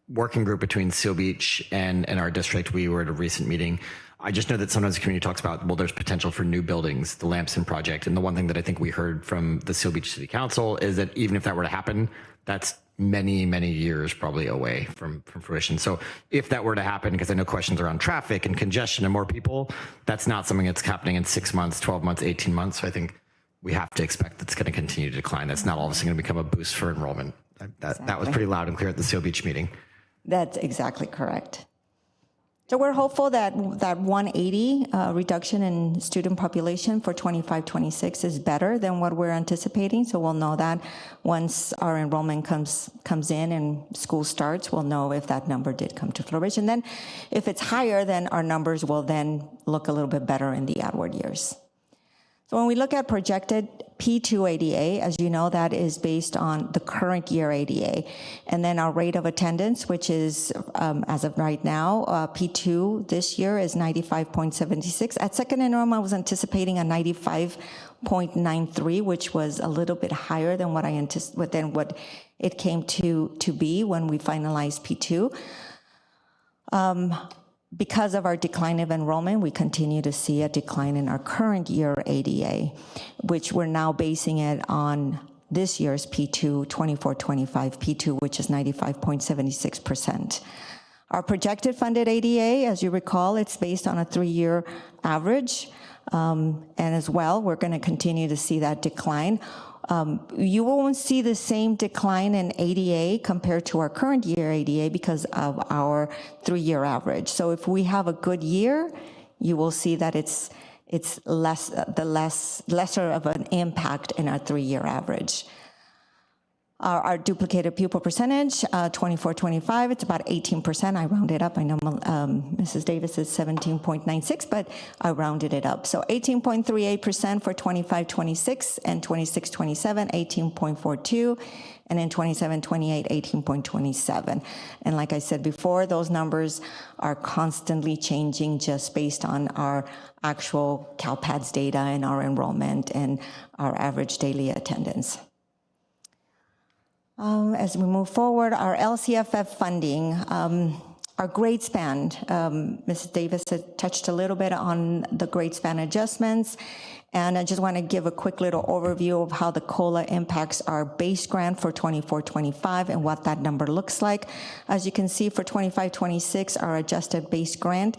working group between Seal Beach and our district, we were at a recent meeting. I just know that sometimes the community talks about, well, there's potential for new buildings, the Lamson project. And the one thing that I think we heard from the Seal Beach City Council is that even if that were to happen, that's many, many years probably away from fruition. So if that were to happen, because I know questions around traffic and congestion and more people, that's not something that's happening in 6 months, 12 months, 18 months. So I think we have to expect that's going to continue to decline. That's not all of a sudden going to become a boost for enrollment. That was pretty loud and clear at the Seal Beach meeting. That's exactly correct. So we're hopeful that 180 reduction in student population for 25-26 is better than what we're anticipating. So we'll know that once our enrollment comes in and school starts, we'll know if that number did come to fruition. Then if it's higher, then our numbers will then look a little bit better in the outward years. So when we look at projected P2 ADA, as you know, that is based on the current year ADA. And then our rate of attendance, which is, as of right now, P2 this year is 95.76. At second enrollment, I was anticipating a 95.93, which was a little bit higher than what what it came to be when we finalized P2. Because of our decline of enrollment, we continue to see a decline in our current year ADA, which we're now basing it on this year's P2, 24-25 P2, which is 95.76%. Our projected funded ADA, as you recall, it's based on a 3-year average. And as well, we're going to continue to see that decline. You won't see the same decline in ADA compared to our current year ADA because of our 3-year average. So if we have a good year, you will see that it's lesser of an impact in our 3-year average. Our duplicated pupil percentage, 24-25, it's about 18%. I rounded up. I know Mrs. Davis is 17.96, but I rounded it up. So 18.38% for 25-26 and 26-27, 18.42, and in 27-28, 18.27. And like I said before, those numbers are constantly changing just based on our actual CalPADS data and our enrollment and our average daily attendance. As we move forward, our LCFF funding, our grade span, Mrs. Davis had touched a little bit on the grade span adjustments, and I just want to give a quick little overview of how the COLA impacts our base grant for 24-25 and what that number looks like. As you can see, for 25-26, our adjusted base grant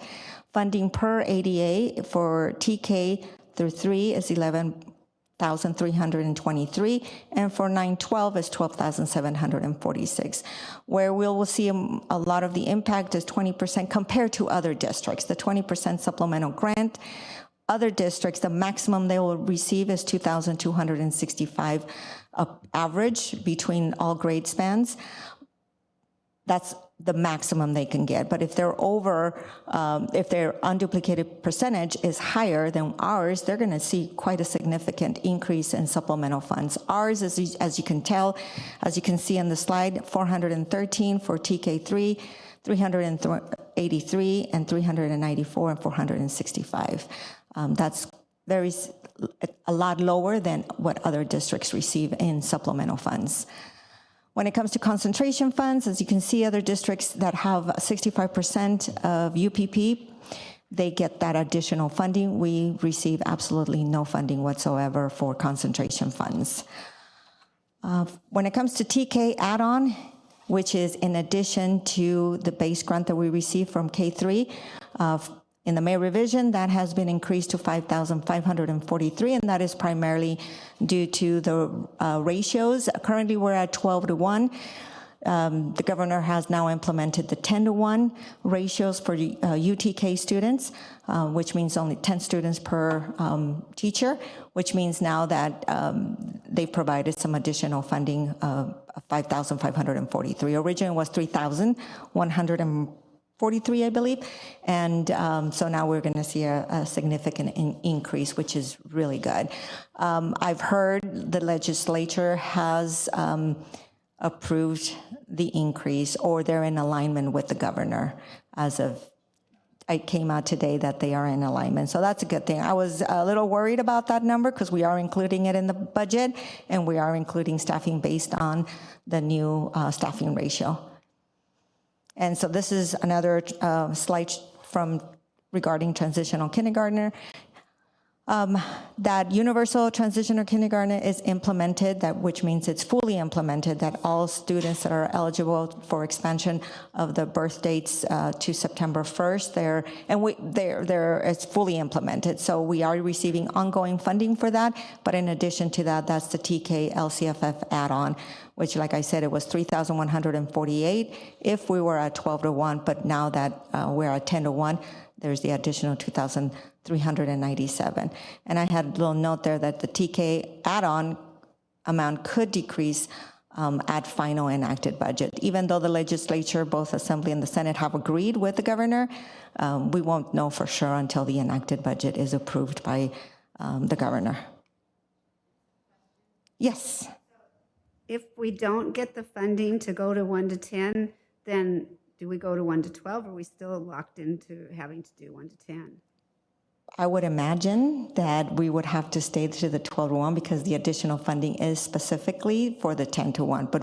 funding per ADA for TK through 3 is $11,323, and for 9-12 is $12,746. Where we will see a lot of the impact is 20% compared to other districts. The 20% supplemental grant, other districts, the maximum they will receive is $2,265 average between all grade spans. That's the maximum they can get. But if they're over, if their unduplicated percentage is higher than ours, they're going to see quite a significant increase in supplemental funds. Ours, as you can tell, as you can see on the slide, 413 for TK3, 383, and 394, and 465. That's a lot lower than what other districts receive in supplemental funds. When it comes to concentration funds, as you can see, other districts that have 65% of UPP, they get that additional funding. We receive absolutely no funding whatsoever for concentration funds. When it comes to TK add-on, which is in addition to the base grant that we receive from K3, in the May revision, that has been increased to $5,543, and that is primarily due to the ratios. Currently, we're at 12-1. The governor has now implemented the 10-1 ratios for UTK students, which means only 10 students per teacher, which means now that they've provided some additional funding of $5,543. Originally, it was $3,143, I believe. And so now we're going to see a significant increase, which is really good. I've heard the legislature has approved the increase, or they're in alignment with the governor. As of, it came out today that they are in alignment. So that's a good thing. I was a little worried about that number because we are including it in the budget, and we are including staffing based on the new staffing ratio. And so this is another slide from regarding transitional kindergartner. That universal transitional kindergarten is implemented, which means it's fully implemented, that all students that are eligible for expansion of the birth dates to September 1st, it's fully implemented. So we are receiving ongoing funding for that, but in addition to that, that's the TK LCFF add-on, which, like I said, it was $3,148 if we were at 12-1, but now that we're at 10-1, there's the additional $2,397. And I had a little note there that the TK add-on amount could decrease at final enacted budget. Even though the legislature, both Assembly and the Senate, have agreed with the governor, we won't know for sure until the enacted budget is approved by the governor. Yes? If we don't get the funding to go to 1 to 10, then do we go to 1 to 12? Or are we still locked into having to do 1 to 10? I would imagine that we would have to stay to the 12-1 because the additional funding is specifically for the 10-1, but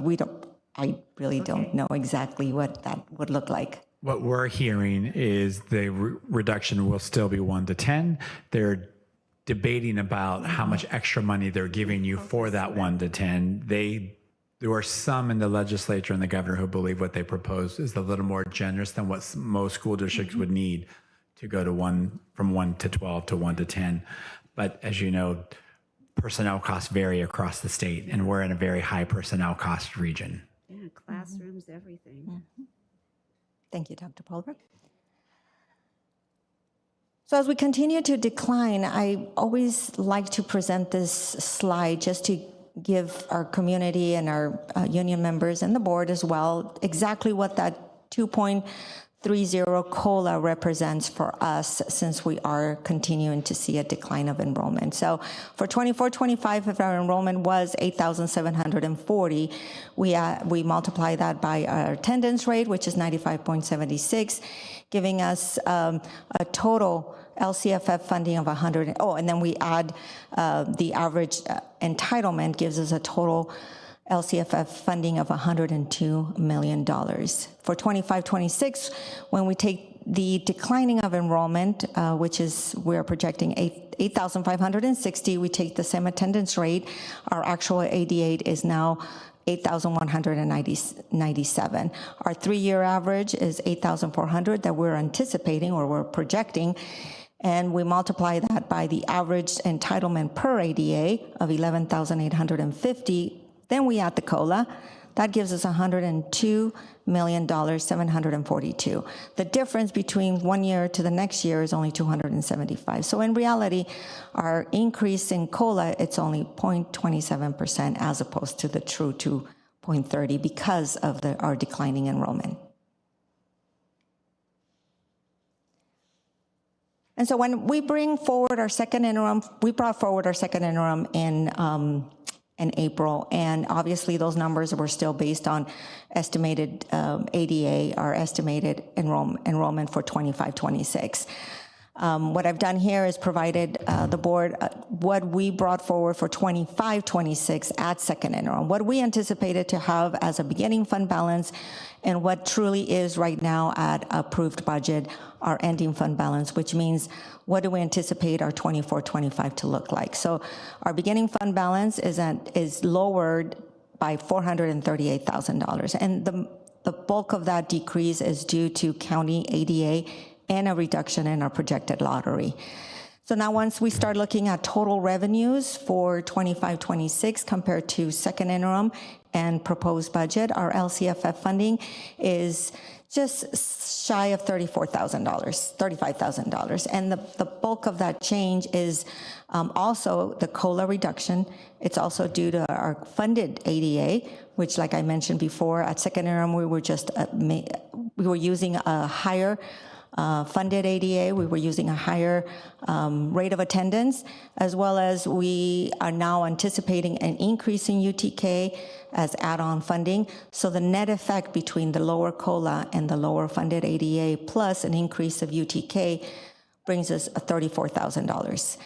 I really don't know exactly what that would look like. What we're hearing is the reduction will still be 1 to 10. They're debating about how much extra money they're giving you for that 1 to 10. There are some in the legislature and the governor who believe what they propose is a little more generous than what most school districts would need to go to from 1 to 12 to 1 to 10. But as you know, personnel costs vary across the state, and we're in a very high personnel cost region. Yeah, classrooms, everything. Thank you, Dr. Pulver. So as we continue to decline, I always like to present this slide just to give our community and our union members and the board as well exactly what that 2.30 COLA represents for us, since we are continuing to see a decline of enrollment. So for 24-25, if our enrollment was 8,740, we multiply that by our attendance rate, which is 95.76, giving us a total LCFF funding of 100. Oh, and then we add the average entitlement, gives us a total LCFF funding of $102 million. For 25-26, when we take the declining of enrollment, which is we're projecting 8,560, we take the same attendance rate, our actual 88 is now 8,197. Our 3-year average is 8,400 that we're anticipating or we're projecting, and we multiply that by the average entitlement per ADA of 11,850. Then we add the COLA. That gives us $102,742,000. The difference between 1 year to the next year is only 275. So in reality, our increase in COLA, it's only 0.27% as opposed to the true 2.30 because of our declining enrollment. And so when we bring forward our second interim, we brought forward our second interim in April, and obviously those numbers were still based on estimated ADA, our estimated enrollment for 25-26. What I've done here is provided the board what we brought forward for 25-26 at second interim, what we anticipated to have as a beginning fund balance, and what truly is right now at approved budget, our ending fund balance, which means what do we anticipate our 24-25 to look like. So our beginning fund balance is lowered by $438,000, and the bulk of that decrease is due to county ADA and a reduction in our projected lottery. So now once we start looking at total revenues for 25-26 compared to second interim and proposed budget, our LCFF funding is just shy of $35,000. And the bulk of that change is also the COLA reduction. It's also due to our funded ADA, which, like I mentioned before, at second interim, we were using a higher funded ADA. We were using a higher rate of attendance, as well as we are now anticipating an increase in UTK as add-on funding. So the net effect between the lower COLA and the lower funded ADA plus an increase of UTK brings us a $34,000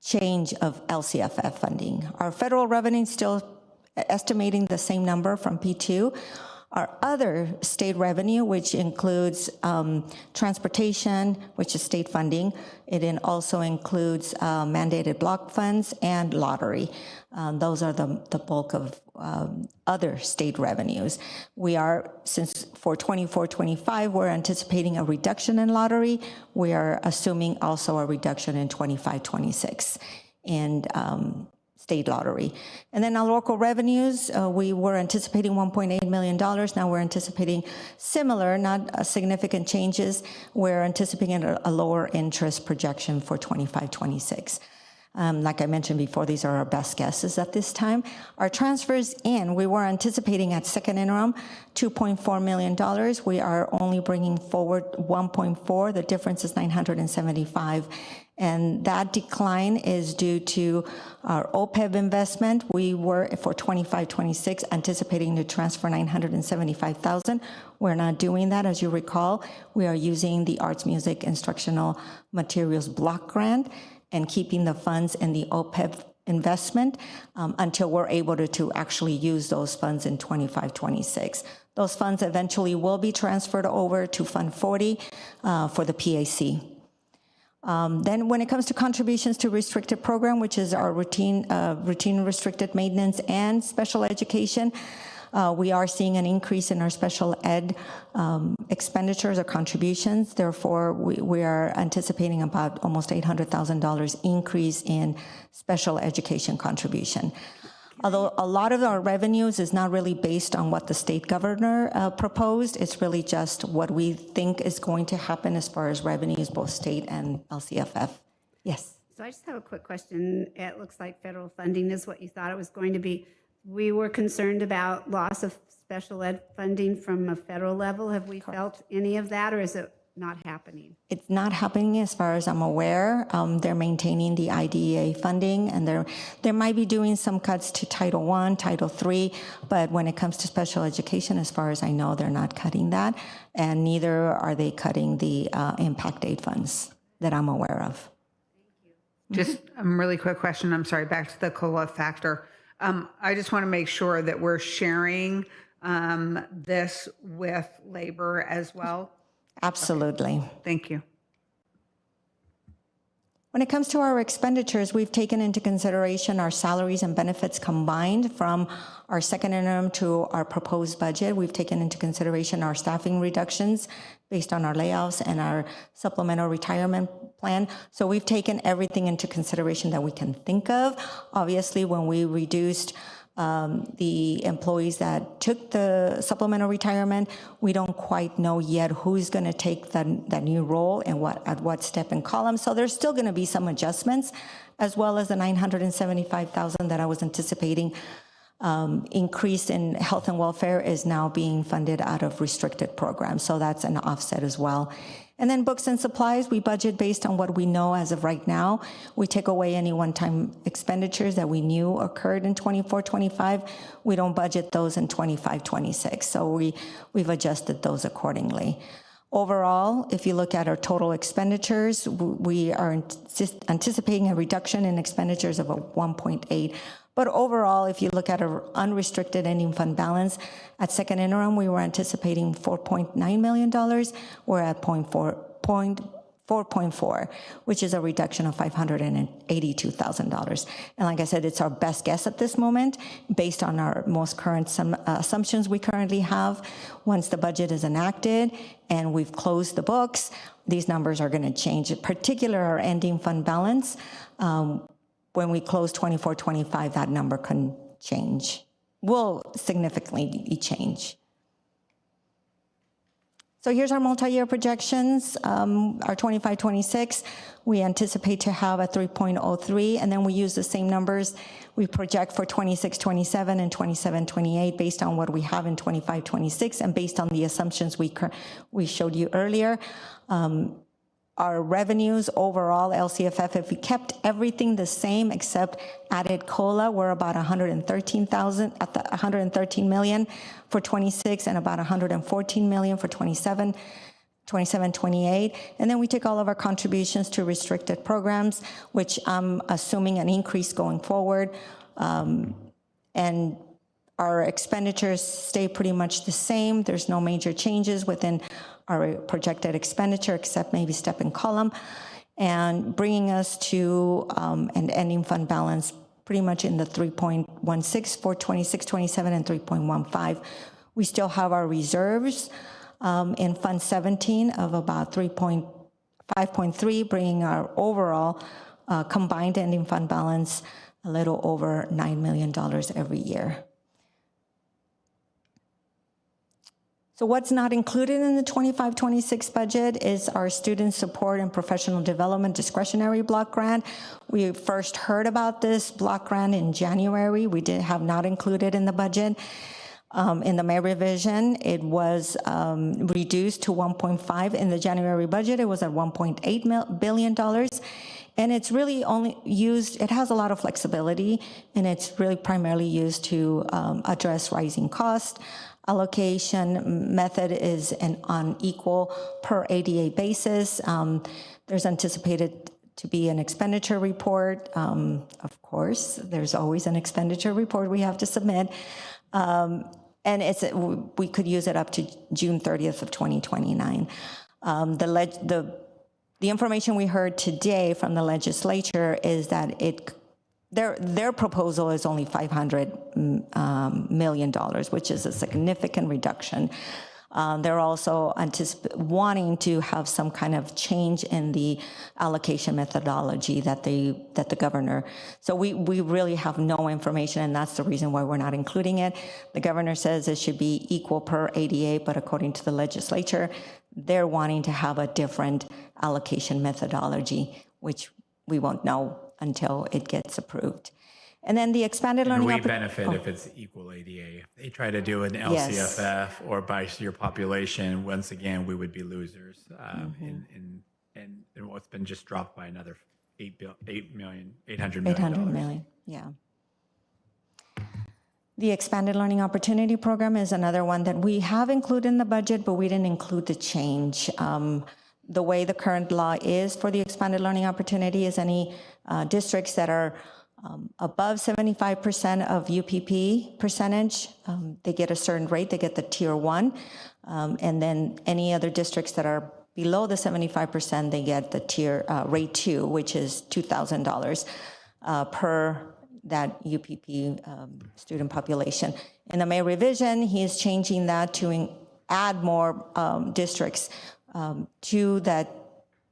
change of LCFF funding. Our federal revenue is still estimating the same number from P2. Our other state revenue, which includes transportation, which is state funding, it also includes mandated block funds and lottery. Those are the bulk of other state revenues. We are, since for 24-25, we're anticipating a reduction in lottery. We are assuming also a reduction in 25-26 and state lottery. And then our local revenues, we were anticipating $1.8 million. Now we're anticipating similar, not significant changes. We're anticipating a lower interest projection for 25-26. Like I mentioned before, these are our best guesses at this time. Our transfers in, we were anticipating at second interim $2.4 million. We are only bringing forward 1.4. The difference is 975. And that decline is due to our OPEB investment. We were, for 25-26, anticipating to transfer $975,000. We're not doing that, as you recall. We are using the Arts Music Instructional Materials Block Grant and keeping the funds in the OPEB investment until we're able to actually use those funds in 25-26. Those funds eventually will be transferred over to Fund 40 for the PAC. Then when it comes to contributions to restricted program, which is our routine restricted maintenance and special education, we are seeing an increase in our special ed expenditures or contributions. Therefore, we are anticipating about almost $800,000 increase in special education contribution. Although a lot of our revenues is not really based on what the state governor proposed, it's really just what we think is going to happen as far as revenues, both state and LCFF. Yes. So I just have a quick question. It looks like federal funding is what you thought it was going to be. We were concerned about loss of special ed funding from a federal level. Have we felt any of that, or is it not happening? It's not happening as far as I'm aware. They're maintaining the IDEA funding, and they might be doing some cuts to Title I, Title III, but when it comes to special education, as far as I know, they're not cutting that, and neither are they cutting the impact aid funds that I'm aware of. Just a really quick question. I'm sorry, back to the COLA factor. I just want to make sure that we're sharing this with labor as well. Absolutely. Okay. Thank you. When it comes to our expenditures, we've taken into consideration our salaries and benefits combined from our second interim to our proposed budget. We've taken into consideration our staffing reductions based on our layoffs and our supplemental retirement plan. So we've taken everything into consideration that we can think of. Obviously, when we reduced the employees that took the supplemental retirement, we don't quite know yet who's going to take that new role and at what step and column. So there's still going to be some adjustments, as well as the $975,000 that I was anticipating increase in health and welfare is now being funded out of restricted programs. So that's an offset as well. And then books and supplies, we budget based on what we know as of right now. We take away any one-time expenditures that we knew occurred in 24-25. We don't budget those in 25-26. So we've adjusted those accordingly. Overall, if you look at our total expenditures, we are anticipating a reduction in expenditures of 1.8. But overall, if you look at our unrestricted ending fund balance, at second interim, we were anticipating $4.9 million. We're at 4.4, which is a reduction of $582,000. And like I said, it's our best guess at this moment, based on our most current assumptions we currently have. Once the budget is enacted and we've closed the books, these numbers are going to change, in particular our ending fund balance. When we close 24-25, that number can change, will significantly change. So here's our multi-year projections. Our 25-26, we anticipate to have a 3.03, and then we use the same numbers. We project for 26-27 and 27-28 based on what we have in 25-26 and based on the assumptions we showed you earlier. Our revenues overall, LCFF, if we kept everything the same except added COLA, we're about 113 million for 26 and about 114 million for 27, 28. And then we take all of our contributions to restricted programs, which I'm assuming an increase going forward. And our expenditures stay pretty much the same. There's no major changes within our projected expenditure, except maybe step and column, and bringing us to an ending fund balance pretty much in the 3.16 for 26-27 and 3.15. We still have our reserves in Fund 17 of about 5.3, bringing our overall combined ending fund balance a little over $9 million every year. So what's not included in the 25-26 budget is our student support and professional development discretionary block grant. We first heard about this block grant in January. We have not included in the budget. In the May revision, it was reduced to 1.5. In the January budget, it was at $1.8 billion. And it's really only used, it has a lot of flexibility, and it's really primarily used to address rising costs. Allocation method is an unequal per ADA basis. There's anticipated to be an expenditure report. Of course, there's always an expenditure report we have to submit. And we could use it up to June 30th of 2029. The information we heard today from the legislature is that their proposal is only $500 million, which is a significant reduction. They're also wanting to have some kind of change in the allocation methodology that the governor. So we really have no information, and that's the reason why we're not including it. The governor says it should be equal per ADA, but according to the legislature, they're wanting to have a different allocation methodology, which we won't know until it gets approved. And then the expanded learning. We benefit if it's equal ADA. If they try to do an LCFF or by your population, once again, we would be losers. And what's been just dropped by another $800 million. $800 million, yeah. The Expanded Learning Opportunity Program is another one that we have included in the budget, but we didn't include the change. The way the current law is for the Expanded Learning Opportunity is any districts that are above 75% of UPP percentage, they get a certain rate, they get the tier 1. And then any other districts that are below the 75%, they get the tier rate 2, which is $2,000 per that UPP student population. In the May revision, he is changing that to add more districts to that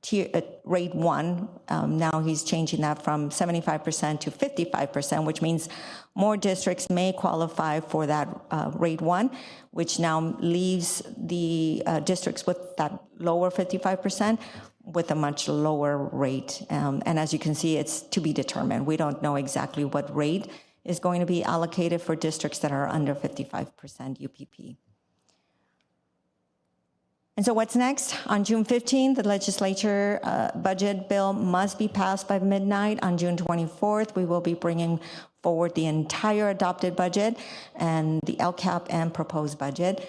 tier, rate 1. Now he's changing that from 75% to 55%, which means more districts may qualify for that rate 1, which now leaves the districts with that lower 55% with a much lower rate. And as you can see, it's to be determined. We don't know exactly what rate is going to be allocated for districts that are under 55% UPP. And so what's next? On June 15th, the legislature budget bill must be passed by midnight. On June 24th, we will be bringing forward the entire adopted budget and the LCAP and proposed budget.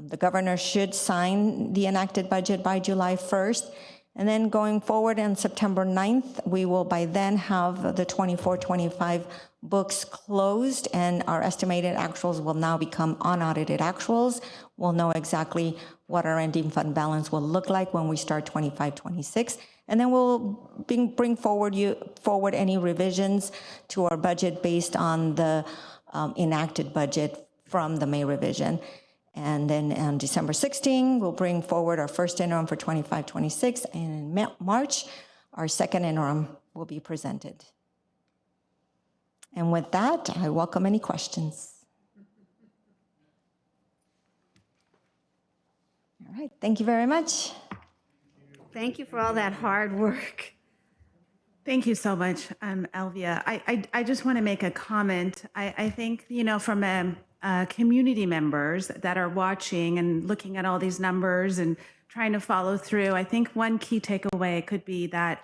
The governor should sign the enacted budget by July 1st. And then going forward on September 9th, we will by then have the 24-25 books closed, and our estimated actuals will now become unaudited actuals. We'll know exactly what our ending fund balance will look like when we start 25-26. And then we'll bring forward any revisions to our budget based on the enacted budget from the May revision. And then on December 16, we'll bring forward our first interim for 25-26. And in March, our second interim will be presented. And with that, I welcome any questions. All right, thank you very much. Thank you for all that hard work. Thank you so much, Elvia. I just want to make a comment. I think, from community members that are watching and looking at all these numbers and trying to follow through, I think one key takeaway could be that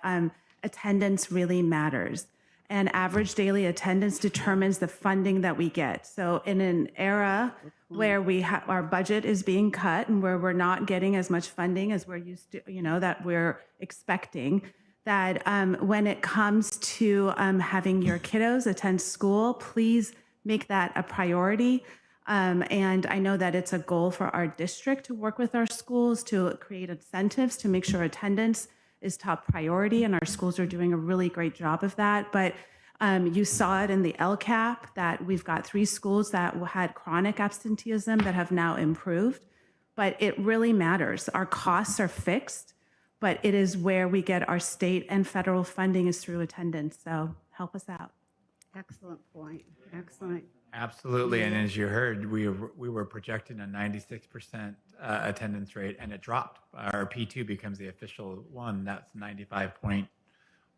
attendance really matters. And average daily attendance determines the funding that we get. So in an era where our budget is being cut and where we're not getting as much funding as we're used to, that we're expecting, that when it comes to having your kiddos attend school, please make that a priority. And I know that it's a goal for our district to work with our schools to create incentives to make sure attendance is top priority, and our schools are doing a really great job of that. But you saw it in the LCAP that we've got 3 schools that had chronic absenteeism that have now improved. But it really matters. Our costs are fixed, but it is where we get our state and federal funding is through attendance. So help us out. Excellent point. Excellent. Absolutely. And as you heard, we were projecting a 96% attendance rate, and it dropped. Our P2 becomes the official one. That's 95 point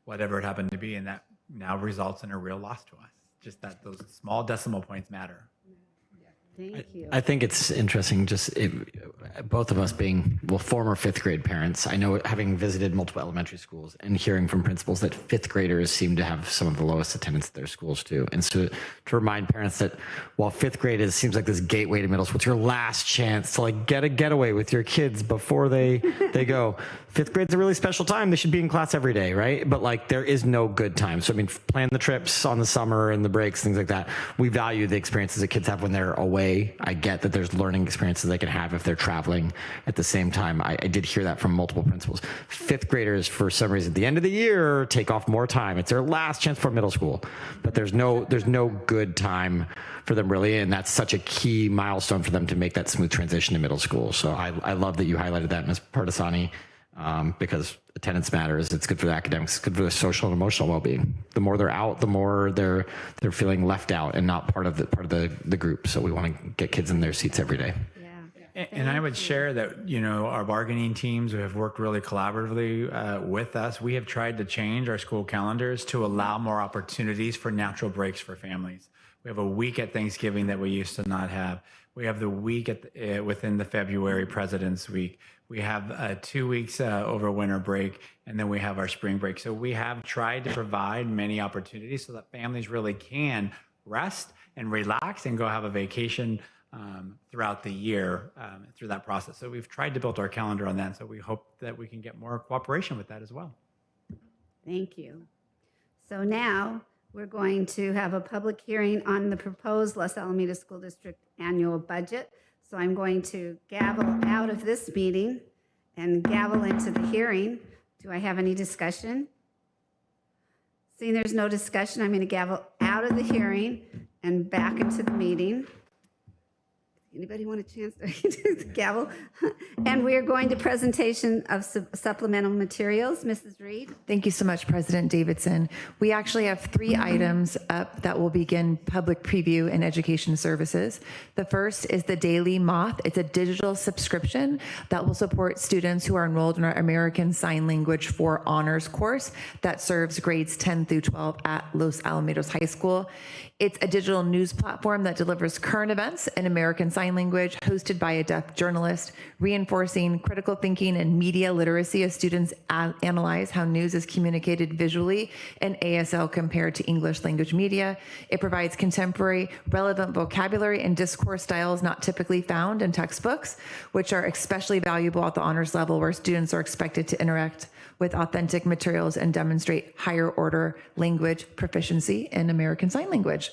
whatever it happened to be. And that now results in a real loss to us. Just that those small decimal points matter. Thank you. I think it's interesting, both of us being, former 5th grade parents. I know, having visited multiple elementary schools and hearing from principals, that 5th graders seem to have some of the lowest attendance at their schools too. And so to remind parents that while 5th grade seems like this gateway to middle school, it's your last chance to get a getaway with your kids before they go. 5th grade's a really special time. They should be in class every day, right? But there is no good time. So plan the trips on the summer and the breaks, things like that. We value the experiences that kids have when they're away. I get that there's learning experiences they can have if they're traveling. At the same time, I did hear that from multiple principals. 5th graders, for some reason, at the end of the year, take off more time. It's their last chance for middle school, but there's no good time for them really, and that's such a key milestone for them to make that smooth transition to middle school. So I love that you highlighted that, Ms. Partisani. Because attendance matters. It's good for the academics. It's good for their social and emotional well-being. The more they're out, the more they're feeling left out and not part of the group. So we want to get kids in their seats every day. And I would share that, our bargaining teams have worked really collaboratively with us. We have tried to change our school calendars to allow more opportunities for natural breaks for families. We have a week at Thanksgiving that we used to not have. We have the week within the February President's Week. We have 2 weeks over winter break, and then we have our spring break. So we have tried to provide many opportunities so that families really can rest and relax and go have a vacation throughout the year through that process. So we've tried to build our calendar on that. So we hope that we can get more cooperation with that as well. Thank you. So now we're going to have a public hearing on the proposed Los Alamitos School District annual budget. So I'm going to gavel out of this meeting and gavel into the hearing. Do I have any discussion? Seeing there's no discussion, I'm going to gavel out of the hearing and back into the meeting. Anybody want a chance to gavel? And we are going to presentation of supplemental materials. Mrs. Reed. Thank you so much, President Davidson. We actually have 3 items up that will begin public preview in education services. The first is the Daily Moth. It's a digital subscription that will support students who are enrolled in our American Sign Language 4 honors course that serves grades 10 through 12 at Los Alamitos High School. It's a digital news platform that delivers current events in American Sign Sign Language, hosted by a deaf journalist, reinforcing critical thinking and media literacy as students analyze how news is communicated visually in ASL compared to English language media. It provides contemporary, relevant vocabulary and discourse styles not typically found in textbooks, which are especially valuable at the honors level, where students are expected to interact with authentic materials and demonstrate higher order language proficiency in American Sign Language.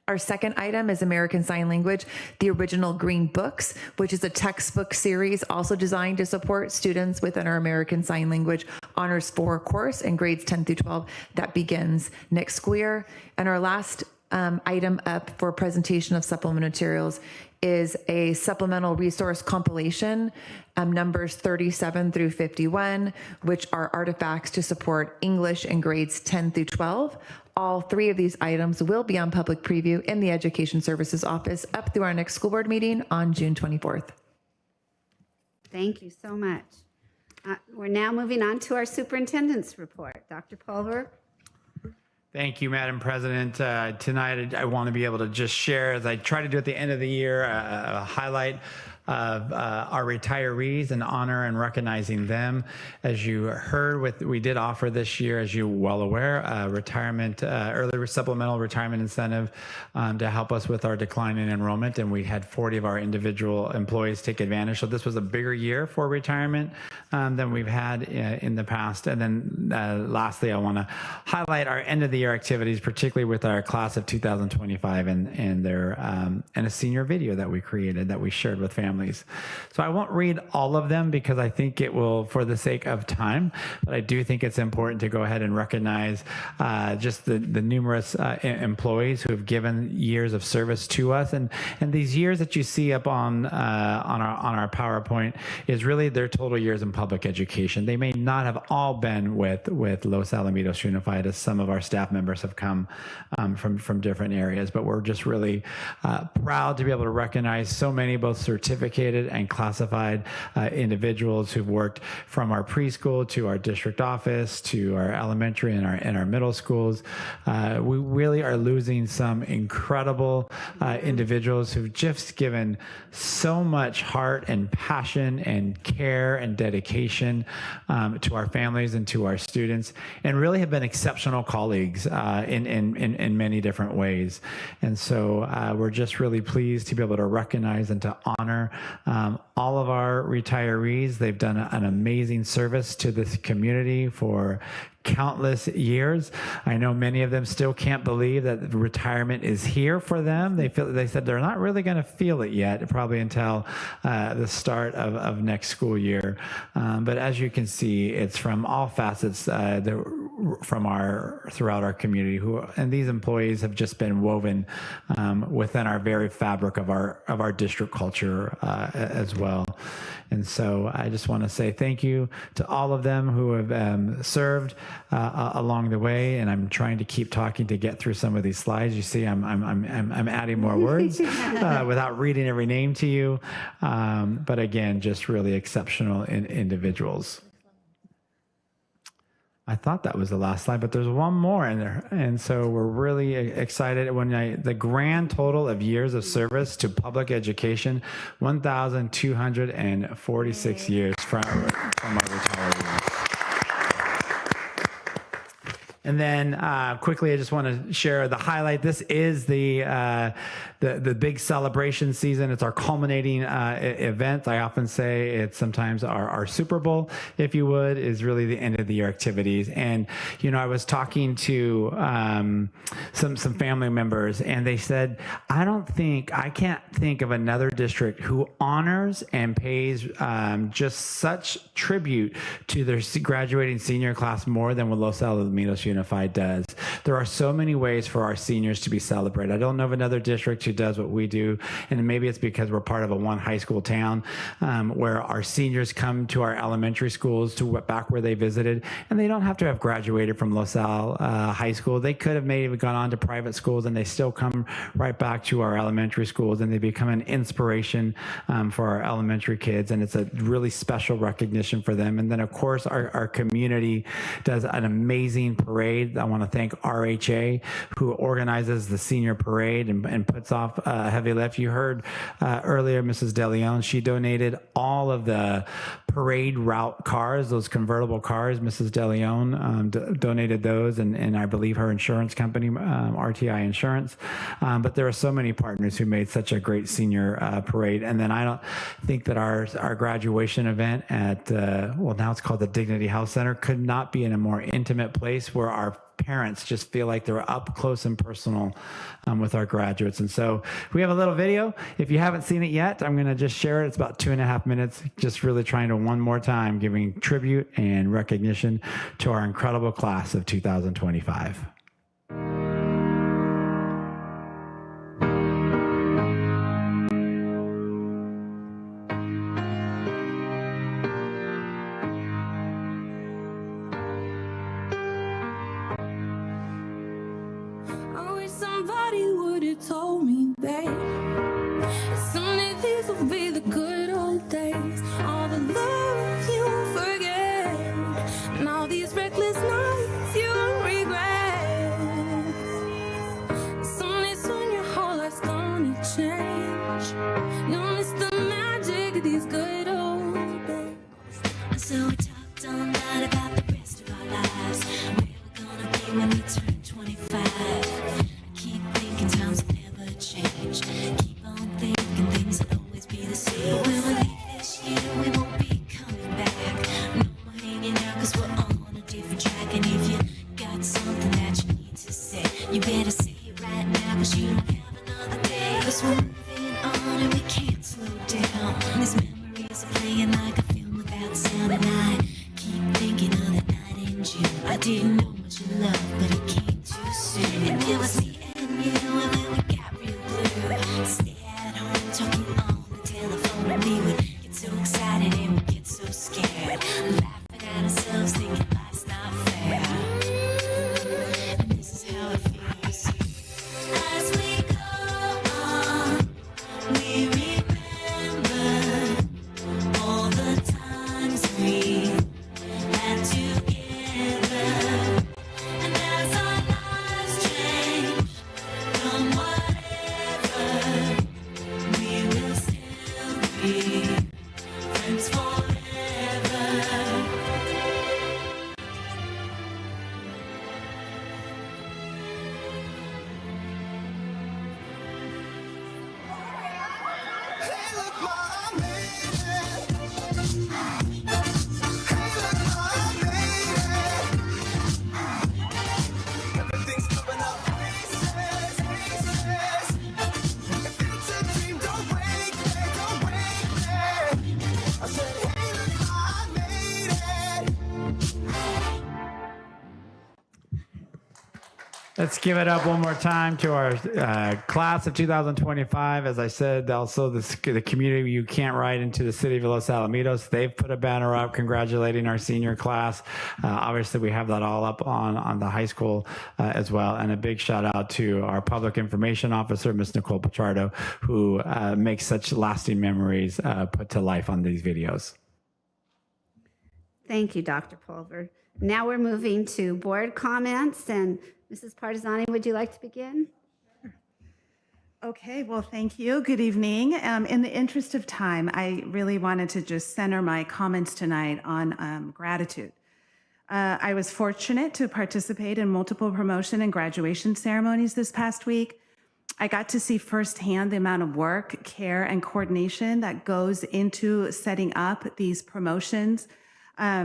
Our second item is American Sign Language, the original Green Books, which is a textbook series also designed to support students within our American Sign Language Honors 4 course in grades 10 through 12 that begins next school year. And our last item up for presentation of supplemental materials is a supplemental resource compilation, numbers 37 through 51, which are artifacts to support English in grades 10 through 12. All three of these items will be on public preview in the Education Services Office up through our next school board meeting on June 24th. Thank you so much. We're now moving on to our superintendent's report. Dr. Pulver. Thank you, Madam President. Tonight, I want to be able to just share, as I try to do at the end of the year, a highlight of our retirees and honor and recognizing them. As you heard, we did offer this year, as you're well aware, retirement, early supplemental retirement incentive to help us with our decline in enrollment, and we had 40 of our individual employees take advantage. So this was a bigger year for retirement than we've had in the past. And then lastly, I want to highlight our end of the year activities, particularly with our class of 2025 and their and a senior video that we created that we shared with families. So I won't read all of them because I think it will, for the sake of time, but I do think it's important to go ahead and recognize just the numerous employees who have given years of service to us. And these years that you see up on our PowerPoint is really their total years in public education. They may not have all been with Los Alamitos Unified, as some of our staff members have come from different areas, but we're just really proud to be able to recognize so many, both certificated and classified individuals who've worked from our preschool to our district office to our elementary and our middle schools. We really are losing some incredible individuals who've just given so much heart and passion and care and dedication to our families and to our students, and really have been exceptional colleagues in many different ways. And so we're just really pleased to be able to recognize and to honor all of our retirees. They've done an amazing service to this community for countless years. I know many of them still can't believe that retirement is here for them. They said they're not really going to feel it yet, probably until the start of next school year. But as you can see, it's from all facets throughout our community, and these employees have just been woven within our very fabric of our district culture as well. And so I just want to say thank you to all of them who have served along the way. And I'm trying to keep talking to get through some of these slides. You see, I'm adding more words without reading every name to you. But again, just really exceptional individuals. I thought that was the last slide, but there's one more in there. And so we're really excited the grand total of years of service to public education, 1,246 years from our retirees. And then quickly, I just want to share the highlight. This is the big celebration season. It's our culminating event. I often say it's sometimes our Super Bowl, if you would, is really the end of the year activities. And, I was talking to some family members, and they said, I can't think of another district who honors and pays just such tribute to their graduating senior class more than what Los Alamitos Unified does. There are so many ways for our seniors to be celebrated. I don't know of another district who does what we do, and maybe it's because we're part of a one high school town where our seniors come to our elementary schools to back where they visited, and they don't have to have graduated from Los Al High School. They could have maybe gone on to private schools, and they still come right back to our elementary schools, and they become an inspiration for our elementary kids, and it's a really special recognition for them. And then, of course, our community does an amazing parade parade. I want to thank RHA, who organizes the senior parade and puts off a heavy lift. You heard earlier Mrs. DeLeon, she donated all of the parade route cars, those convertible cars. Mrs. DeLeon donated those, and I believe her insurance company, RTI Insurance. But there are so many partners who made such a great senior parade. And then I don't think that our graduation event at, well, now it's called the Dignity Health Center, could not be in a more intimate place where our parents just feel like they're up close and personal with our graduates. And so we have a little video. If you haven't seen it yet, I'm going to just share it. It's about 2.5 minutes, just really trying to one more time giving tribute and recognition to our incredible class of 2025. Told me, babe, someday these will be the good old days. All the love you forget, and all these reckless nights you regret. Someday soon your whole life's gonna change. You'll miss the magic of these good old days. So we talked all night about the rest of our lives, where we're gonna be when we turn 25. Keep thinking times will never change. Keep on thinking things will always be the same. But when we leave this year, we won't be coming back. No more hanging out, cause we're on a different track. And if you got something that you need to say, you better say it right now, cause you don't have another day. Cause we're moving on and we can't slow down. These memories are playing like a film without sound. And I keep thinking of that night in June. I didn't know what you loved, but it came too soon. And it was me and you, and then we got real blue. Stay at home talking on the telephone, and we would get so excited and we'd get so scared, laughing at ourselves, thinking life's not fair. And this is how it feels. As we go on, we remember all the times we had together. And as our lives change from whatever, we will still be friends forever. Let's give it up one more time to our class of 2025. As I said, also the community you can't write into the city of Los Alamitos. They've put a banner up congratulating our senior class. Obviously, we have that all up on the high school as well. And a big shout out to our public information officer, Ms. Nicole Pichardo, who makes such lasting memories put to life on these videos. Thank you, Dr. Pulver. Now we're moving to board comments, and Mrs. Partisani, would you like to begin? Okay, well, thank you. Good evening. In the interest of time, I really wanted to just center my comments tonight on gratitude. I was fortunate to participate in multiple promotion and graduation ceremonies this past week. I got to see firsthand the amount of work, care, and coordination that goes into setting up these promotions. I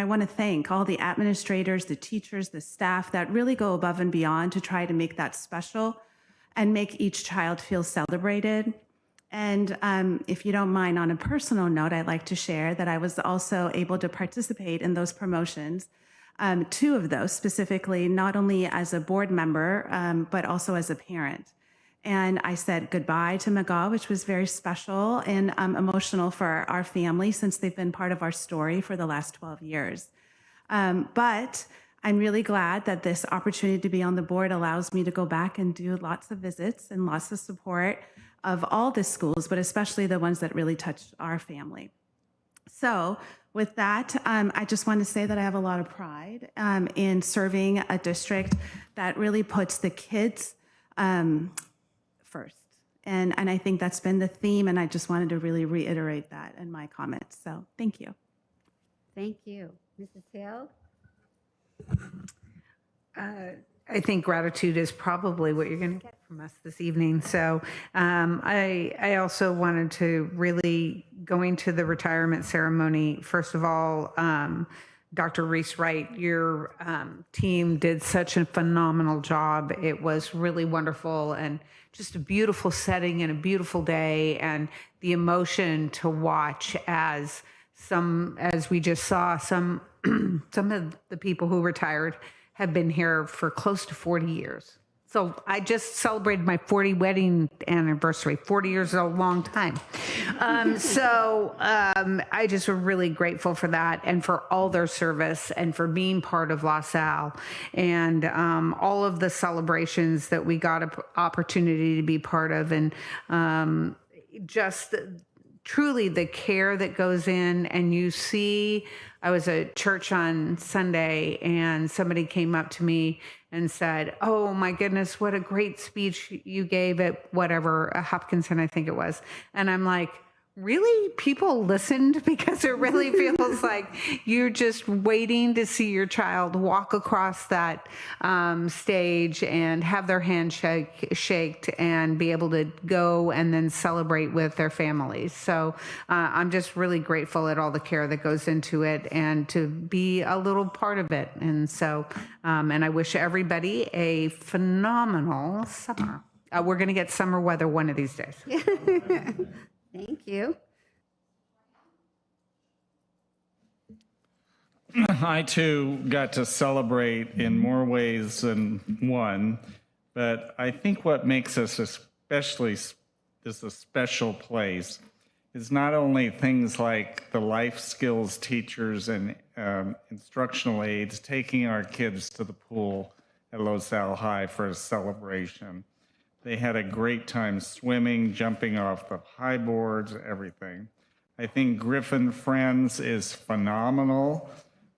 want to thank all the administrators, the teachers, the staff that really go above and beyond to try to make that special and make each child feel celebrated. And if you don't mind, on a personal note, I'd like to share that I was also able to participate in those promotions, 2 of those specifically, not only as a board member, but also as a parent. And I said goodbye to McGaw, which was very special and emotional for our family since they've been part of our story for the last 12 years. But I'm really glad that this opportunity to be on the board allows me to go back and do lots of visits and lots of support of all the schools, but especially the ones that really touched our family. So with that, I just want to say that I have a lot of pride in serving a district that really puts the kids first. And I think that's been the theme, and I just wanted to really reiterate that in my comments. So thank you. Thank you. Mrs. Hill? I think gratitude is probably what you're going to get from us this evening. So I also wanted to really, going to the retirement ceremony, first of all, Dr. Reese Wright, your team did such a phenomenal job. It was really wonderful and just a beautiful setting and a beautiful day, and the emotion to watch as we just saw, some of the people who retired have been here for close to 40 years. So I just celebrated my 40 wedding anniversary. 40 years is a long time. I just am really grateful for that and for all their service and for being part of LaSalle and all of the celebrations that we got an opportunity to be part of, and just truly the care that goes in. And you see, I was at church on Sunday and somebody came up to me and said, "Oh my goodness, what a great speech you gave at whatever, Hopkinson, I think it was." And I'm like, really? People listened? Because it really feels like you're just waiting to see your child walk across that stage and have their hand shaked and be able to go and then celebrate with their families. So I'm just really grateful at all the care that goes into it and to be a little part of it. And so, and I wish everybody a phenomenal summer. We're going to get summer weather one of these days. Thank you. I too got to celebrate in more ways than one, but I think what makes us especially this a special place is not only things like the life skills teachers and instructional aides taking our kids to the pool at LaSalle High for a celebration. They had a great time swimming, jumping off the high boards, everything. I think Griffin Friends is phenomenal,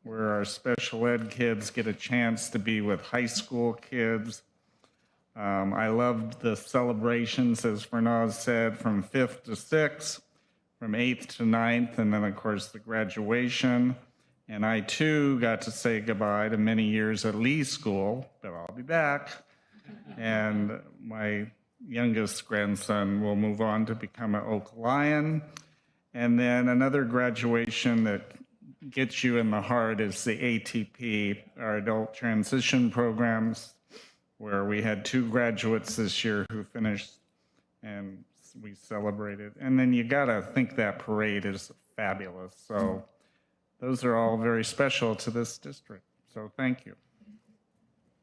where our special ed kids get a chance to be with high school kids. I loved the celebrations, as Fernaz said, from 5th to 6th, from 8th to 9th, and then of course the graduation. And I too got to say goodbye to many years at Lee School, but I'll be back. And my youngest grandson will move on to become an Oak Lion. And then another graduation that gets you in the heart is the ATP, our adult transition programs, where we had 2 graduates this year who finished and we celebrated. And then you gotta think that parade is fabulous. So those are all very special to this district. So thank you.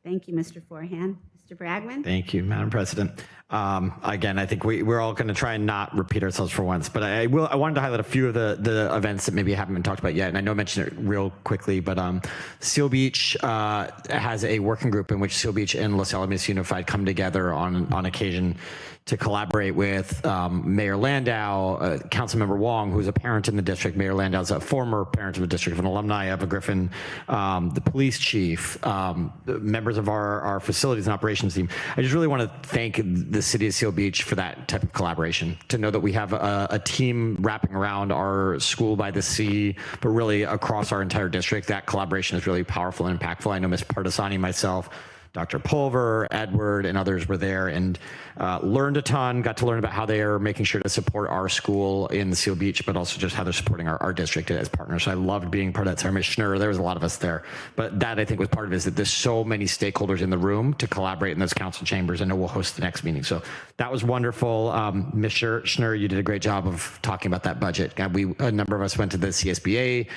Thank you, Mr. Forehand. Mr. Bragman? Thank you, Madam President. Again, I think we're all going to try and not repeat ourselves for once, but I wanted to highlight a few of the events that maybe haven't been talked about yet. And I know I mentioned it real quickly, but Seal Beach has a working group in which Seal Beach and Los Alamitos Unified come together on occasion to collaborate with Mayor Landau, Councilmember Wong, who's a parent in the district. Mayor Landau's a former parent of the district, an alumni of a Griffin, the police chief, members of our facilities and operations team. I just really want to thank the city of Seal Beach for that type of collaboration, to know that we have a team wrapping around our school by the sea, but really across our entire district. That collaboration is really powerful and impactful. I know Ms. Partisani, myself, Dr. Pulver, Edward, and others were there and learned a ton, got to learn about how they are making sure to support our school in Seal Beach, but also just how they're supporting our district as partners. So I loved being part of that ceremony. Schnur, there was a lot of us there, but that I think was part of it, is that there's so many stakeholders in the room to collaborate in those council chambers. I know we'll host the next meeting. So that was wonderful. Ms. Schnur, you did a great job of talking about that budget. A number of us went to the CSBA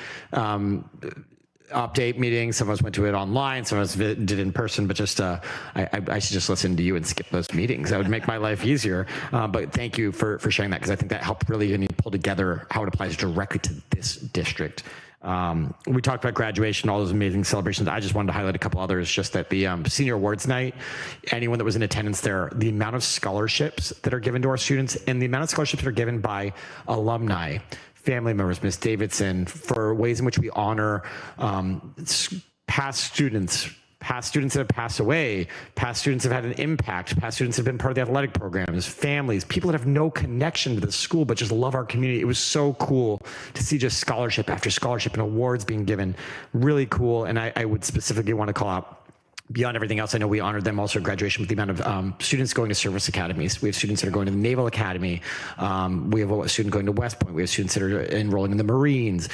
update meeting. Some of us went to it online, some of us did in person, but just I should just listen to you and skip those meetings. That would make my life easier. But thank you for sharing that, because I think that helped really pull together how it applies directly to this district. We talked about graduation, all those amazing celebrations. I just wanted to highlight a couple others, just that the senior awards night, anyone that was in attendance there, the amount of scholarships that are given to our students and the amount of scholarships that are given by alumni family members, Ms. Davidson, for ways in which we honor past students that have passed away, past students have had an impact, past students have been part of the athletic programs, families, people that have no connection to the school but just love our community. It was so cool to see just scholarship after scholarship and awards being given. Really cool. And I would specifically want to call out, beyond everything else, I know we honored them also at graduation with the amount of students going to service academies. We have students that are going to the Naval Academy. We have a student going to West Point. We have students that are enrolling in the Marines.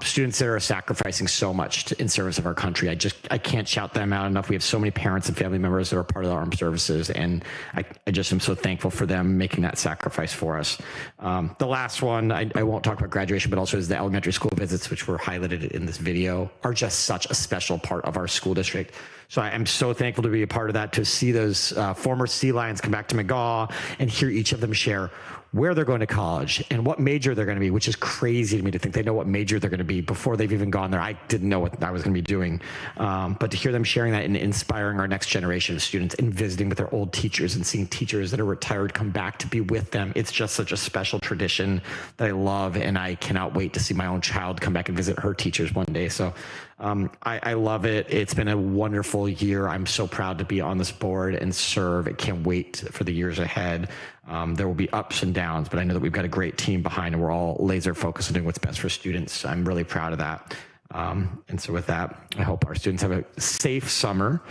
Students that are sacrificing so much in service of our country. I can't shout them out enough. We have so many parents and family members that are part of the armed services, and I just am so thankful for them making that sacrifice for us. The last one, I won't talk about graduation, but also is the elementary school visits, which were highlighted in this video, are just such a special part of our school district. So I am so thankful to be a part of that, to see those former Sea Lions come back to McGaw and hear each of them share where they're going to college and what major they're going to be, which is crazy to me to think they know what major they're going to be before they've even gone there. I didn't know what I was going to be doing. But to hear them sharing that and inspiring our next generation of students and visiting with their old teachers and seeing teachers that are retired come back to be with them, it's just such a special tradition that I love, and I cannot wait to see my own child come back and visit her teachers one day. So I love it. It's been a wonderful year. I'm so proud to be on this board and serve. I can't wait for the years ahead. There will be ups and downs, but I know that we've got a great team behind, and we're all laser focused on doing what's best for students. I'm really proud of that. And so with that, I hope our students have a safe summer,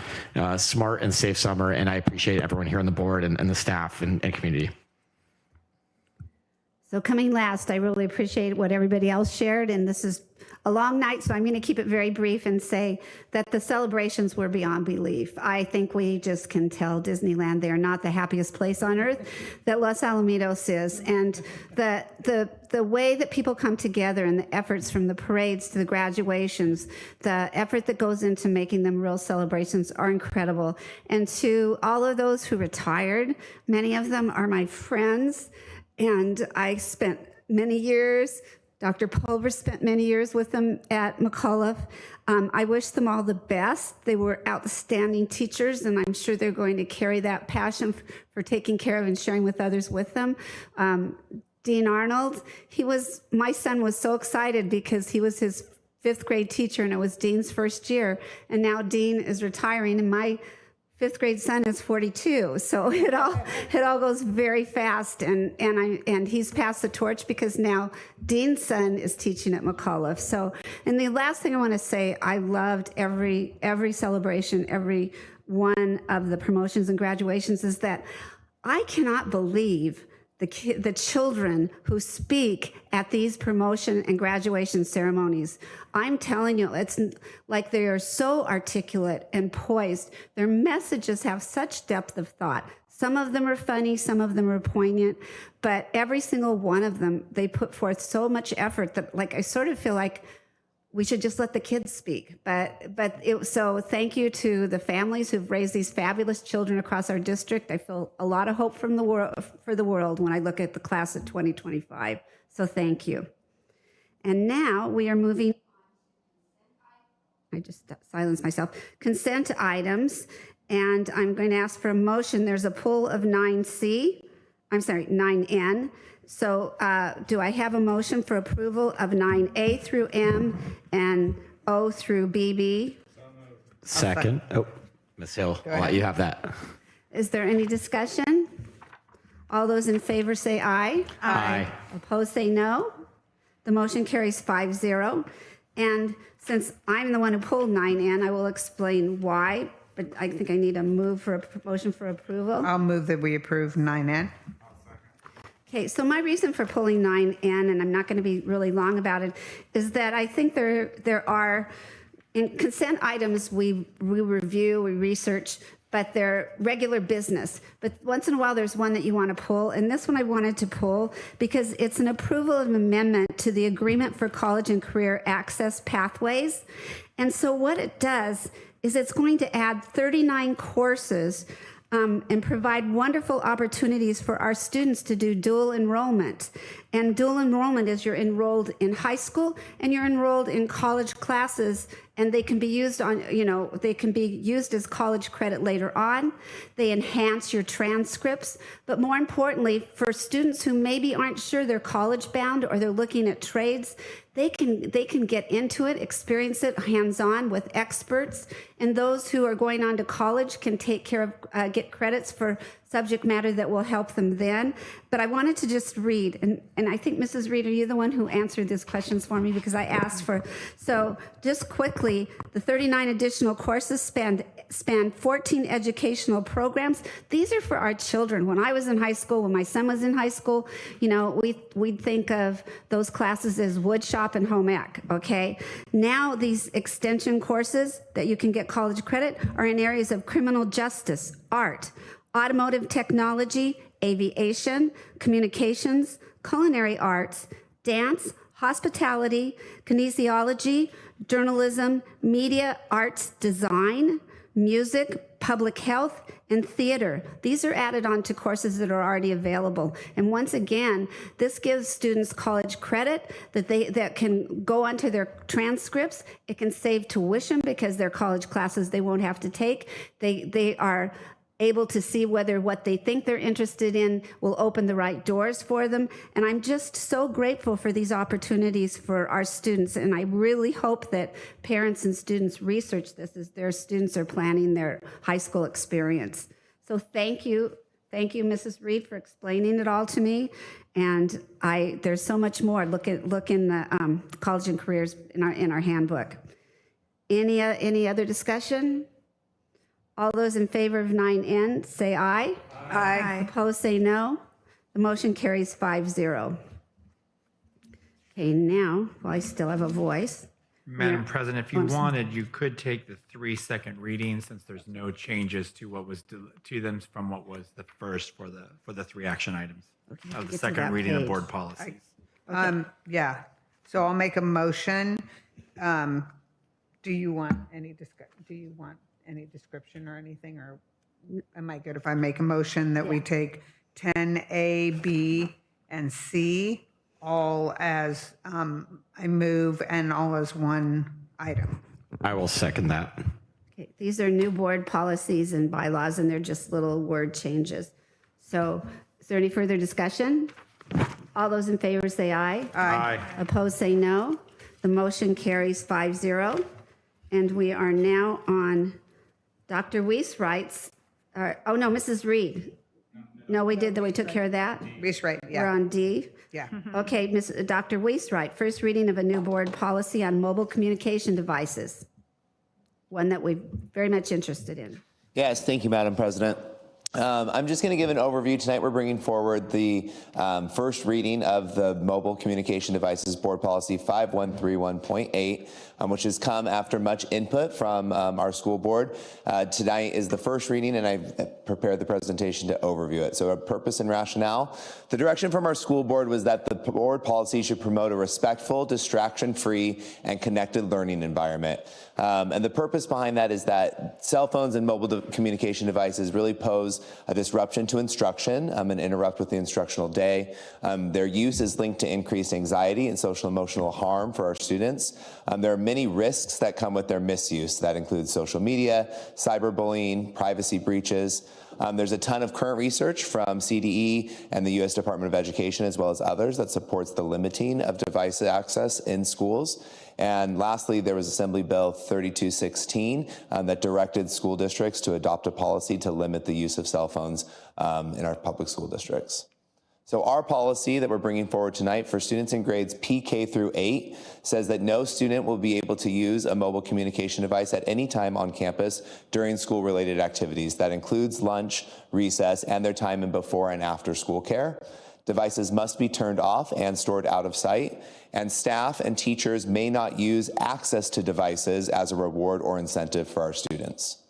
smart and safe summer. And I appreciate everyone here on the board and the staff and community. So coming last, I really appreciate what everybody else shared, and this is a long night, so I'm going to keep it very brief and say that the celebrations were beyond belief. I think we just can tell Disneyland they are not the happiest place on earth that Los Alamitos is, and the way that people come together and the efforts from the parades to the graduations, the effort that goes into making them real celebrations are incredible. And to all of those who retired, many of them are my friends, and I spent many years, Dr. Pulver spent many years with them at McAuliffe. I wish them all the best. They were outstanding teachers, and I'm sure they're going to carry that passion for taking care of and sharing with others with them. Dean Arnold, my son was so excited because he was his 5th grade teacher, and it was Dean's first year, and now Dean is retiring, and my 5th grade son is 42, so it all goes very fast, and he's passed the torch because now Dean's son is teaching at McAuliffe. So, and the last thing I want to say, I loved every celebration, every one of the promotions and graduations, is that I cannot believe the children who speak at these promotion and graduation ceremonies. I'm telling you, it's like they are so articulate and poised. Their messages have such depth of thought. Some of them are funny, some of them are poignant, but every single one of them, they put forth so much effort that, like, I sort of feel like we should just let the kids speak. So thank you to the families who've raised these fabulous children across our district. I feel a lot of hope for the world when I look at the class of 2025. So thank you. And now we are moving, I just silenced myself, consent items. And I'm going to ask for a motion. There's a pool of 9N. So do I have a motion for approval of 9A through M and O through BB? Second. Oh, Ms. Hill, I'll let you have that. Is there any discussion? All those in favor say aye. Aye. Opposed say no. The motion carries 5-0. And since I'm the one who pulled 9N, I will explain why, but I think I need a motion for approval. I'll move that we approve 9N. Okay, so my reason for pulling 9N, and I'm not going to be really long about it, is that I think there are, in consent items, we review, we research, but they're regular business. But once in a while, there's one that you want to pull, and this one I wanted to pull because it's an approval of an amendment to the Agreement for College and Career Access Pathways. And so what it does is it's going to add 39 courses and provide wonderful opportunities for our students to do dual enrollment. And dual enrollment is you're enrolled in high school and you're enrolled in college classes, and they can be used on, they can be used as college credit later on. They enhance your transcripts. But more importantly, for students who maybe aren't sure they're college bound or they're looking at trades, they can get into it, experience it hands-on with experts, and those who are going on to college can take care of, get credits for subject matter that will help them then. But I wanted to just read, and I think Mrs. Reed, are you the one who answered these questions for me? Because I asked for, so just quickly, the 39 additional courses span 14 educational programs. These are for our children. When I was in high school, when my son was in high school, we'd think of those classes as wood shop and home ec, okay? Now these extension courses that you can get college credit are in areas of criminal justice, art, automotive technology, aviation, communications, culinary arts, dance, hospitality, kinesiology, journalism, media, arts, design, music, public health, and theater. These are added on to courses that are already available. And once again, this gives students college credit that can go onto their transcripts. It can save tuition because their college classes they won't have to take. They are able to see whether what they think they're interested in will open the right doors for them. And I'm just so grateful for these opportunities for our students. And I really hope that parents and students research this as their students are planning their high school experience. So thank you. Thank you, Mrs. Reed, for explaining it all to me. And there's so much more. Look in the college and careers in our handbook. Any other discussion? All those in favor of 9N, say aye. Aye. Opposed, say no. The motion carries 5-0. Okay, now, while I still have a voice. Madam President, if you wanted, you could take the 3-second reading since there's no changes to what was to them from what was the first for the 3 action items of the second reading of board policies. Yeah. So I'll make a motion. Do you want any description or anything, or am I good if I make a motion that we take 10A, B, and C all as I move and all as one item? I will second that. Okay, these are new board policies and bylaws, and they're just little word changes. So is there any further discussion? All those in favor say aye. Aye. Opposed, say no. The motion carries 5-0. And we are now on Dr. Weiss writes, oh no, Mrs. Reed. No, we took care of that. Weiss right, yeah. We're on D. Yeah. Okay, Dr. Weiss wright, first reading of a new board policy on mobile communication devices. One that we're very much interested in. Yes, thank you, Madam President. I'm just going to give an overview. Tonight we're bringing forward the first reading of the Mobile Communication Devices Board Policy 5131.8, which has come after much input from our school board. Tonight is the first reading, and I've prepared the presentation to overview it. So our purpose and rationale. The direction from our school board was that the board policy should promote a respectful, distraction-free, and connected learning environment. And the purpose behind that is that cell phones and mobile communication devices really pose a disruption to instruction and interrupt with the instructional day. Their use is linked to increased anxiety and social emotional harm for our students. There are many risks that come with their misuse. That includes social media, cyberbullying, privacy breaches. There's a ton of current research from CDE and the U.S. Department of Education, as well as others, that supports the limiting of device access in schools. And lastly, there was Assembly Bill 3216 that directed school districts to adopt a policy to limit the use of cell phones in our public school districts. So our policy that we're bringing forward tonight for students in grades PK through 8 says that no student will be able to use a mobile communication device at any time on campus during school-related activities. That includes lunch, recess, and their time in before and after school care. Devices must be turned off and stored out of sight, and staff and teachers may not use access to devices as a reward or incentive for our students.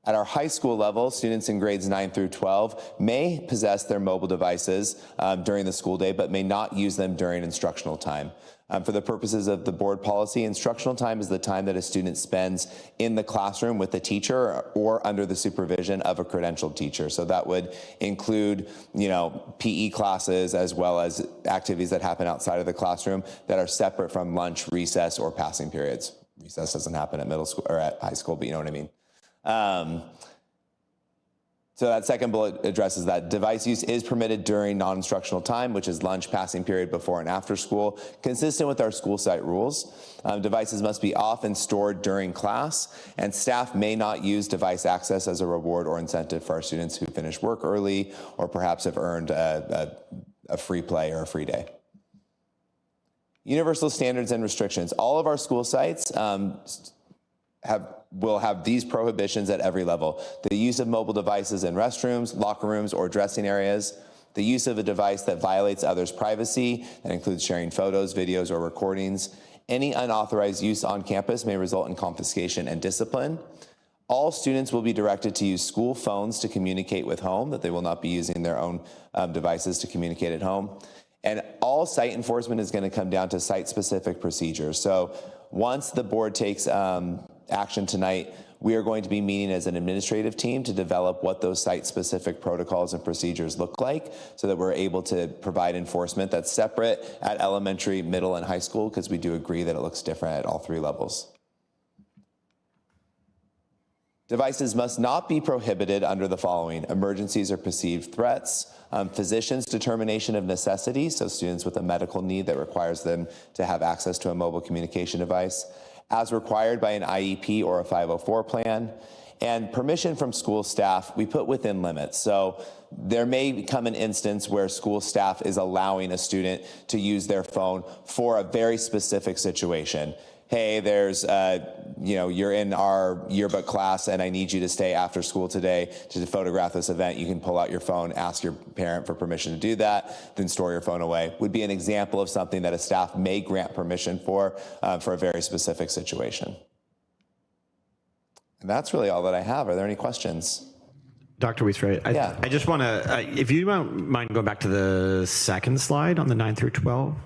At our high school level, students in grades 9 through 12 may possess their mobile devices during the school day, but may not use them during instructional time. For the purposes of the board policy, instructional time is the time that a student spends in the classroom with the teacher or under the supervision of a credentialed teacher. So that would include, PE classes as well as activities that happen outside of the classroom that are separate from lunch, recess, or passing periods. Recess doesn't happen at middle school or at high school, but you know what I mean. So that second bullet addresses that device use is permitted during non-instructional time, which is lunch, passing period, before and after school, consistent with our school site rules. Devices must be off and stored during class, and staff may not use device access as a reward or incentive for our students who finish work early or perhaps have earned a free play or a free day. Universal standards and restrictions. All of our school sites will have these prohibitions at every level. The use of mobile devices in restrooms, locker rooms, or dressing areas. The use of a device that violates others' privacy, that includes sharing photos, videos, or recordings. Any unauthorized use on campus may result in confiscation and discipline. All students will be directed to use school phones to communicate with home, that they will not be using their own devices to communicate at home. And all site enforcement is going to come down to site-specific procedures. So once the board takes action tonight, we are going to be meeting as an administrative team to develop what those site-specific protocols and procedures look like so that we're able to provide enforcement that's separate at elementary, middle, and high school, because we do agree that it looks different at all three levels. Devices must not be prohibited under the following: emergencies or perceived threats, physician's determination of necessity, so students with a medical need that requires them to have access to a mobile communication device, as required by an IEP or a 504 plan, and permission from school staff we put within limits. So there may become an instance where school staff is allowing a student to use their phone for a very specific situation. Hey, there's, you're in our yearbook class and I need you to stay after school today to photograph this event. You can pull out your phone, ask your parent for permission to do that, then store your phone away. Would be an example of something that a staff may grant permission for a very specific situation. And that's really all that I have. Are there any questions? Dr. Wiesfried, I just want to, if you don't mind going back to the second slide on the 9 through 12.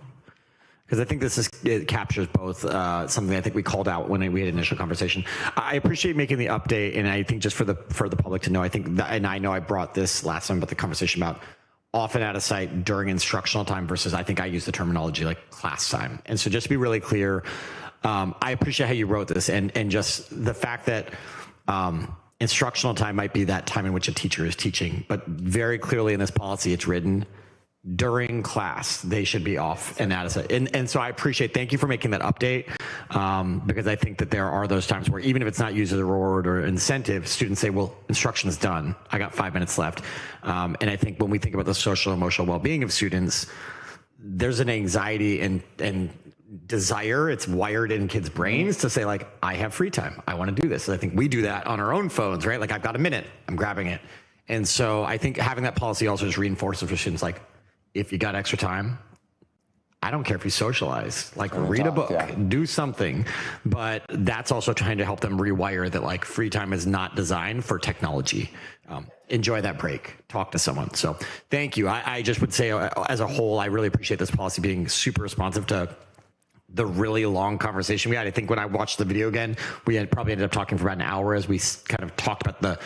Because I think it captures both something I think we called out when we had initial conversation. I appreciate making the update, and I think just for the public to know, I think that, and I know I brought this last time, but the conversation about often out of sight during instructional time versus, I think I use the terminology like class time. And so just to be really clear, I appreciate how you wrote this, and just the fact that instructional time might be that time in which a teacher is teaching, but very clearly in this policy it's written during class, they should be off and out of sight. And so I appreciate, thank you for making that update, because I think that there are those times where even if it's not used as a reward or incentive, students say, well, instruction is done. I got 5 minutes left. And I think when we think about the social and emotional well-being of students, there's an anxiety and desire, it's wired in kids' brains to say like, I have free time. I want to do this. And I think we do that on our own phones, right? Like I've got a minute, I'm grabbing it. And so I think having that policy also just reinforces for students like, if you got extra time, I don't care if you socialize, like read a book, do something, but that's also trying to help them rewire that like free time is not designed for technology. Enjoy that break, talk to someone. So thank you. I just would say as a whole, I really appreciate this policy being super responsive to the really long conversation we had. I think when I watched the video again, we had probably ended up talking for about an hour as we kind of talked about the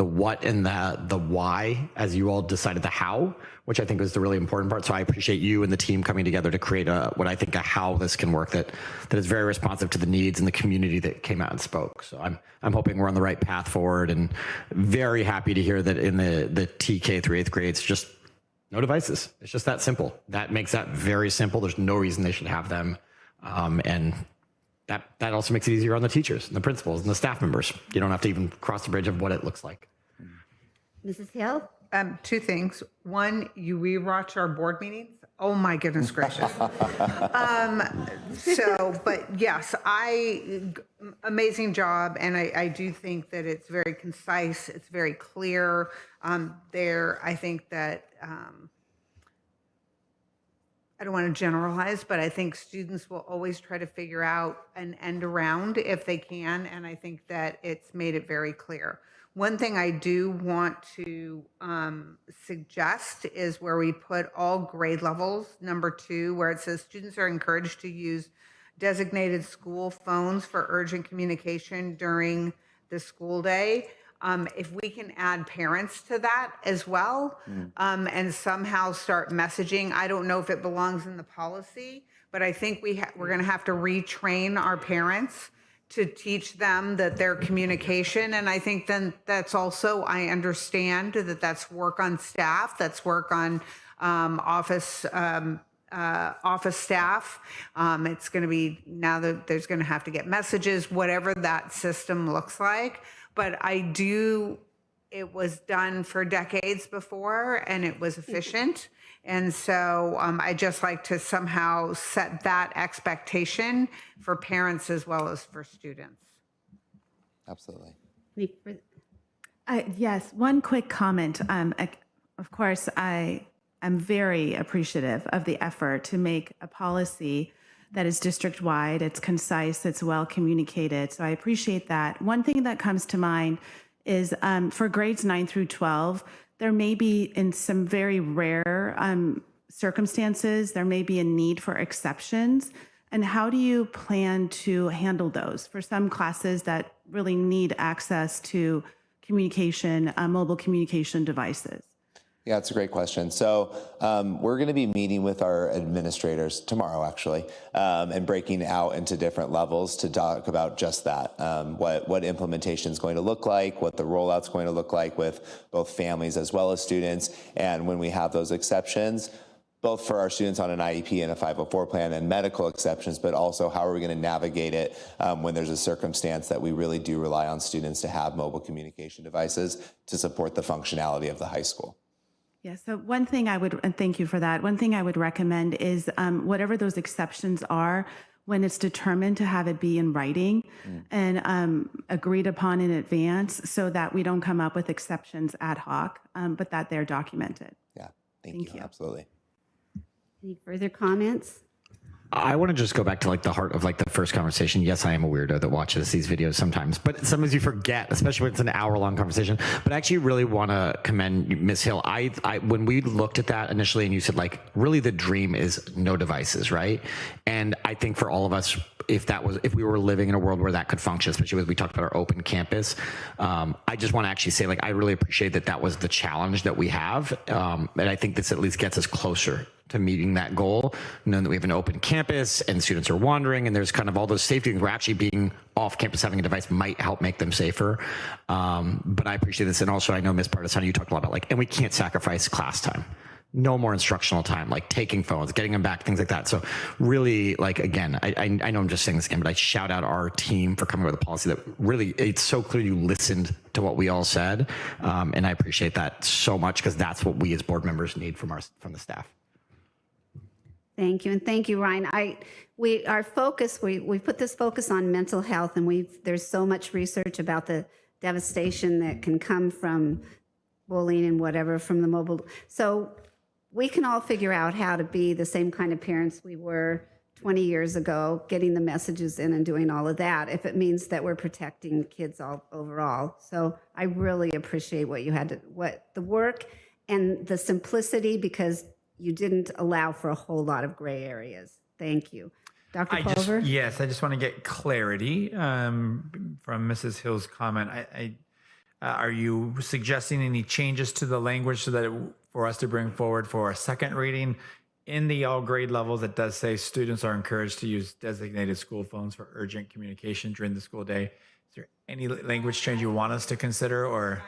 what and the why as you all decided the how, which I think was the really important part. So I appreciate you and the team coming together to create what I think a how this can work that is very responsive to the needs and the community that came out and spoke. So I'm hoping we're on the right path forward, and very happy to hear that in the TK through 8th grades, just no devices. It's just that simple. That makes that very simple. There's no reason they should have them. And that also makes it easier on the teachers and the principals and the staff members. You don't have to even cross the bridge of what it looks like. Mrs. Hill? 2 things. One, you rewatch our board meetings. Oh my goodness gracious. But yes, amazing job. And I do think that it's very concise. It's very clear. I think that, I don't want to generalize, but I think students will always try to figure out an end around if they can. And I think that it's made it very clear. One thing I do want to suggest is where we put all grade levels, number 2, where it says students are encouraged to use designated school phones for urgent communication during the school day. If we can add parents to that as well, and somehow start messaging, I don't know if it belongs in the policy, but I think we're going to have to retrain our parents to teach them that their communication. And I think then that's also, I understand that that's work on staff, that's work on office staff. It's going to be, now that there's going to have to get messages, whatever that system looks like. But it was done for decades before and it was efficient. And so I just like to somehow set that expectation for parents as well as for students. Absolutely. Yes, one quick comment. Of course, I am very appreciative of the effort to make a policy that is district-wide, it's concise, it's well communicated. So I appreciate that. One thing that comes to mind is for grades 9 through 12, there may be, in some very rare circumstances, there may be a need for exceptions. And how do you plan to handle those for some classes that really need access to communication, mobile communication devices? Yeah, that's a great question. So we're going to be meeting with our administrators tomorrow, actually, and breaking out into different levels to talk about just that, what implementation is going to look like, what the rollout's going to look like with both families as well as students, and when we have those exceptions, both for our students on an IEP and a 504 plan and medical exceptions, but also how are we going to navigate it when there's a circumstance that we really do rely on students to have mobile communication devices to support the functionality of the high school. Yeah, so one thing I would, and thank you for that, one thing I would recommend is whatever those exceptions are, when it's determined, to have it be in writing and agreed upon in advance so that we don't come up with exceptions ad hoc, but that they're documented. Yeah, thank you. Absolutely. Any further comments? I want to just go back to like the heart of like the first conversation. Yes, I am a weirdo that watches these videos sometimes, but sometimes you forget, especially when it's an hour-long conversation. But I actually really want to commend Ms. Hill. I when we looked at that initially, and you said like, really the dream is no devices, right? And I think for all of us, if we were living in a world where that could function, especially as we talked about our open campus, I just want to actually say like, I really appreciate that was the challenge that we have, and I think this at least gets us closer to meeting that goal, knowing that we have an open campus and students are wandering and there's kind of all those safety things. We're actually being off campus, having a device might help make them safer. But I appreciate this. And also I know Ms. Partisani, you talked a lot about like, and we can't sacrifice class time. No more instructional time, like taking phones, getting them back, things like that. So really, like, again, I know I'm just saying this again, but I shout out our team for coming up with a policy that really, it's so clear you listened to what we all said. And I appreciate that so much because that's what we as board members need from the staff. Thank you, and thank you, Ryan. Our focus, we put this focus on mental health, and there's so much research about the devastation that can come from bullying and whatever from the mobile. So we can all figure out how to be the same kind of parents we were 20 years ago, getting the messages in and doing all of that, if it means that we're protecting kids all overall. So I really appreciate what the work and the simplicity, because you didn't allow for a whole lot of gray areas. Thank you. Dr. Pulver? Yes, I just want to get clarity from Mrs. Hill's comment. Are you suggesting any changes to the language so that for us to bring forward for a second reading in the all grade levels? It does say students are encouraged to use designated school phones for urgent communication during the school day. Is there any language change you want us to consider, or?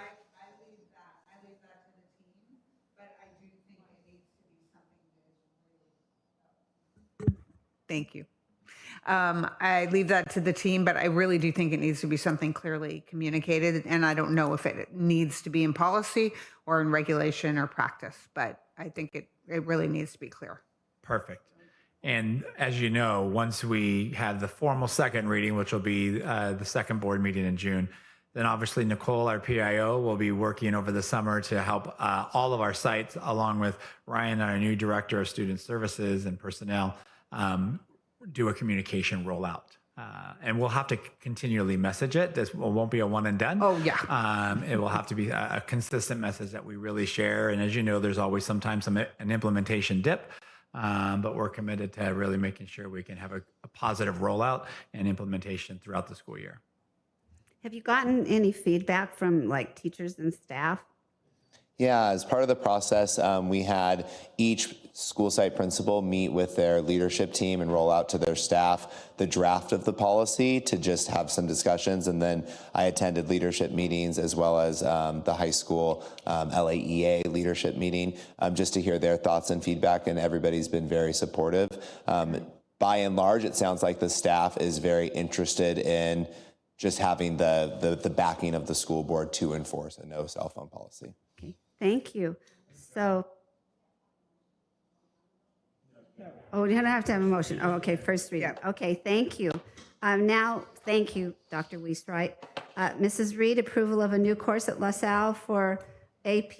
Thank you. I leave that to the team, but I really do think it needs to be something clearly communicated. And I don't know if it needs to be in policy or in regulation or practice, but I think it really needs to be clear. Perfect. And as you know, once we have the formal second reading, which will be the second board meeting in June, then obviously Nicole, our PIO, will be working over the summer to help all of our sites, along with Ryan, our new director of student services and personnel, do a communication rollout And we'll have to continually message it. This won't be a one and done. Oh, yeah. It will have to be a consistent message that we really share. And as you know, there's always sometimes an implementation dip, but we're committed to really making sure we can have a positive rollout and implementation throughout the school year. Have you gotten any feedback from like teachers and staff? Yeah, as part of the process, we had each school site principal meet with their leadership team and roll out to their staff the draft of the policy to just have some discussions. And then I attended leadership meetings as well as the high school LAEA leadership meeting just to hear their thoughts and feedback, and everybody's been very supportive. By and large, it sounds like the staff is very interested in just having the backing of the school board to enforce a no cell phone policy. Thank you. So, oh, you don't have to have a motion. Oh, okay, first reading. Okay, thank you. Now, thank you, Dr. Weiswright. Mrs. Reed, approval of a new course at LaSalle for AP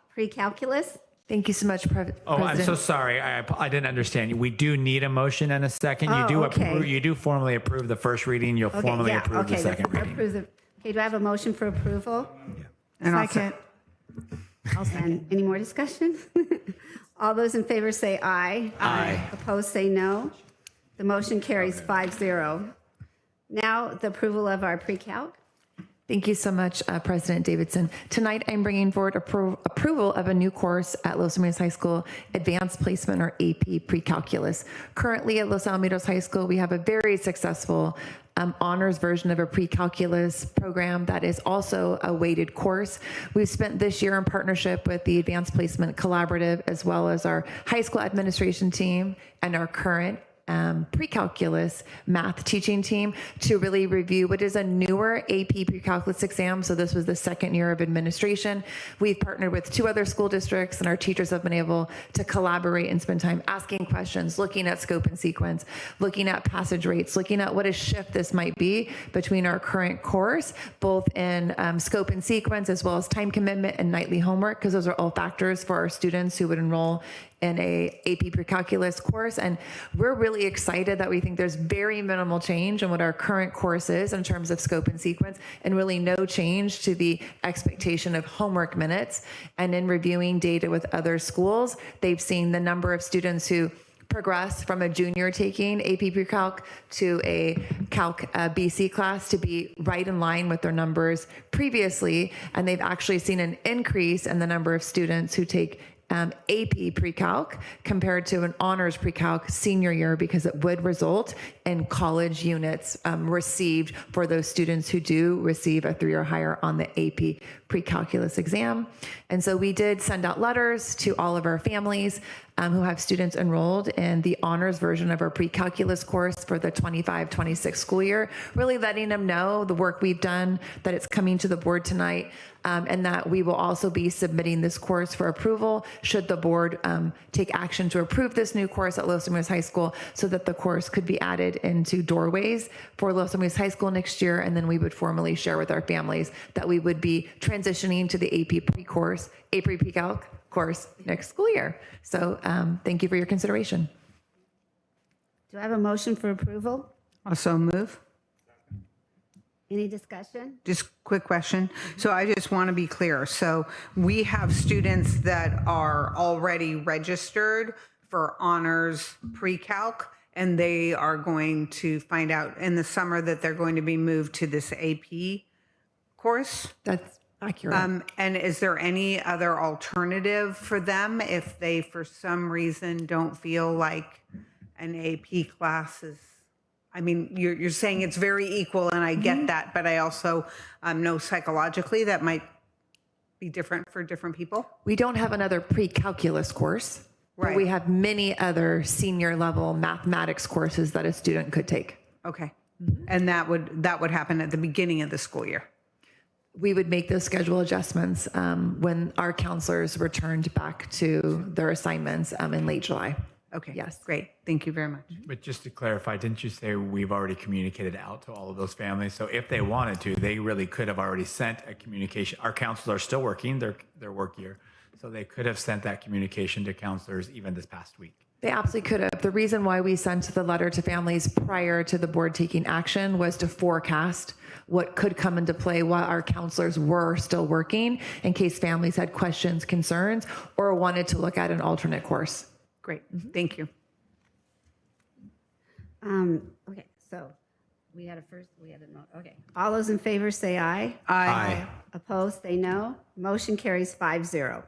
pre-calculus. Thank you so much, President. Oh, I'm so sorry. I didn't understand you. We do need a motion and a second. You do okay. you do formally approve the first reading. You'll formally approve the second reading. Okay, do I have a motion for approval? And Second. And any more discussion? All those in favor say aye. Aye. Opposed say no. The motion carries 5-0. Now the approval of our pre-calc. Thank you so much, President Davidson. Tonight, I'm bringing forward approval of a new course at Los Alamitos High School, Advanced Placement or AP Pre-Calculus. Currently at Los Alamitos High School, we have a very successful honors version of a pre-calculus program that is also a weighted course. We've spent this year in partnership with the Advanced Placement Collaborative, as well as our high school administration team and our current pre-calculus math teaching team to really review what is a newer AP pre-calculus exam. So this was the second year of administration. We've partnered with 2 other school districts, and our teachers have been able to collaborate and spend time asking questions, looking at scope and sequence, looking at passage rates, looking at what a shift this might be between our current course, both in scope and sequence, as well as time commitment and nightly homework, because those are all factors for our students who would enroll in a AP pre-calculus course. And we're really excited that we think there's very minimal change in what our current course is in terms of scope and sequence, and really no change to the expectation of homework minutes. And in reviewing data with other schools, they've seen the number of students who progress from a junior taking AP pre-calc to a Calc BC class to be right in line with their numbers previously. And they've actually seen an increase in the number of students who take AP pre-calc compared to an honors pre-calc senior year, because it would result in college units received for those students who do receive a 3 or higher on the AP pre-calculus exam. And so we did send out letters to all of our families who have students enrolled in the honors version of our pre-calculus course for the 25-26 school year, really letting them know the work we've done, that it's coming to the board tonight, and that we will also be submitting this course for approval should the board take action to approve this new course at Los Alamitos High School, so that the course could be added into doorways for Los Alamitos High School next year. And then we would formally share with our families that we would be transitioning to the AP pre-calc course next school year. So thank you for your consideration. Do I have a motion for approval? Also move. Any discussion? Just quick question. So I just want to be clear. So we have students that are already registered for honors pre-calc, and they are going to find out in the summer that they're going to be moved to this AP course? That's accurate. And is there any other alternative for them if they, for some reason, don't feel like an AP class is, I mean, you're saying it's very equal, and I get that, but I also know psychologically that might be different for different people? We don't have another pre-calculus course, but we have many other senior level mathematics courses that a student could take. Okay. And that would happen at the beginning of the school year? We would make those schedule adjustments when our counselors returned back to their assignments in late July. Okay. Yes. Great. Thank you very much. But just to clarify, didn't you say we've already communicated out to all of those families? So if they wanted to, they really could have already sent a communication. Our counselors are still working their work year, so they could have sent that communication to counselors even this past week. They absolutely could have. The reason why we sent the letter to families prior to the board taking action was to forecast what could come into play while our counselors were still working, in case families had questions, concerns, or wanted to look at an alternate course. Great, thank you. Okay, so we had a first, we had a no. Okay, all those in favor say aye. Aye. Opposed, say no. Motion carries 5-0.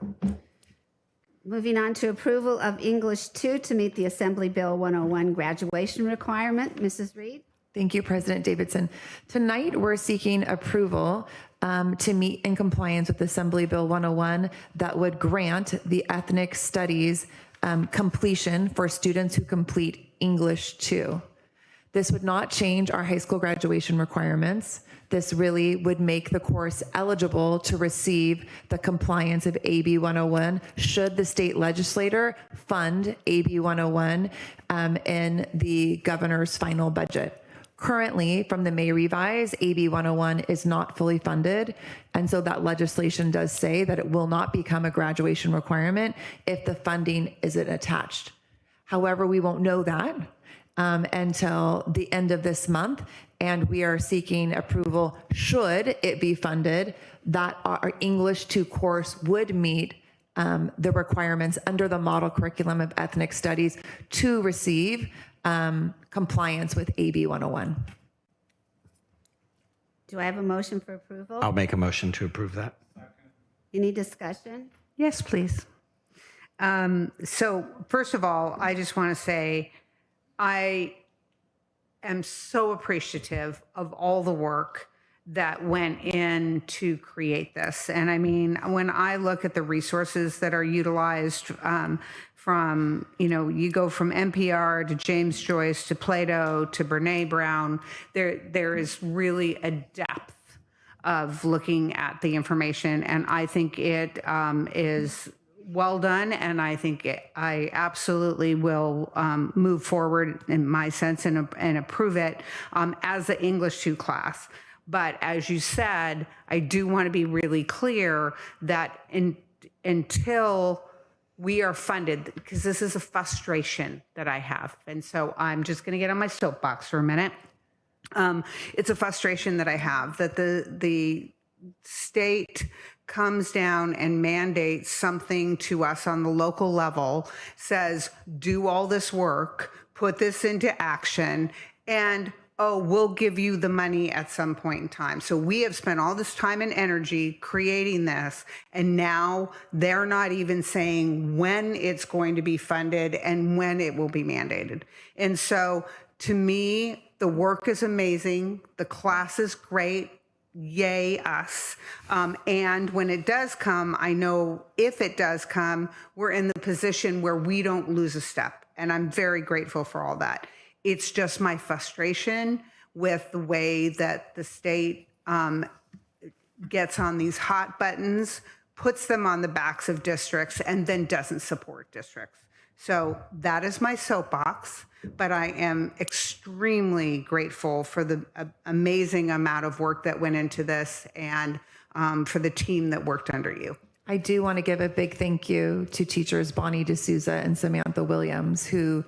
Moving on to approval of English 2 to meet the Assembly Bill 101 graduation requirement. Mrs. Reed? Thank you, President Davidson. Tonight, we're seeking approval to meet in compliance with Assembly Bill 101 that would grant the ethnic studies completion for students who complete English 2. This would not change our high school graduation requirements. This really would make the course eligible to receive the compliance of AB 101 should the state legislator fund AB 101 in the governor's final budget. Currently, from the May revise, AB 101 is not fully funded, and so that legislation does say that it will not become a graduation requirement if the funding isn't attached. However, we won't know that until the end of this month, and we are seeking approval, should it be funded, that our English 2 course would meet the requirements under the model curriculum of ethnic studies to receive compliance with AB 101. Do I have a motion for approval? I'll make a motion to approve that. Any discussion? Yes, please. So first of all, I just want to say I am so appreciative of all the work that went in to create this. And I mean, when I look at the resources that are utilized from, you go from NPR to James Joyce to Plato to Brene Brown, there is really a depth of looking at the information. And I think it is well done, and I think I absolutely will move forward in my sense and approve it as the English 2 class. But as you said, I do want to be really clear that until we are funded, because this is a frustration that I have, and so I'm just going to get on my soapbox for a minute. It's a frustration that I have that the state comes down and mandates something to us on the local level, says, do all this work, put this into action, and we'll give you the money at some point in time. So we have spent all this time and energy creating this, and now they're not even saying when it's going to be funded and when it will be mandated. And so to me, the work is amazing. The class is great. Yay us. And when it does come, I know if it does come, we're in the position where we don't lose a step. And I'm very grateful for all that. It's just my frustration with the way that the state gets on these hot buttons, puts them on the backs of districts, and then doesn't support districts. So that is my soapbox, but I am extremely grateful for the amazing amount of work that went into this and for the team that worked under you. I do want to give a big thank you to teachers Bonnie D'Souza and Samantha Williams, who,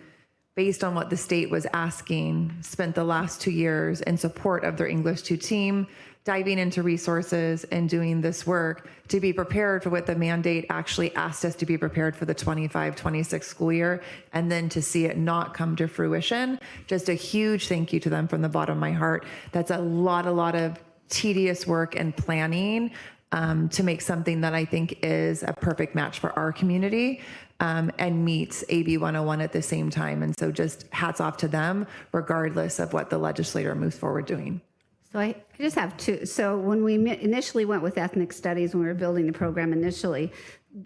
based on what the state was asking, spent the last 2 years in support of their English 2 team, diving into resources and doing this work to be prepared for what the mandate actually asked us to be prepared for the 25-26 school year, and then to see it not come to fruition. Just a huge thank you to them from the bottom of my heart. That's a lot of tedious work and planning to make something that I think is a perfect match for our community and meets AB 101 at the same time. And so just hats off to them, regardless of what the legislator moves forward doing. So I just have two. So when we initially went with ethnic studies, when we were building the program initially,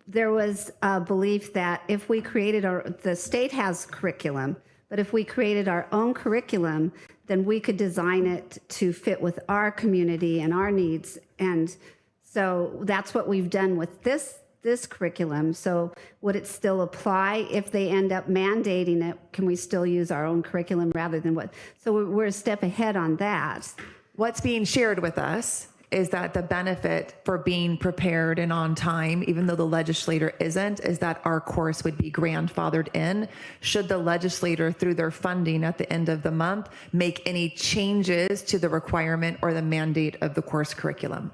there was a belief that if we created the state has curriculum, but if we created our own curriculum, then we could design it to fit with our community and our needs. And so that's what we've done with this curriculum. So would it still apply if they end up mandating it? Can we still use our own curriculum rather than what? So we're a step ahead on that. What's being shared with us is that the benefit for being prepared and on time, even though the legislator isn't, is that our course would be grandfathered in should the legislator, through their funding at the end of the month, make any changes to the requirement or the mandate of the course curriculum.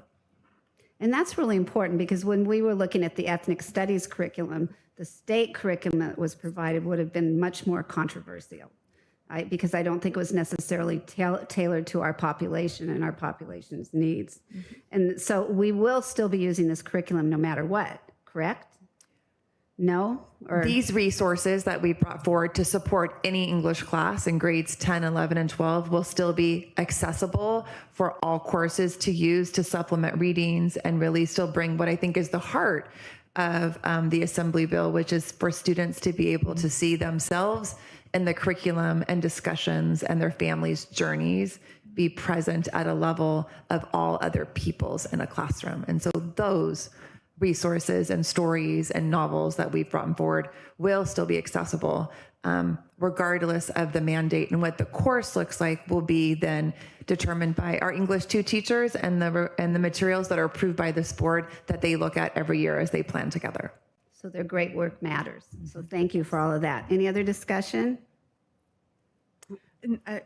And that's really important because when we were looking at the ethnic studies curriculum, the state curriculum that was provided would have been much more controversial, right? Because I don't think it was necessarily tailored to our population and our population's needs. And so we will still be using this curriculum no matter what, correct? No? Or These resources that we brought forward to support any English class in grades 10, 11, and 12 will still be accessible for all courses to use to supplement readings and really still bring what I think is the heart of the Assembly Bill, which is for students to be able to see themselves in the curriculum and discussions and their families' journeys be present at a level of all other peoples in a classroom. And so those resources and stories and novels that we've brought forward will still be accessible, regardless of the mandate. And what the course looks like will be then determined by our English 2 teachers and the materials that are approved by this board that they look at every year as they plan together. So their great work matters. So thank you for all of that. Any other discussion?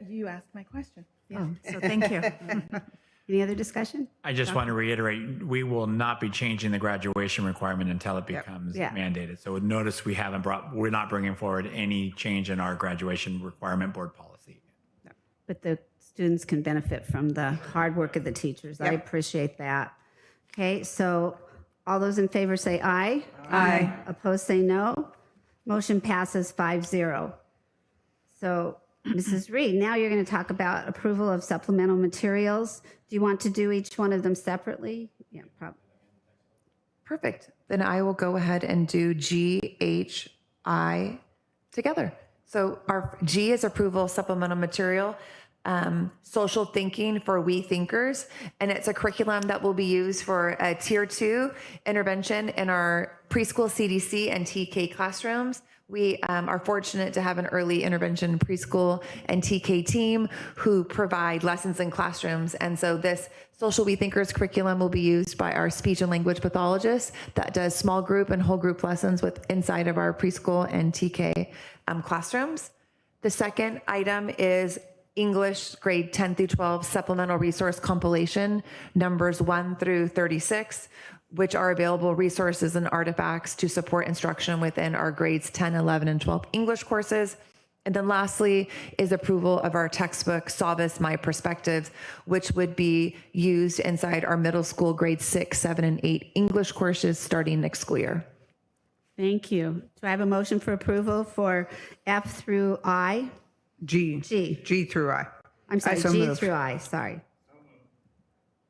You asked my question. Yeah. So thank you. Any other discussion? I just want to reiterate, we will not be changing the graduation requirement until it becomes mandated. So notice we're not bringing forward any change in our graduation requirement board policy. But the students can benefit from the hard work of the teachers. I appreciate that. Okay, so all those in favor say aye. Aye. Opposed say no. Motion passes 5-0. So Mrs. Reed, now you're going to talk about approval of supplemental materials. Do you want to do each one of them separately? Yeah, probably. Perfect. Then I will go ahead and do G, H, I together. So our G is approval of supplemental material, social thinking for we thinkers. And it's a curriculum that will be used for a tier 2 intervention in our preschool CDC and TK classrooms. We are fortunate to have an early intervention preschool and TK team who provide lessons in classrooms. And so this Social We Thinkers curriculum will be used by our speech and language pathologist that does small group and whole group lessons inside of our preschool and TK classrooms. The second item is English grade 10 through 12 supplemental resource compilation, numbers 1 through 36, which are available resources and artifacts to support instruction within our grades 10, 11, and 12 English courses. And then lastly is approval of our textbook, Solvis My Perspectives, which would be used inside our middle school grades 6, 7, and 8 English courses starting next school year. Thank you. Do I have a motion for approval for F through I? G. G through I. I'm sorry, so G moved. through I, sorry.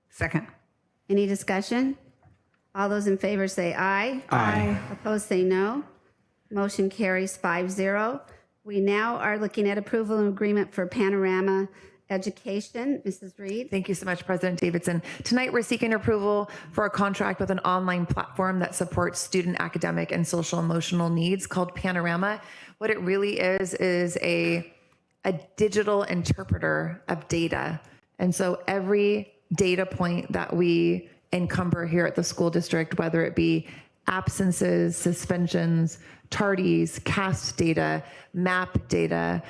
Second. Any discussion? All those in favor say aye. Aye. Opposed say no. Motion carries 5-0. We now are looking at approval and agreement for Panorama Education. Mrs. Reed. Thank you so much, President Davidson. Tonight, we're seeking approval for a contract with an online platform that supports student academic and social emotional needs called Panorama. What it really is a digital interpreter of data. And so every data point that we encumber here at the school district, whether it be absences, suspensions, tardies, CAST data, MAP data,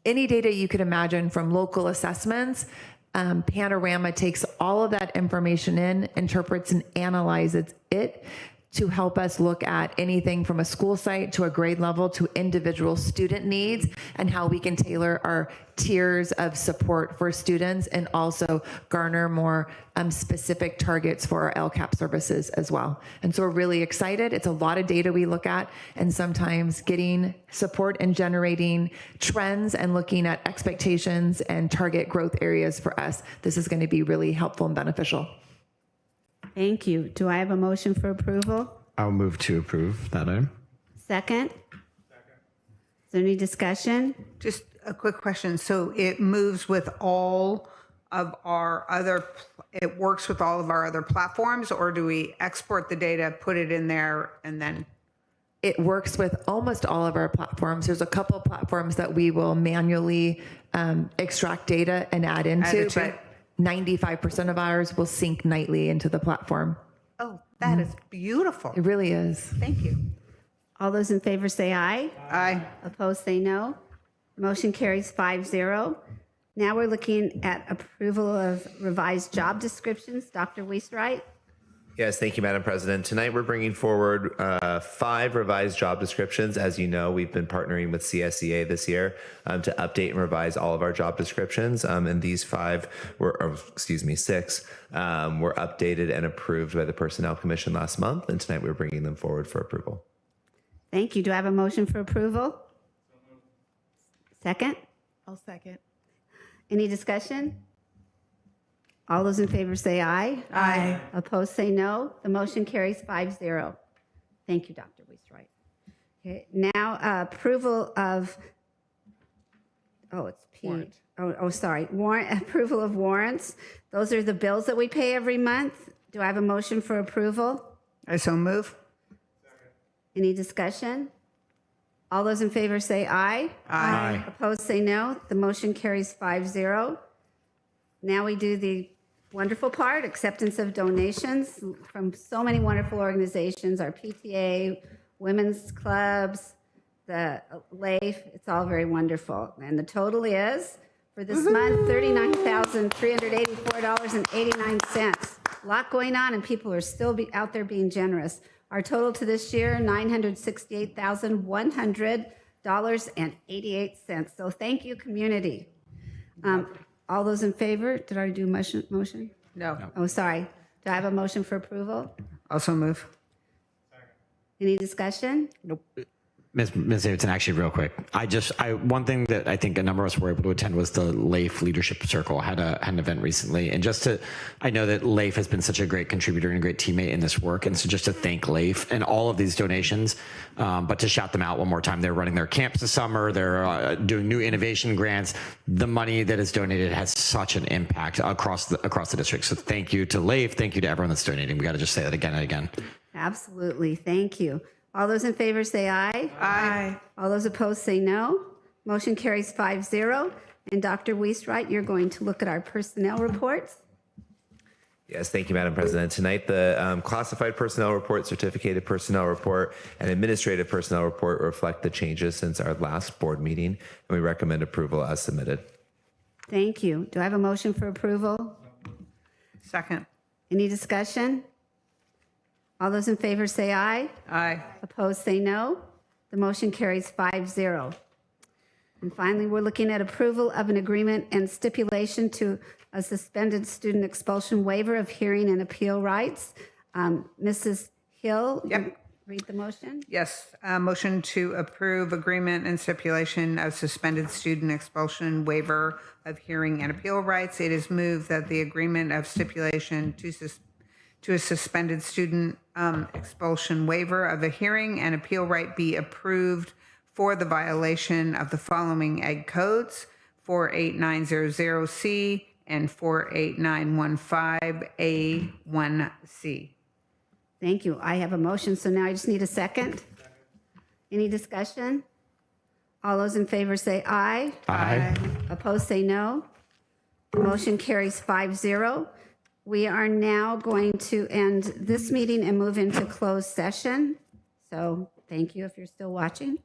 any data you could imagine from local assessments, Panorama takes all of that information in, interprets and analyzes it to help us look at anything from a school site to a grade level to individual student needs and how we can tailor our tiers of support for students and also garner more specific targets for our LCAP services as well. And so we're really excited. It's a lot of data we look at, and sometimes getting support and generating trends and looking at expectations and target growth areas for us. This is going to be really helpful and beneficial. Thank you. Do I have a motion for approval? I'll move to approve that item. Second? Is there any discussion? Just a quick question. So it moves with all of our other, it works with all of our other platforms, or do we export the data, put it in there, and then? It works with almost all of our platforms. There's a couple of platforms that we will manually extract data and add into, but 95% of ours will sync nightly into the platform. Oh, that is beautiful. It really is. Thank you. All those in favor say aye. Aye. Opposed say no. Motion carries 5-0. Now we're looking at approval of revised job descriptions. Dr. Weiswright? Yes, thank you, Madam President. Tonight we're bringing forward 5 revised job descriptions. As you know, we've been partnering with CSEA this year to update and revise all of our job descriptions. And these 6 were updated and approved by the Personnel Commission last month. And tonight we're bringing them forward for approval. Thank you. Do I have a motion for approval? Second? I'll second. Any discussion? All those in favor say aye. Aye. Opposed say no. The motion carries 5-0. Thank you, Dr. Weiswright. Okay, now approval of, it's P. Sorry. Approval of warrants. Those are the bills that we pay every month. Do I have a motion for approval? I so move. Any discussion? All those in favor say aye. Aye. Opposed say no. The motion carries 5-0. Now we do the wonderful part, acceptance of donations from so many wonderful organizations, our PTA, women's clubs, the LAIF. It's all very wonderful. And the total is, for this month, $39,384.89. A lot going on, and people are still out there being generous. Our total to this year, $968,100.88. So thank you, community. All those in favor? Did I do motion? No. Oh, sorry. Do I have a motion for approval? Also move. Any discussion? Nope. Ms. Davidson, actually, real quick, one thing that I think a number of us were able to attend was the LAIF Leadership Circle had an event recently, and I know that LAIF has been such a great contributor and a great teammate in this work, and so just to thank LAIF and all of these donations, but to shout them out one more time, they're running their camps this summer, they're doing new innovation grants. The money that is donated has such an impact across the district. So thank you to LAIF, thank you to everyone that's donating. We got to just say that again and again. Absolutely. Thank you. All those in favor say aye. Aye. All those opposed say no. Motion carries 5-0. And Dr. Weiswright, you're going to look at our personnel reports. Yes, thank you, Madam President. Tonight, the classified personnel report, certificated personnel report, and administrative personnel report reflect the changes since our last board meeting, and we recommend approval as submitted. Thank you. Do I have a motion for approval? Second. Any discussion? All those in favor say aye. Aye. Opposed say no. The motion carries 5-0. And finally, we're looking at approval of an agreement and stipulation to a suspended student expulsion waiver of hearing and appeal rights. Mrs. Hill, Yep. read the motion. Yes, motion to approve agreement and stipulation of suspended student expulsion waiver of hearing and appeal rights. It is moved that the agreement of stipulation to a suspended student expulsion waiver of a hearing and appeal right be approved for the violation of the following Ed codes: 48900C and 48915A1C. Thank you. I have a motion, so now I just need a second. Any discussion? All those in favor say aye. Aye. Opposed say no. The motion carries 5-0. We are now going to end this meeting and move into closed session. So thank you if you're still watching.